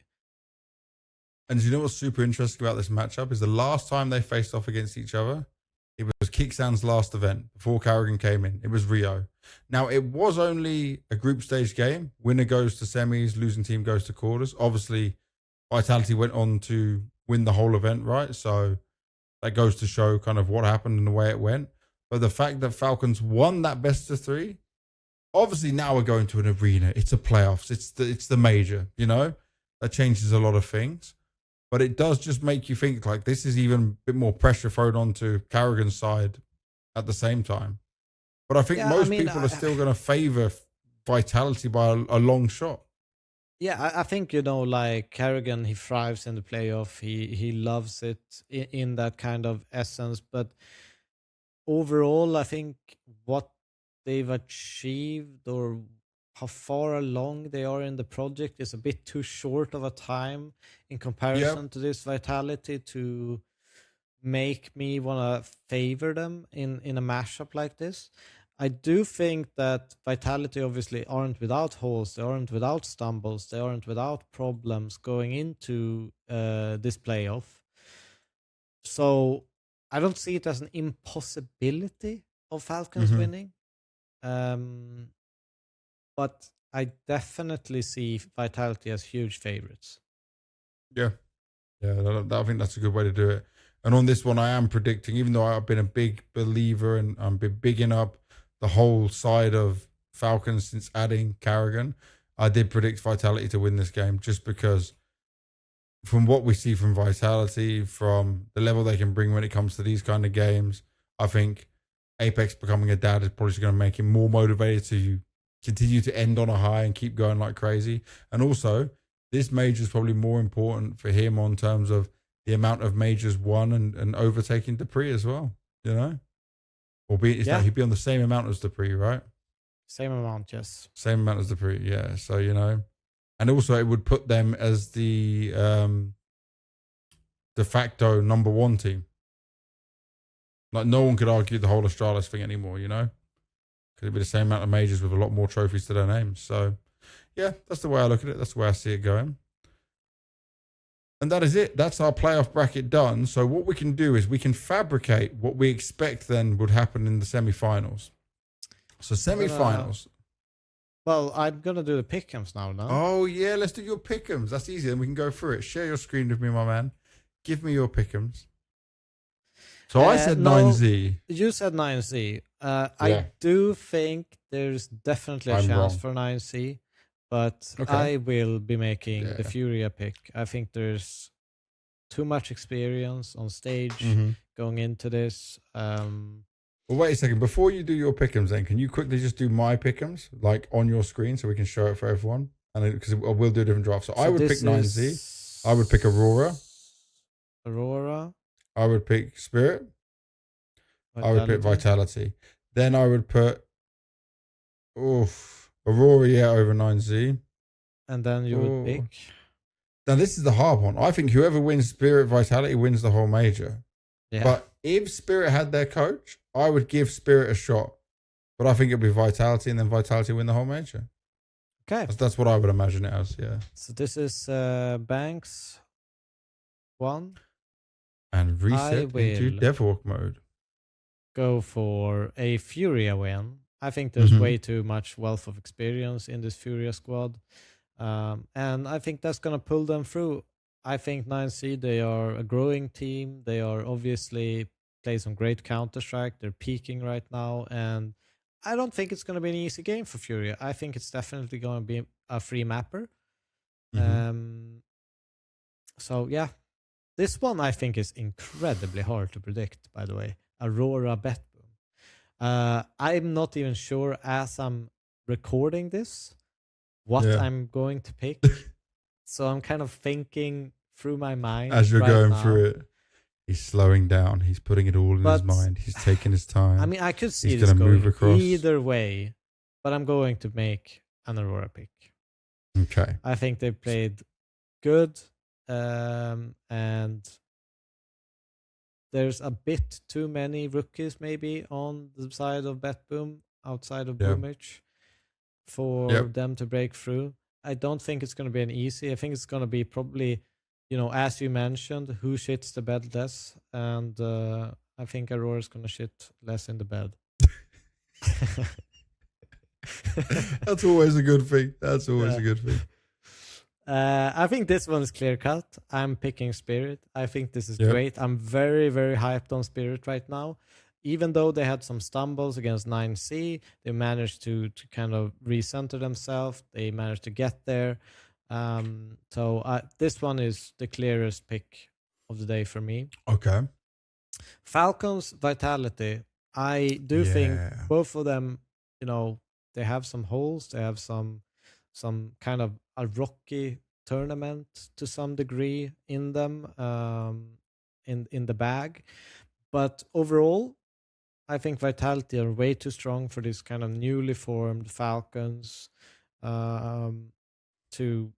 And do you know what's super interesting about this matchup is the last time they faced off against each other, it was Kicksan's last event before Carrigan came in. It was Rio. Now, it was only a group stage game. Winner goes to semis, losing team goes to quarters. Obviously, Vitality went on to win the whole event, right? So that goes to show kind of what happened and the way it went. But the fact that Falcons won that best of three, obviously now we're going to an arena. It's a playoffs. It's the major, That changes a lot of things. But it does just make you think like this is even a bit more pressure thrown onto Carrigan's side at the same time. But I think most people are still going to favor Vitality by a long shot. Yeah, I think, Carrigan, he thrives in the playoff. He loves it in that kind of essence. But overall, I think what they've achieved or how far along they are in the project is a bit too short of a time in comparison to this Vitality to make me want to favor them in a mashup like this. I do think that Vitality obviously aren't without holes, they aren't without stumbles, they aren't without problems going into this playoff. So I don't see it as an impossibility of Falcons winning. But I definitely see Vitality as huge favorites. Yeah. I think that's a good way to do it. And on this one, I am predicting, even though I've been a big believer and I've been bigging up the whole side of Falcons since adding Carrigan, I did predict Vitality to win this game just because from what we see from Vitality, from the level they can bring when it comes to these kind of games, I think Apex becoming a dad is probably going to make him more motivated to continue to end on a high and keep going like crazy. And also, this major is probably more important for him on terms of the amount of majors won and overtaking Dupree as well, you know? He'd be on the same amount as Dupree, right? Same amount, yes. Same amount as Dupree, yeah. So, you know, and also it would put them as the de facto number one team. Like, no one could argue the whole Astralis thing anymore, you know? Because it'd be the same amount of majors with a lot more trophies to their names. So, yeah, that's the way I look at it. That's the way I see it going. And that is it. That's our playoff bracket done. So what we can do is we can fabricate what we expect then would happen in the semifinals. So semifinals. Well, I'm going to do the pick'ems now, no? Oh, yeah. Let's do your pick'ems. That's easy. And we can go through it. Share your screen with me, my man. Give me your pick'ems. So I said 9Z. You said 9Z. I do think there's definitely a chance for 9Z. But I will be making the FURIA pick. I think there's too much experience on stage going into this. Well, wait a second. Before you do your pick'ems, then, can you quickly just do my pick'ems, like on your screen, so we can show it for everyone? And because we'll do a different draft. So I would pick 9Z. I would pick Aurora. I would pick Spirit. I would pick Vitality. Then I would put Aurora over 9Z. And then you would pick? Now, this is the hard one. I think whoever wins Spirit Vitality wins the whole major. Yeah. But if Spirit had their coach, I would give Spirit a shot. But I think it'd be Vitality and then Vitality win the whole major. Okay. That's what I would imagine it as, yeah. So this is Banks 1. And reset into Devilwalk mode. Go for a FURIA win. I think there's way too much wealth of experience in this FURIA squad. And I think that's going to pull them through. I think 9C, they are a growing team. They are obviously play some great Counter-Strike. They're peaking right now. And I don't think it's going to be an easy game for FURIA. I think it's definitely going to be a free mapper. So, yeah. This one I think is incredibly hard to predict, by the way. Aurora BetBoom. I'm not even sure as I'm recording this what I'm going to pick. So I'm kind of thinking through my mind. As you're going through it, he's slowing down. He's putting it all in his mind. He's taking his time. I mean, I could see this going either way, but I'm going to make an Aurora pick. Okay. I think they played good, and there's a bit too many rookies maybe on the side of BetBoom outside of Boomich for them to break through. I don't think it's going to be an easy. I think it's going to be probably, as you mentioned, who shits the bed less. And I think Aurora's going to shit less in the bed. That's always a good thing. That's always a good thing. I think this one is clear cut. I'm picking Spirit. I think this is great. I'm very, very hyped on Spirit right now. Even though they had some stumbles against 9C, they managed to kind of recenter themselves. They managed to get there. So this one is the clearest pick of the day for me. Okay. Falcons, Vitality. I do think both of them, they have some holes. They have some kind of a rocky tournament to some degree in them, in the bag. But overall, I think Vitality are way too strong for this kind of newly formed Falcons to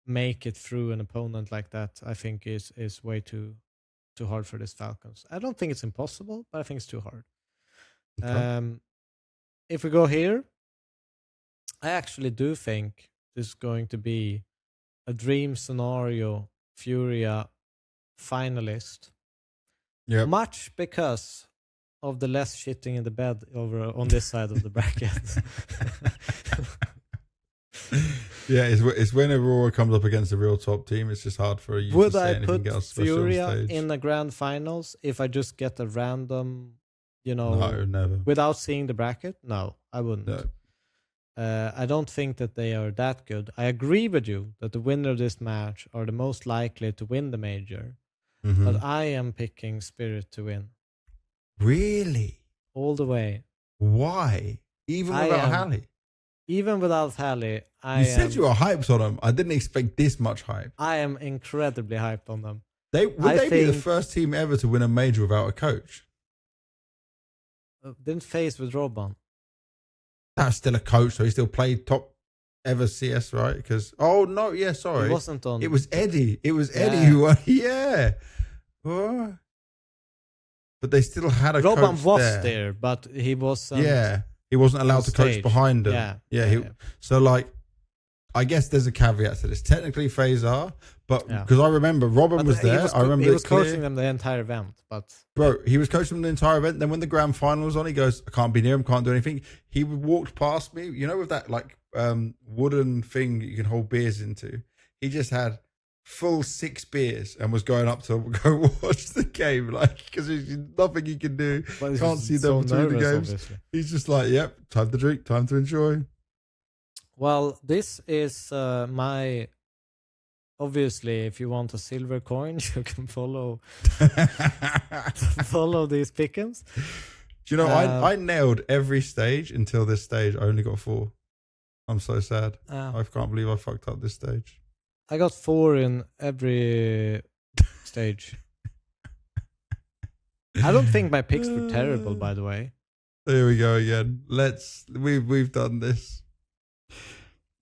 make it through an opponent like that. I think is way too hard for this Falcons. I don't think it's impossible, but I think it's too hard. Okay. If we go here, I actually do think this is going to be a dream scenario FURIA finalist. Yeah. Much because of the less shitting in the bed over on this side of the bracket. Yeah, it's when Aurora comes up against a real top team, it's just hard for you to say anything else special on FURIA stage. in the grand finals if I just get a random, No, never. Without seeing the bracket? No, I wouldn't. No. I don't think that they are that good. I agree with you that the winner of this match are the most likely to win the major, but I am picking Spirit to win. Really? All the way. Why? Even without Hallie? Even without Hallie, You said you were hyped on them. I didn't expect this much hype. I am incredibly hyped on them. Would they be the first team ever to win a major without a coach? Didn't FaZe with Robban. That's still a coach, so he still played top ever CS, right? Because sorry, It wasn't on. It was Eddie. It was Eddie who won. Yeah. Oh. But they still had a Robban coach was there, but he wasn't. Yeah, he wasn't allowed to coach behind him. Yeah. So like, I guess there's a caveat to this. Technically, FaZe are, but because I remember Robban was there. I remember he was coaching them the entire event, but he was coaching them the entire event. Then when the grand final was on, he goes, "I can't be near him, can't do anything." He walked past me, with that like wooden thing you can hold beers into. He just had full 6 beers and was going up to go watch the game, like, because there's nothing he can do. Can't see them between the games. Obviously. He's just like, "Yep, time to drink, time to enjoy." Well, this is my. Obviously, if you want a silver coin, you can follow these pick'ems. Do you know, I nailed every stage until this stage. I only got 4. I'm so sad. I can't believe I fucked up this stage. I got 4 in every stage. I don't think my picks were terrible, by the way. There we go again. We've done this.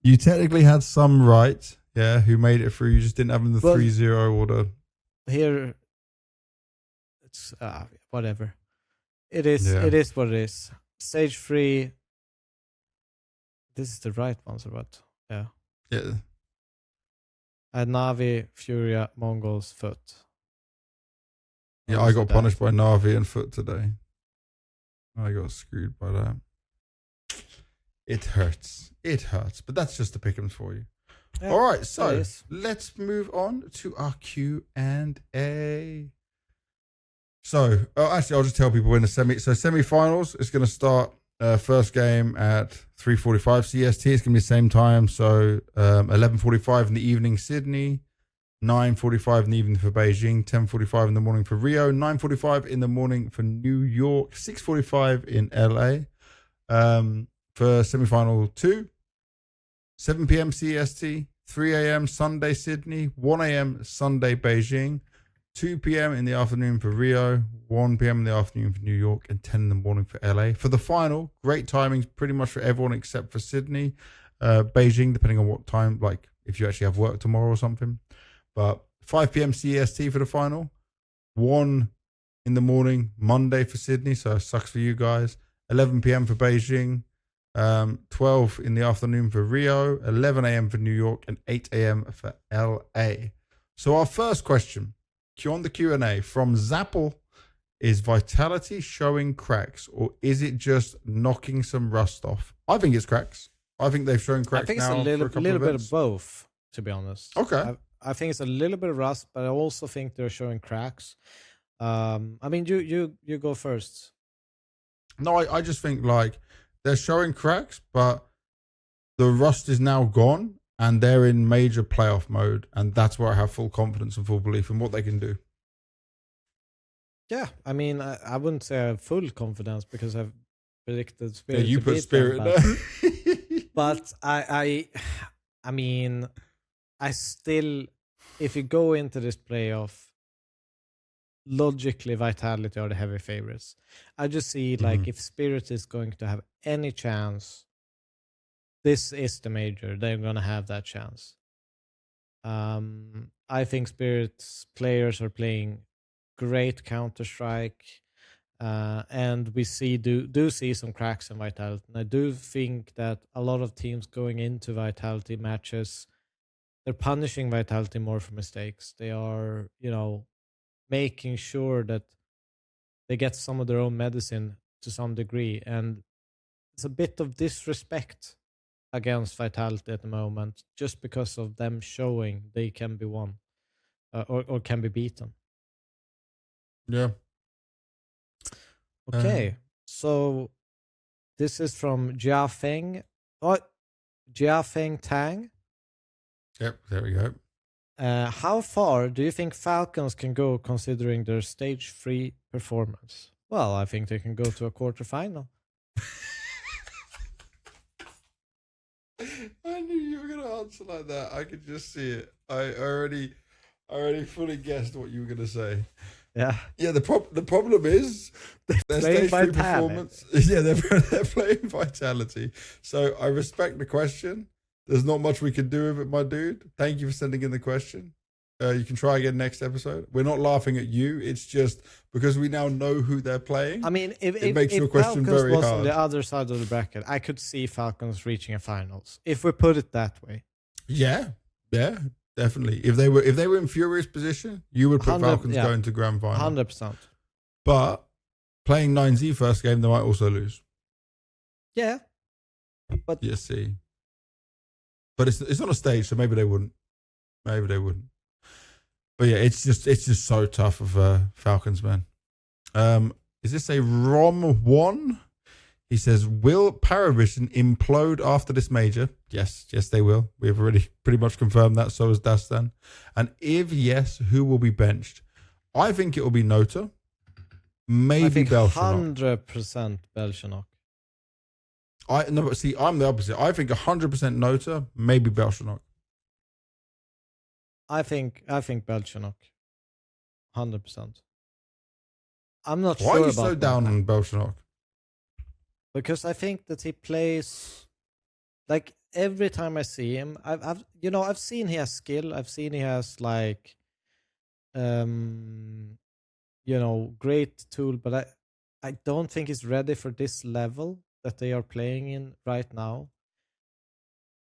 You technically had some right. Yeah, who made it through. You just didn't have them the 3-0 order. Here, it's whatever. It is what it is. Stage 3. This is the right ones or what? Yeah. Yeah. I had NaVi, FURIA, MongolZ, FUT. Yeah, I got punished by NaVi and FUT today. I got screwed by that. It hurts. But that's just the pick'ems for you. Yeah, all right, so let's move on to our Q&A. So, actually, I'll just tell people in the semi-finals, it's going to start first game at 3:45 CST. It's going to be the same time. So, 11:45 in the evening, Sydney, 9:45 in the evening for Beijing, 10:45 in the morning for Rio, 9:45 in the morning for New York, 6:45 in LA. For semi-final 2. 7 p.m. CST, 3 a.m. Sunday Sydney, 1 a.m. Sunday Beijing, 2 p.m. in the afternoon for Rio, 1 p.m. in the afternoon for New York, and 10 in the morning for LA. For the final, great timings pretty much for everyone except for Sydney, Beijing, depending on what time, like if you actually have work tomorrow or something. But 5 p.m. CST for the final, 1 in the morning Monday for Sydney, so it sucks for you guys, 11 p.m. for Beijing, 12 in the afternoon for Rio, 11 a.m. for New York, and 8 a.m. for LA. So our first question on the Q&A from Zapple is Vitality showing cracks, or is it just knocking some rust off? I think it's cracks. I think they've shown cracks. I think it's a little bit of both, to be honest. Okay. I think it's a little bit of rust, but I also think they're showing cracks. I mean, you go first. No, I just think like they're showing cracks, but the rust is now gone and they're in major playoff mode. And that's where I have full confidence and full belief in what they can do. Yeah, I mean, I wouldn't say I have full confidence because I've predicted Spirit. Yeah, you put Spirit there. But I mean, I still, if you go into this playoff logically Vitality are the heavy favorites. I just see like if Spirit is going to have any chance, this is the major. They're going to have that chance. I think Spirit's players are playing great Counter-Strike, and we do see some cracks in Vitality. And I do think that a lot of teams going into Vitality matches, they're punishing Vitality more for mistakes. They are, making sure that they get some of their own medicine to some degree. And it's a bit of disrespect against Vitality at the moment, just because of them showing they can be won or can be beaten. Yeah. Okay, so this is from Jiafeng. Oh, Jiafeng Tang. Yep, there we go. How far do you think Falcons can go considering their stage 3 performance? Well, I think they can go to a quarterfinal. I knew you were going to answer like that. I could just see it. I already fully guessed what you were going to say. Yeah. Yeah, the problem is their stage 3 performance. Yeah, they're playing Vitality. So I respect the question. There's not much we can do with it, my dude. Thank you for sending in the question. You can try again next episode. We're not laughing at you. It's just because we now know who they're playing. I mean, if your question Falcons very was hard. On the other side of the bracket, I could see Falcons reaching a finals. If we put it that way. Yeah, definitely. If they were in Furia's position, you would put Falcons going to grand final. 100%. But playing 9Z first game, they might also lose. Yeah, but you see. But it's on a stage, so maybe they wouldn't. But yeah, it's just so tough of Falcons, man. Is this a ROM1? He says, will Parivision implode after this major? Yes, they will. We've already pretty much confirmed that. So has Dastan. And if yes, who will be benched? I think it will be Nota. Maybe Belchanok. 100% Belchanok. No, but see, I'm the opposite. I think 100% Nota, maybe Belchanok. I think Belchanok. 100%. I'm not Why sure about that. Why are you so down on Belchanok? Because I think that he plays, like, every time I see him, I've seen he has skill. I've seen he has like, great tool, but I don't think he's ready for this level that they are playing in right now.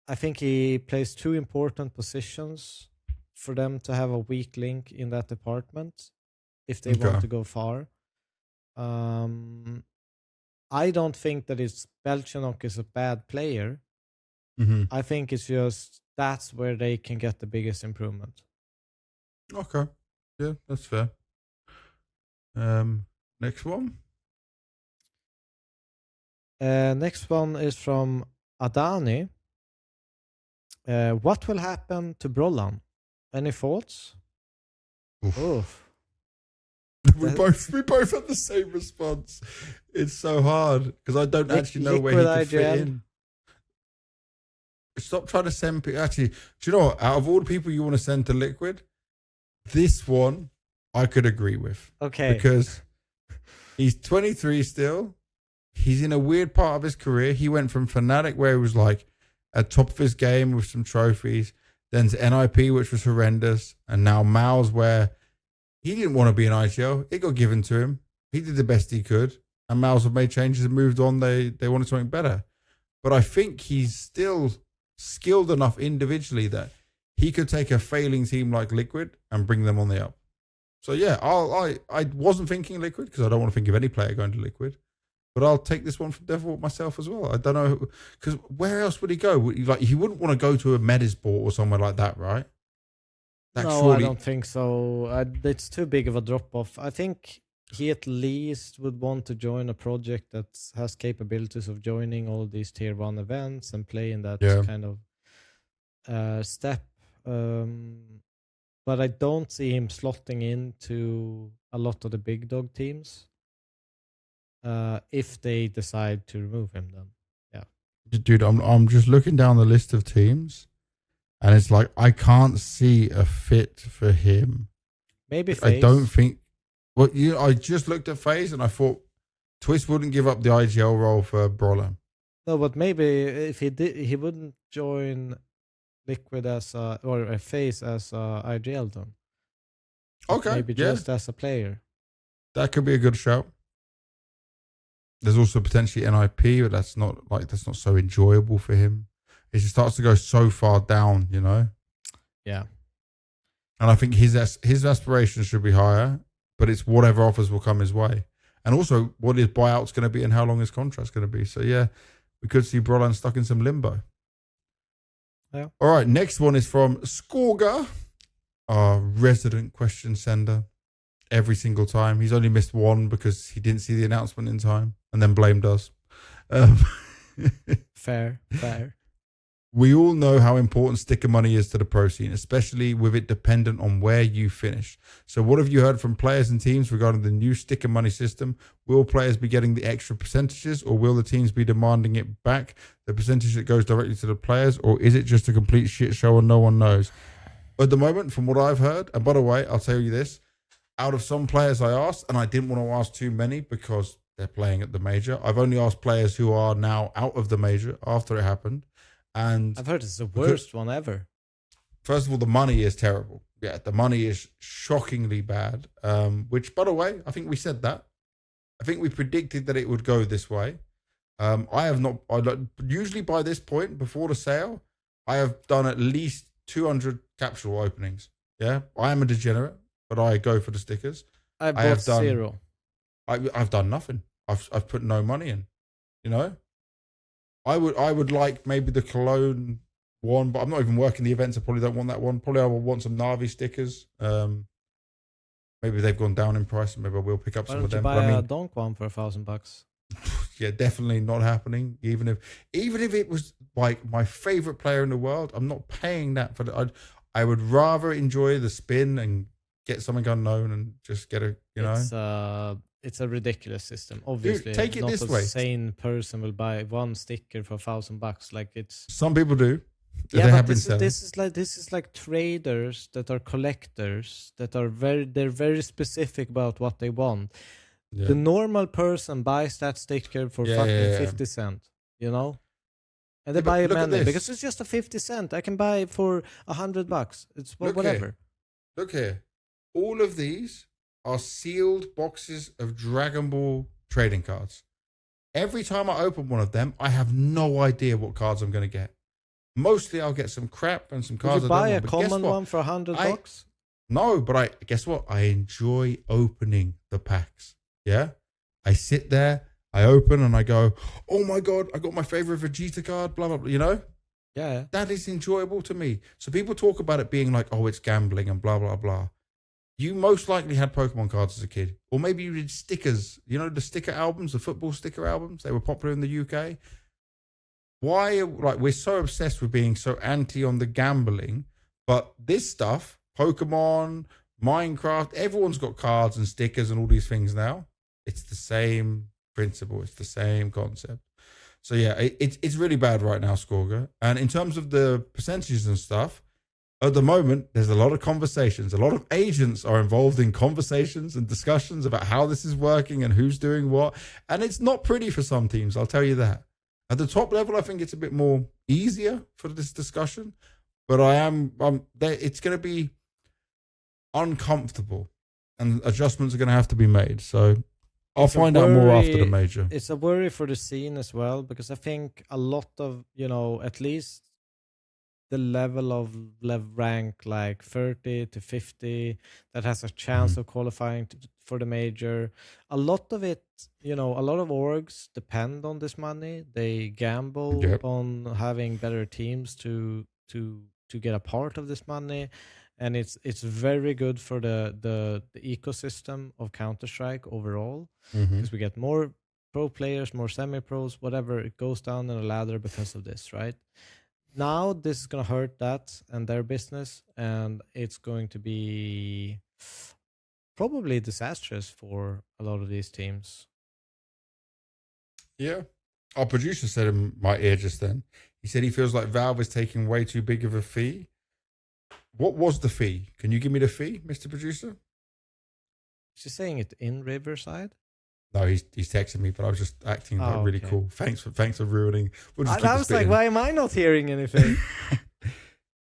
I think he plays two important positions for them to have a weak link in that department if they want to go far. I don't think that Belchanok is a bad player. Mm-hmm. I think it's just that's where they can get the biggest improvement. Okay. Yeah, that's fair. Next one. Next one is from Adani. What will happen to Brollan? Any thoughts? Oof. We both had the same response. It's so hard because I don't actually know where he could fit in. Stop trying to send people. Actually, do you know what? Out of all the people you want to send to Liquid, this one I could agree with. Okay. Because he's 23 still. He's in a weird part of his career. He went from Fnatic, where he was like at top of his game with some trophies, then to NIP, which was horrendous, and now Mouz, where he didn't want to be in IGL. It got given to him. He did the best he could, and Mouz have made changes and moved on. They wanted something better. But I think he's still skilled enough individually that he could take a failing team like Liquid and bring them on the up. So yeah, I wasn't thinking Liquid because I don't want to think of any player going to Liquid. But I'll take this one from Devilwalk myself as well. I don't know, because where else would he go? He wouldn't want to go to a Medisport or somewhere like that, right? No, I don't think so. It's too big of a drop-off. I think he at least would want to join a project that has capabilities of joining all these tier 1 events and play in that kind of step. But I don't see him slotting into a lot of the big dog teams. If they decide to remove him, then dude, I'm just looking down the list of teams, and it's like I can't see a fit for him. Maybe I don't think Well, I just looked at FaZe and I thought Twist wouldn't give up the IGL role for Brollan. No, but maybe if he did, he wouldn't join Liquid as or FaZe as IGL then. Okay, maybe just as a player. That could be a good shout. There's also potentially NIP, but that's not so enjoyable for him. It just starts to go so far down, you know. Yeah. And I think his aspirations should be higher, but it's whatever offers will come his way. And also what his buyout's going to be and how long his contract's going to be. So yeah, we could see Brollan stuck in some limbo. Yeah. All right, next one is from Skorga, our resident question sender. Every single time. He's only missed one because he didn't see the announcement in time and then blamed us. Fair. We all know how important sticker money is to the pro scene, especially with it dependent on where you finish. So what have you heard from players and teams regarding the new sticker money system? Will players be getting the extra percentages, or will the teams be demanding it back, the percentage that goes directly to the players, or is it just a complete shit show and no one knows? At the moment, from what I've heard, and by the way, I'll tell you this, out of some players I asked, and I didn't want to ask too many because they're playing at the major, I've only asked players who are now out of the major after it happened. And I've heard it's the worst one ever. First of all, the money is terrible. Yeah, the money is shockingly bad. Which, by the way, I think we said that. I think we predicted that it would go this way. I have not. Usually by this point, before the sale, I have done at least 200 capsule openings. Yeah, I am a degenerate, but I go for the stickers. I have done 0. I've done nothing. I've put no money in. You know. I would like maybe the Cologne one, but I'm not even working the events. I probably don't want that one. Probably I will want some NaVi stickers. Maybe they've gone down in price, and maybe I will pick up some of them. Why don't you buy a donk one for $1,000? Yeah, definitely not happening. Even if it was like my favorite player in the world, I'm not paying that for the. I would rather enjoy the spin and get something unknown and just get a It's a ridiculous system. Obviously, dude, take it this way. Not a sane person will buy one sticker for $1,000. Like it's. Some people do. Yeah, but this is like traders that are collectors that are very specific about what they want. Yeah. The normal person buys that sticker for fucking 50 cents, you know, and they buy many because it's just a 50 cent. I can buy it for $100. It's whatever. Look here, all of these are sealed boxes of Dragon Ball trading cards. Every time I open one of them, I have no idea what cards I'm going to get. Mostly I'll get some crap and some cards. Would you buy a common one for $100? No, but guess what? I enjoy opening the packs. Yeah? I sit there, I open and I go, oh my God, I got my favorite Vegeta card, blah, blah, blah, you know? Yeah. That is enjoyable to me. So people talk about it being like, oh, it's gambling and blah, blah, blah. You most likely had Pokemon cards as a kid. Or maybe you did stickers. You know, the sticker albums, the football sticker albums? They were popular in the UK. Why, we're so obsessed with being so anti on the gambling, but this stuff, Pokemon, Minecraft, everyone's got cards and stickers and all these things now. It's the same principle. It's the same concept. So yeah, it's really bad right now, Skorga. And in terms of the percentages and stuff, at the moment, there's a lot of conversations. A lot of agents are involved in conversations and discussions about how this is working and who's doing what. And it's not pretty for some teams, I'll tell you that. At the top level, I think it's a bit more easier for this discussion. But it's going to be uncomfortable and adjustments are going to have to be made. So I'll find out more after the major. It's a worry for the scene as well, because I think a lot of, at least the level of rank like 30 to 50 that has a chance of qualifying for the major. A lot of it, a lot of orgs depend on this money. They gamble on having better teams to get a part of this money. And it's very good for the ecosystem of Counter-Strike overall, because we get more pro players, more semi-pros, whatever. It goes down in a ladder because of this, right? Now this is going to hurt that and their business, and it's going to be probably disastrous for a lot of these teams. Yeah. Our producer said in my ear just then, he said he feels like Valve is taking way too big of a fee. What was the fee? Can you give me the fee, Mr. Producer? Is he saying it in Riverside? No, he's texting me, but I was just acting like really cool. Thanks for ruining. We'll just I was like, why am I not hearing anything?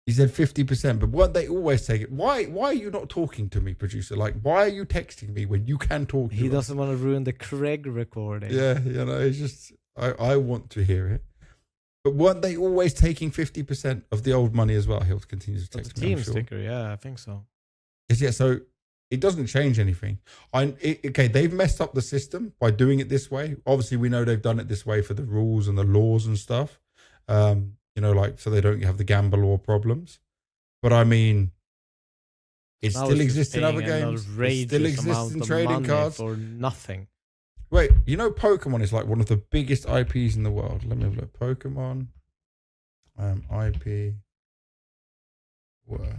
He said 50%, but what they always take it. Why are you not talking to me, producer? Like, why are you texting me when you can talk to He us? doesn't want to ruin the Craig recording. Yeah, it's just I want to hear it. But weren't they always taking 50% of the old money as well? He'll continue to text me. Team sticker, yeah, I think so. Yeah, so it doesn't change anything. Okay, they've messed up the system by doing it this way. Obviously, we know they've done it this way for the rules and the laws and stuff. Like so they don't have the gamble law problems. But I mean, it still exists in other games. It still exists in trading cards for nothing. Wait, Pokemon is like one of the biggest IPs in the world. Let me have a look. Pokemon IP worth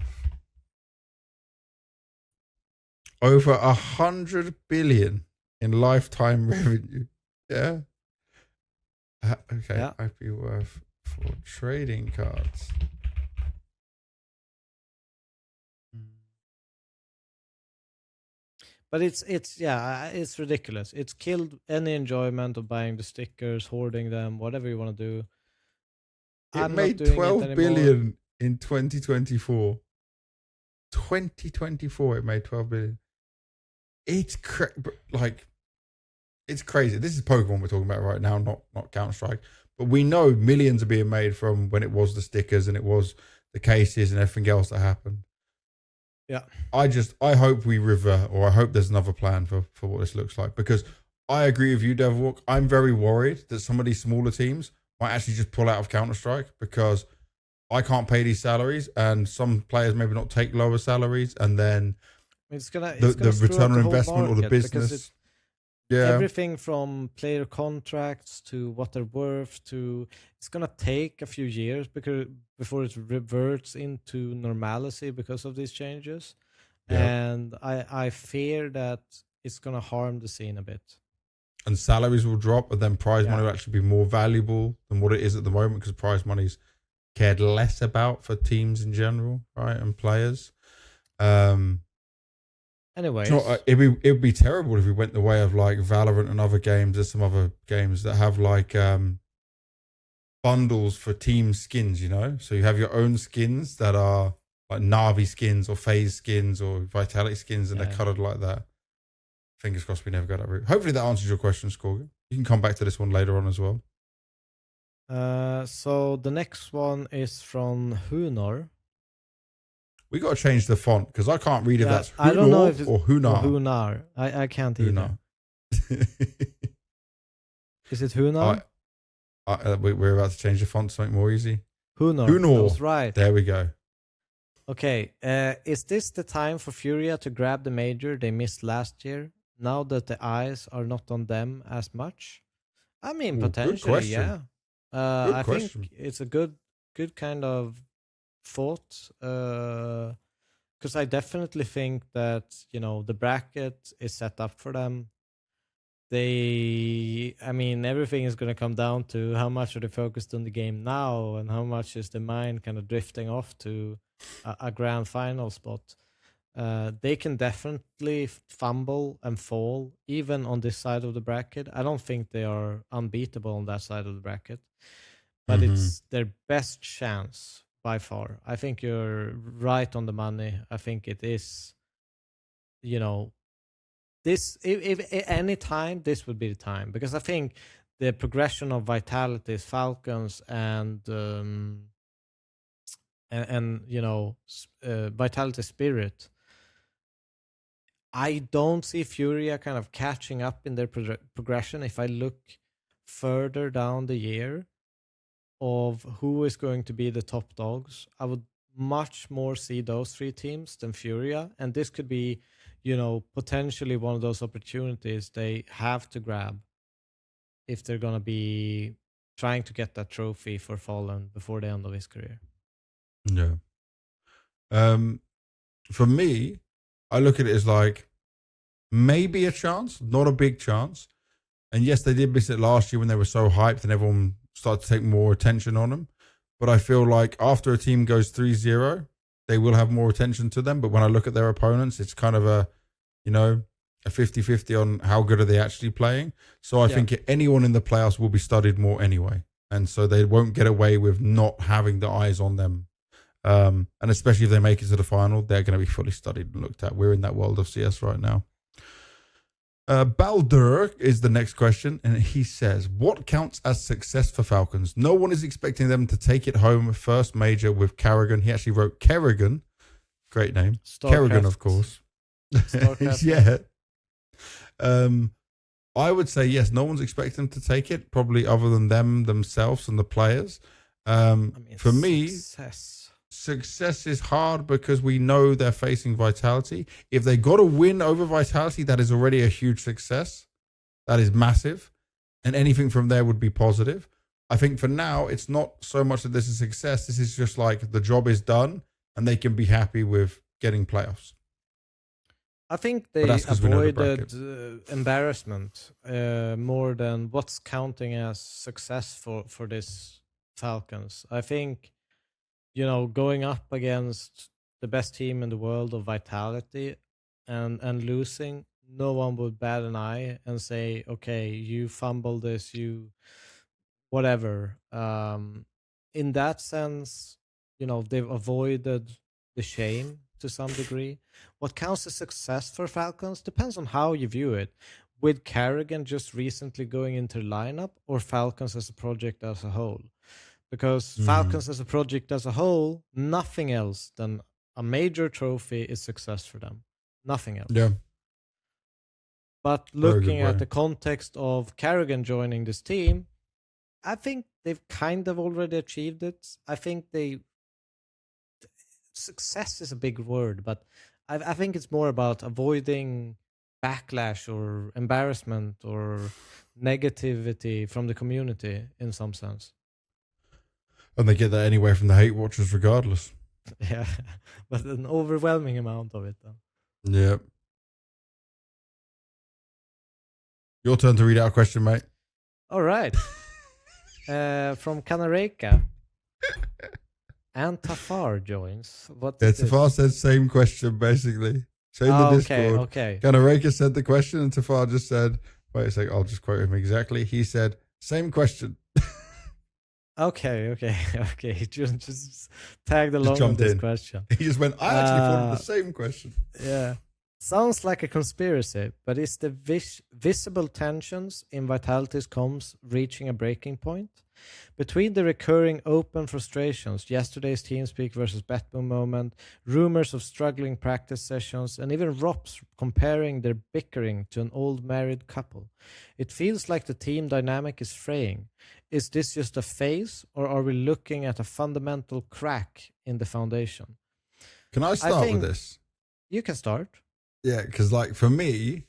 over 100 billion in lifetime revenue. Yeah. Okay. Yeah. IP worth for trading cards. But it's ridiculous. It's killed any enjoyment of buying the stickers, hoarding them, whatever you want to do. It made 12 billion in 2024. 2024, it made 12 billion. It's it's crazy. This is Pokemon we're talking about right now, not Counter-Strike. But we know millions are being made from when it was the stickers and it was the cases and everything else that happened. Yeah. I hope we revert, or I hope there's another plan for what this looks like, because I agree with you, Devilwalk. I'm very worried that some of these smaller teams might actually just pull out of Counter-Strike because I can't pay these salaries and some players maybe not take lower salaries, and then the return on investment or the business. Yeah. Everything from player contracts to what they're worth to it's gonna take a few years before it reverts into normalcy because of these changes. Yeah. And I fear that it's gonna harm the scene a bit. And salaries will drop, and then prize money will actually be more valuable than what it is at the moment, because prize money's cared less about for teams in general, right? And players. Anyways, it'd be terrible if we went the way of like Valorant and other games. There's some other games that have like bundles for team skins, So you have your own skins that are like NaVi skins or FaZe skins or Vitality skins, and they're colored like that. Fingers crossed we never go that route. Hopefully that answers your question, Scorgan. You can come back to this one later on as well. So the next one is from Hunor. We got to change the font because I can't read if that's Hunor I don't know if it's, or Hunar. Hunar. I can't either. Is it Hunar? We're about to change the font to something more easy. Hunor. That was right. There we go. Okay. Is this the time for FURIA to grab the major they missed last year, now that the eyes are not on them as much? I mean, potentially, yeah. I think it's a good kind of thought, because I definitely think that the bracket is set up for them. Everything is going to come down to how much are they focused on the game now and how much is the mind kind of drifting off to a grand final spot. They can definitely fumble and fall even on this side of the bracket. I don't think they are unbeatable on that side of the bracket, but it's their best chance by far. I think you're right on the money. I think it is, this, if any time, this would be the time, because I think the progression of Vitality's Falcons and Vitality Spirit, I don't see FURIA kind of catching up in their progression. If I look further down the year of who is going to be the top dogs, I would much more see those three teams than FURIA. And this could be, potentially one of those opportunities they have to grab if they're going to be trying to get that trophy for Fallen before the end of his career. Yeah. For me, I look at it as like maybe a chance, not a big chance. And yes, they did miss it last year when they were so hyped and everyone started to take more attention on them. But I feel like after a team goes 3-0, they will have more attention to them. But when I look at their opponents, it's kind of a, a 50-50 on how good are they actually playing. So I think anyone in the playoffs will be studied more anyway. And so they won't get away with not having the eyes on them. And especially if they make it to the final, they're going to be fully studied and looked at. We're in that world of CS right now. Baldur is the next question, and he says, what counts as success for Falcons? No one is expecting them to take it home first major with Kerrigan. He actually wrote Kerrigan. Great name. Kerrigan, of course. Yeah. I would say yes, no one's expecting them to take it, probably other than themselves and the players. For me, success is hard because we know they're facing Vitality. If they got a win over Vitality, that is already a huge success. That is massive. And anything from there would be positive. I think for now, it's not so much that this is success. This is just like the job is done and they can be happy with getting playoffs. I think they avoided embarrassment more than what's counting as success for this Falcons. I think, going up against the best team in the world of Vitality and losing, no one would bat an eye and say, okay, you fumbled this, you whatever. In that sense, they've avoided the shame to some degree. What counts as success for Falcons depends on how you view it. With Kerrigan just recently going into the lineup, or Falcons as a project as a whole. Because Falcons as a project as a whole, nothing else than a major trophy is success for them. Nothing else. Yeah. But looking at the context of Kerrigan joining this team, I think they've kind of already achieved it. I think success is a big word, but I think it's more about avoiding backlash or embarrassment or negativity from the community in some sense. And they get that anyway from the hate watchers regardless. Yeah, but an overwhelming amount of it though. Yeah. Your turn to read out a question, mate. All right. From Kanareka. And Tafar joins. Tafar said same question, basically. Show the Discord. Okay. Kanareka said the question, and Tafar just said, wait a sec, I'll just quote him exactly. He said, same question. Okay. Just tagged along with this question. He just went, I actually thought of the same question. Yeah. Sounds like a conspiracy, but is the visible tensions in Vitality's comms reaching a breaking point? Between the recurring open frustrations, yesterday's TeamSpeak versus BetBoom moment, rumors of struggling practice sessions, and even Rops comparing their bickering to an old married couple, it feels like the team dynamic is fraying. Is this just a phase, or are we looking at a fundamental crack in the foundation? Can I start with this? You can start. Yeah, because for me,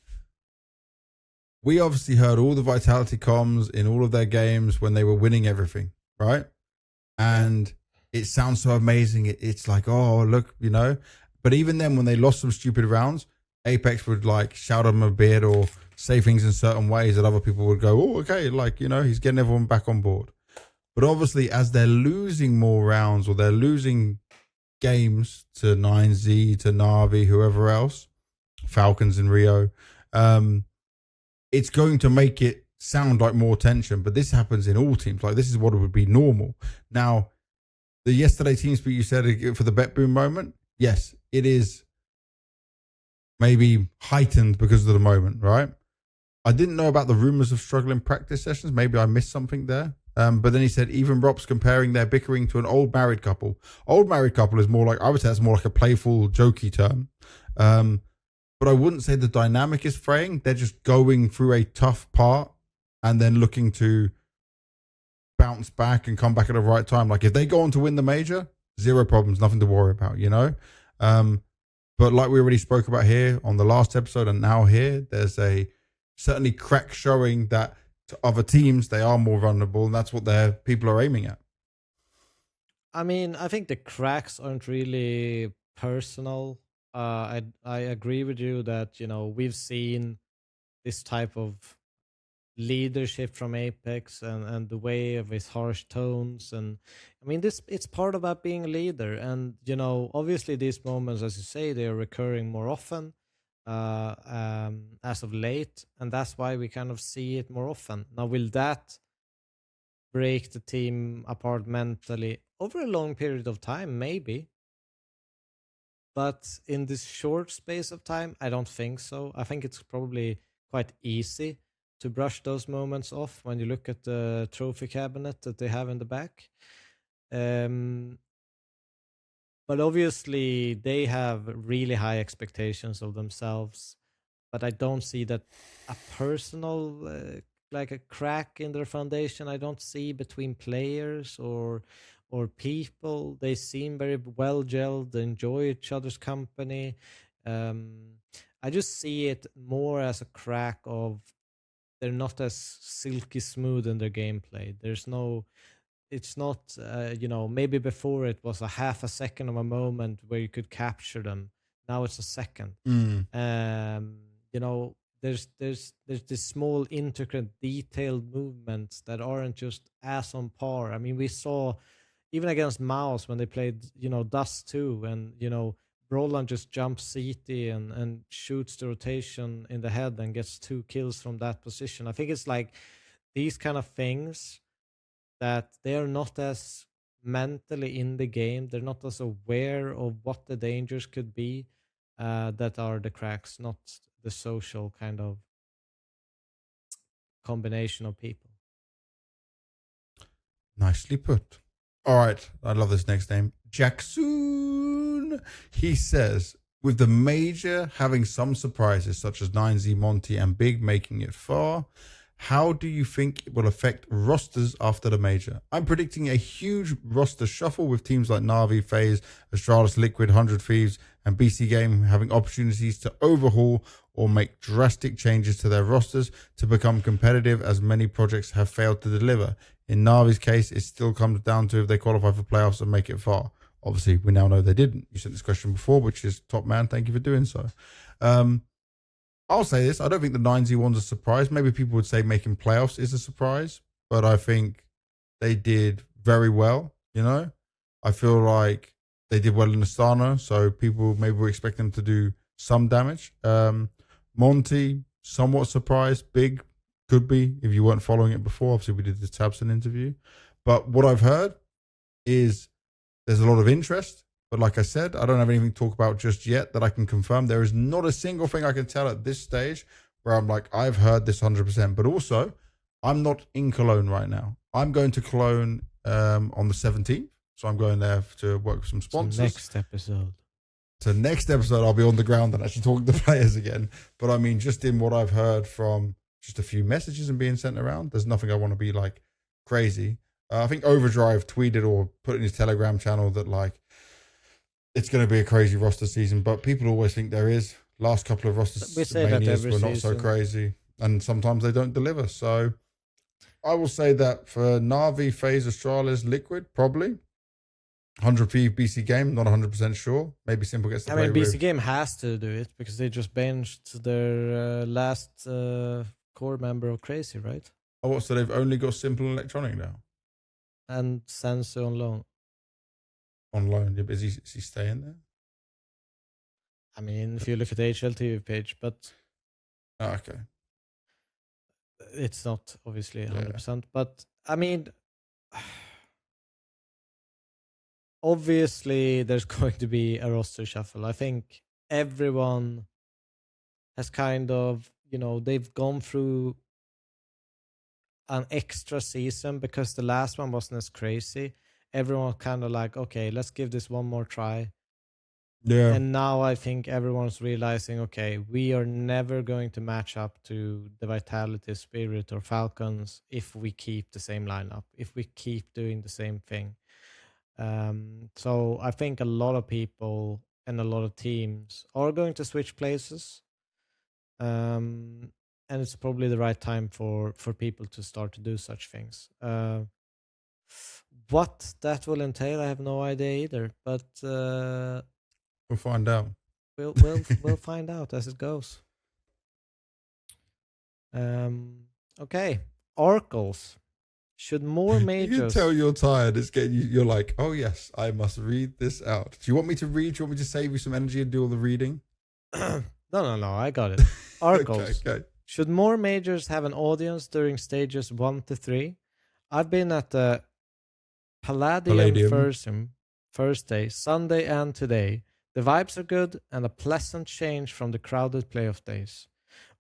we obviously heard all the Vitality comms in all of their games when they were winning everything, right? And it sounds so amazing. It's like, oh, look, But even then, when they lost some stupid rounds, Apex would shout them a bit or say things in certain ways that other people would go, oh, okay, he's getting everyone back on board. But obviously, as they're losing more rounds or they're losing games to 9Z, to NaVi, whoever else, Falcons in Rio, it's going to make it sound like more tension, but this happens in all teams. This is what would be normal. Now, the yesterday TeamSpeak you said for the BetBoom moment, yes, it is maybe heightened because of the moment, right? I didn't know about the rumors of struggling practice sessions. Maybe I missed something there. But then he said, even Rops comparing their bickering to an old married couple. Old married couple is more I would say that's more like a playful, jokey term. But I wouldn't say the dynamic is fraying. They're just going through a tough part and then looking to bounce back and come back at the right time. If they go on to win the major, zero problems, nothing to worry about, But like we already spoke about here on the last episode and now here, there's a certainly crack showing that to other teams, they are more vulnerable, and that's what their people are aiming at. I mean, I think the cracks aren't really personal. I agree with you that we've seen this type of leadership from Apex and the way of his harsh tones, and I mean it's part about being a leader, and obviously these moments, as you say, they are recurring more often, as of late, and that's why we kind of see it more often. Now, will that break the team apart mentally over a long period of time? Maybe. But in this short space of time, I don't think so. I think it's probably quite easy to brush those moments off when you look at the trophy cabinet that they have in the back. But obviously, they have really high expectations of themselves. But I don't see that a personal, like a crack in their foundation. I don't see between players or people. They seem very well gelled. They enjoy each other's company. I just see it more as a crack of they're not as silky smooth in their gameplay. It's not, maybe before it was a half a second of a moment where you could capture them. Now it's a second. There's this small, intricate, detailed movements that aren't just as on par. I mean, we saw even against Mouz when they played, Dust 2, and, Brollan just jumps CT and shoots the rotation in the head and gets 2 kills from that position. I think it's like these kind of things that they are not as mentally in the game. They're not as aware of what the dangers could be that are the cracks, not the social kind of combination of people. Nicely put. All right. I love this next name. Jacksoon. He says, with the major having some surprises such as 9Z, Monte, and Big making it far, how do you think it will affect rosters after the major? I'm predicting a huge roster shuffle with teams like NaVi, FaZe, Astralis, Liquid, 100 Thieves, and BC Game having opportunities to overhaul or make drastic changes to their rosters to become competitive, as many projects have failed to deliver. In Navi's case, it still comes down to if they qualify for playoffs and make it far. Obviously, we now know they didn't. You sent this question before, which is top man. Thank you for doing so. I'll say this. I don't think the 9Z one's a surprise. Maybe people would say making playoffs is a surprise, but I think they did very well, I feel like they did well in Astana, so people maybe were expecting them to do some damage. Monte, somewhat surprised. Big, could be, if you weren't following it before. Obviously, we did the Tabson interview. But what I've heard is there's a lot of interest. But like I said, I don't have anything to talk about just yet that I can confirm. There is not a single thing I can tell at this stage where I'm like, I've heard this 100%. But also, I'm not in Cologne right now. I'm going to Cologne on the 17th. So I'm going there to work with some sponsors. So next episode, I'll be on the ground and actually talking to players again. But I mean, just in what I've heard from just a few messages and being sent around, there's nothing I want to be like crazy. I think Overdrive tweeted or put in his Telegram channel that like, it's going to be a crazy roster season, but people always think there is. Last couple of rosters were not so crazy, and sometimes they don't deliver. So I will say that for NaVi, FaZe, Astralis, Liquid, probably. 100 Thief, BC Game, not 100% sure. Maybe Simple gets the play with. BC Game has to do it because they just benched their last core member of Crazy, right? Oh, what? So they've only got Simple and Electronic now? And Sensu on loan. On loan, yeah, but is he staying there? I mean, if you look at the HLTV page, but okay, it's not obviously 100%. But I mean, obviously, there's going to be a roster shuffle. I think everyone has kind of, they've gone through an extra season because the last one wasn't as crazy. Everyone kind of like, okay, let's give this one more try. Yeah. And now I think everyone's realizing, okay, we are never going to match up to the Vitality, Spirit, or Falcons if we keep the same lineup, if we keep doing the same thing. So I think a lot of people and a lot of teams are going to switch places. And it's probably the right time for people to start to do such things. What that will entail, I have no idea either. But we'll find out. We'll find out as it goes. Okay, Oracles. Should more majors? You can tell you're tired. It's getting you. You're like, oh yes, I must read this out. Do you want me to read? Do you want me to save you some energy and do all the reading? No, I got it. Arcos. Okay. Should more majors have an audience during stages 1 to 3? I've been at the Palladium first day, Sunday and today. The vibes are good and a pleasant change from the crowded playoff days.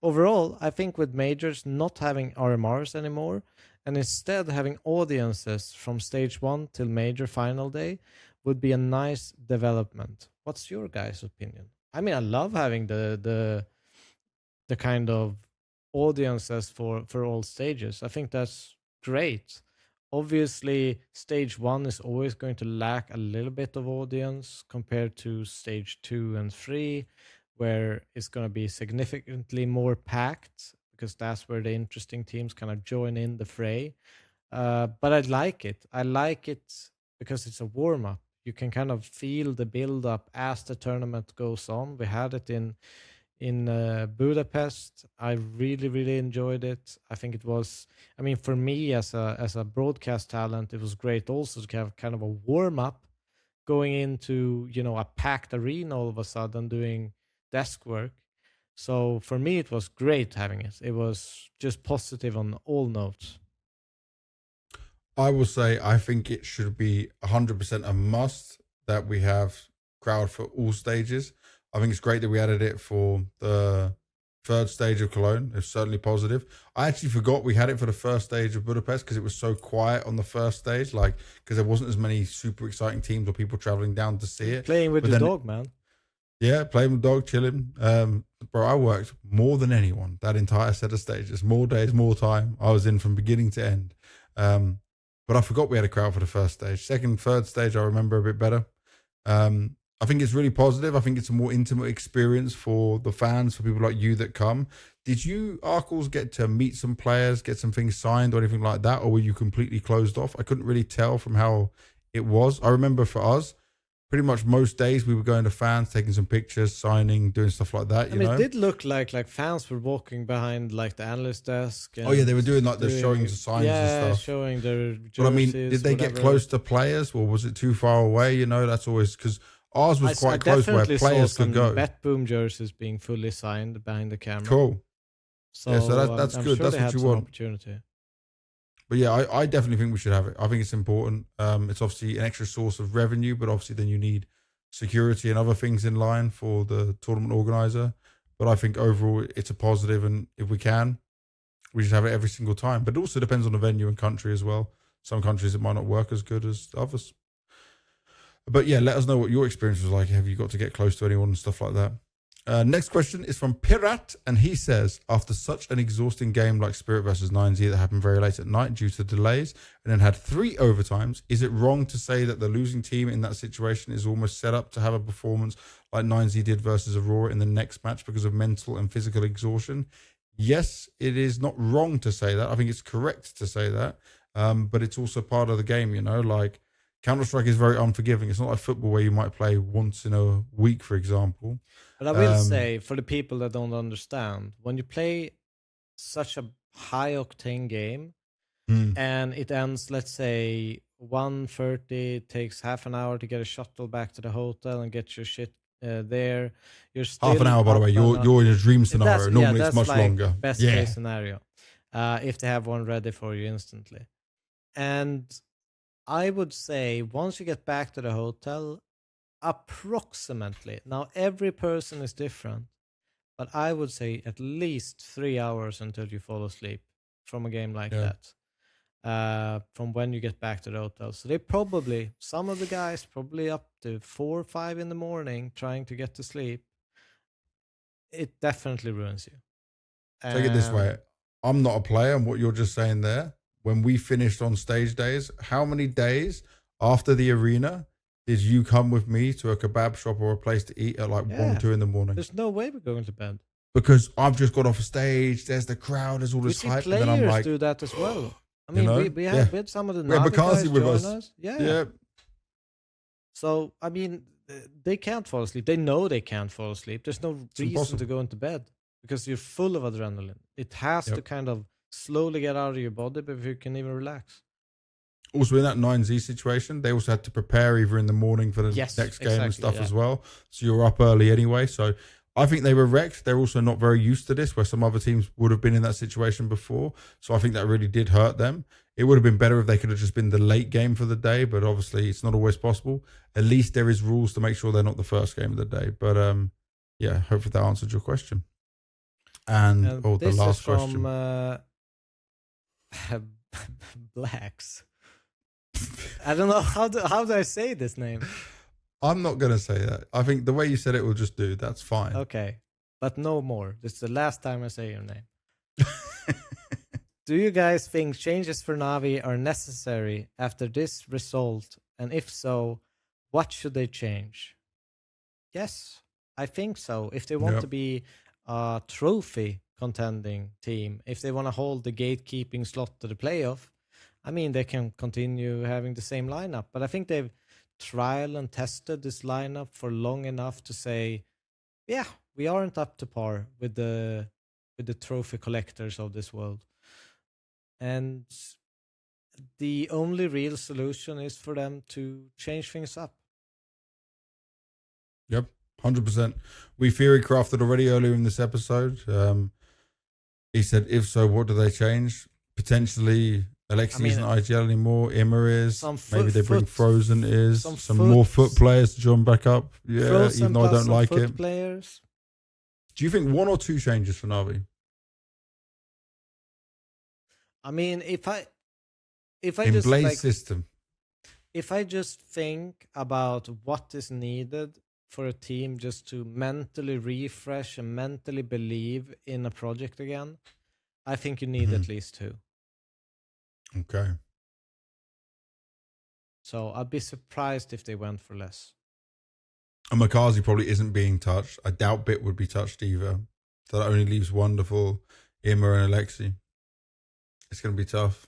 Overall, I think with majors not having RMRs anymore and instead having audiences from stage 1 till major final day would be a nice development. What's your guys' opinion? I mean, I love having the kind of audiences for all stages. I think that's great. Obviously, stage 1 is always going to lack a little bit of audience compared to stage 2 and 3, where it's going to be significantly more packed because that's where the interesting teams kind of join in the fray. But I like it. I like it because it's a warm-up. You can kind of feel the build-up as the tournament goes on. We had it in Budapest. I really enjoyed it. I think it was, I mean, for me as a broadcast talent, it was great also to have kind of a warm-up going into, a packed arena all of a sudden doing desk work. So for me, it was great having it. It was just positive on all notes. I will say I think it should be 100% a must that we have crowd for all stages. I think it's great that we added it for the third stage of Cologne. It's certainly positive. I actually forgot we had it for the first stage of Budapest because it was so quiet on the first stage, because there wasn't as many super exciting teams or people traveling down to see it. Playing with the dog, man. Yeah, playing with dog, chilling. Bro, I worked more than anyone that entire set of stages. More days, more time. I was in from beginning to end. But I forgot we had a crowd for the first stage. Second, third stage, I remember a bit better. I think it's really positive. I think it's a more intimate experience for the fans, for people like you that come. Did you, Arkles, get to meet some players, get some things signed or anything like that? Or were you completely closed off? I couldn't really tell from how it was. I remember for us, pretty much most days we were going to fans, taking some pictures, signing, doing stuff like that. It did look like fans were walking behind the analyst desk. Oh yeah, they were doing the showing the signs and stuff. Showing their jerseys. But I mean, did they get close to players, or was it too far away? That's always because ours was quite close where players could go. BetBoom jerseys being fully signed behind the camera. Cool. So that's good. Sure, that's what you want. Opportunity. But yeah, I definitely think we should have it. I think it's important. It's obviously an extra source of revenue, but obviously then you need security and other things in line for the tournament organizer. But I think overall it's a positive, and if we can, we should have it every single time. But it also depends on the venue and country as well. Some countries it might not work as good as others. But yeah, let us know what your experience was like. Have you got to get close to anyone and stuff like that? Next question is from Pirat, and he says, after such an exhausting game like Spirit versus 9Z that happened very late at night due to delays and then had 3 overtimes, is it wrong to say that the losing team in that situation is almost set up to have a performance like 9Z did versus Aurora in the next match because of mental and physical exhaustion? Yes, it is not wrong to say that. I think it's correct to say that, but it's also part of the game, Counter-Strike is very unforgiving. It's not like football where you might play once in a week, for example. But I will say, for the people that don't understand, when you play such a high-octane game and it ends, let's say, 1:30, takes half an hour to get a shuttle back to the hotel and get your shit there. You're still half an hour, by the way. You're in a dream scenario. Normally it's much longer. Best case scenario. If they have one ready for you instantly. And I would say once you get back to the hotel, approximately, now every person is different, but I would say at least 3 hours until you fall asleep from a game like that, from when you get back to the hotel. So some of the guys probably up to 4 or 5 in the morning trying to get to sleep. It definitely ruins you. Take it this way. I'm not a player, and what you're just saying there, when we finished on stage days, how many days after the arena did you come with me to a kebab shop or a place to eat at 1, 2 in the morning? There's no way we're going to bed. Because I've just got off a stage, there's the crowd, there's all this hype, and then I'm like... do that as well. I mean, we had some of the NaVi guys with join us. us. Yeah. So, I mean, they can't fall asleep. They know they can't fall asleep. There's no reason to go into bed because you're full of adrenaline. It has to kind of slowly get out of your body before you can even relax. Also, in that 9Z situation, they also had to prepare either in the morning for the next game and stuff as well. So you're up early anyway. So I think they were wrecked. They're also not very used to this, where some other teams would have been in that situation before. So I think that really did hurt them. It would have been better if they could have just been the late game for the day, but obviously it's not always possible. At least there is rules to make sure they're not the first game of the day. But yeah, hopefully that answered your question. And the last question. Blacks. I don't know how do I say this name. I'm not going to say that. I think the way you said it will just do. That's fine. Okay. But no more. This is the last time I say your name. Do you guys think changes for NaVi are necessary after this result? And if so, what should they change? Yes, I think so. If they want to be a trophy contending team, if they want to hold the gatekeeping slot to the playoff, I mean, they can continue having the same lineup. But I think they've trial and tested this lineup for long enough to say, yeah, we aren't up to par with the trophy collectors of this world. And the only real solution is for them to change things up. Yep, 100%. We theory crafted already earlier in this episode. He said, if so, what do they change? Potentially Alexi isn't IGL anymore. Immer is. Maybe they bring Frozen is. Some more FUT players to join back up. Yeah, Frozen, even though I don't like it. Players. Do you think 1 or 2 changes for NaVi? I mean, if I in just Blaze system, if I just think about what is needed for a team just to mentally refresh and mentally believe in a project again, I think you need at least 2. Okay. So I'd be surprised if they went for less. And MongolZ probably isn't being touched. I doubt Bit would be touched either. So that only leaves Wonderful, Immer, and Alexi. It's going to be tough.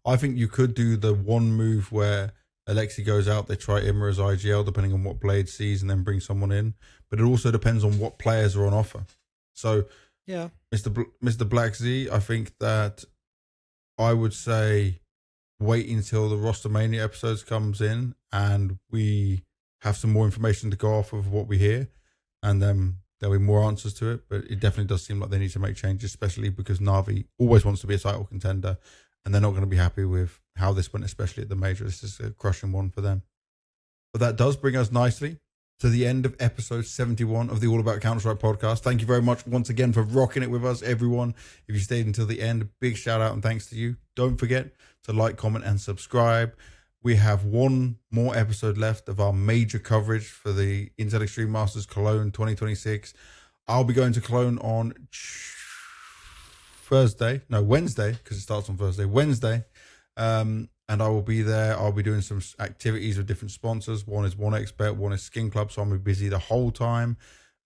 I think you could do the one move where Alexi goes out, they try Immer as IGL, depending on what Blade sees, and then bring someone in. But it also depends on what players are on offer. So, yeah, Mr. Black Z, I think that I would say wait until the Roster Mania episodes comes in and we have some more information to go off of what we hear, and then there'll be more answers to it. But it definitely does seem like they need to make changes, especially because NaVi always wants to be a title contender, and they're not going to be happy with how this went, especially at the major. This is a crushing one for them. But that does bring us nicely to the end of episode 71 of the All About Counter-Strike podcast. Thank you very much once again for rocking it with us, everyone. If you stayed until the end, big shout out and thanks to you. Don't forget to like, comment, and subscribe. We have one more episode left of our major coverage for the Intel Extreme Masters Cologne 2026. I'll be going to Cologne on Wednesday, because it starts on Thursday, Wednesday. And I will be there. I'll be doing some activities with different sponsors. One is 1xBet, one is Skin Club, so I'm going to be busy the whole time.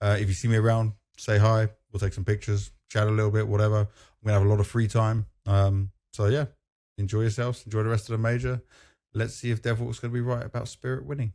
If you see me around, say hi. We'll take some pictures, chat a little bit, whatever. I'm going to have a lot of free time. So yeah, enjoy yourselves. Enjoy the rest of the major. Let's see if Devilwalk's going to be right about Spirit winning.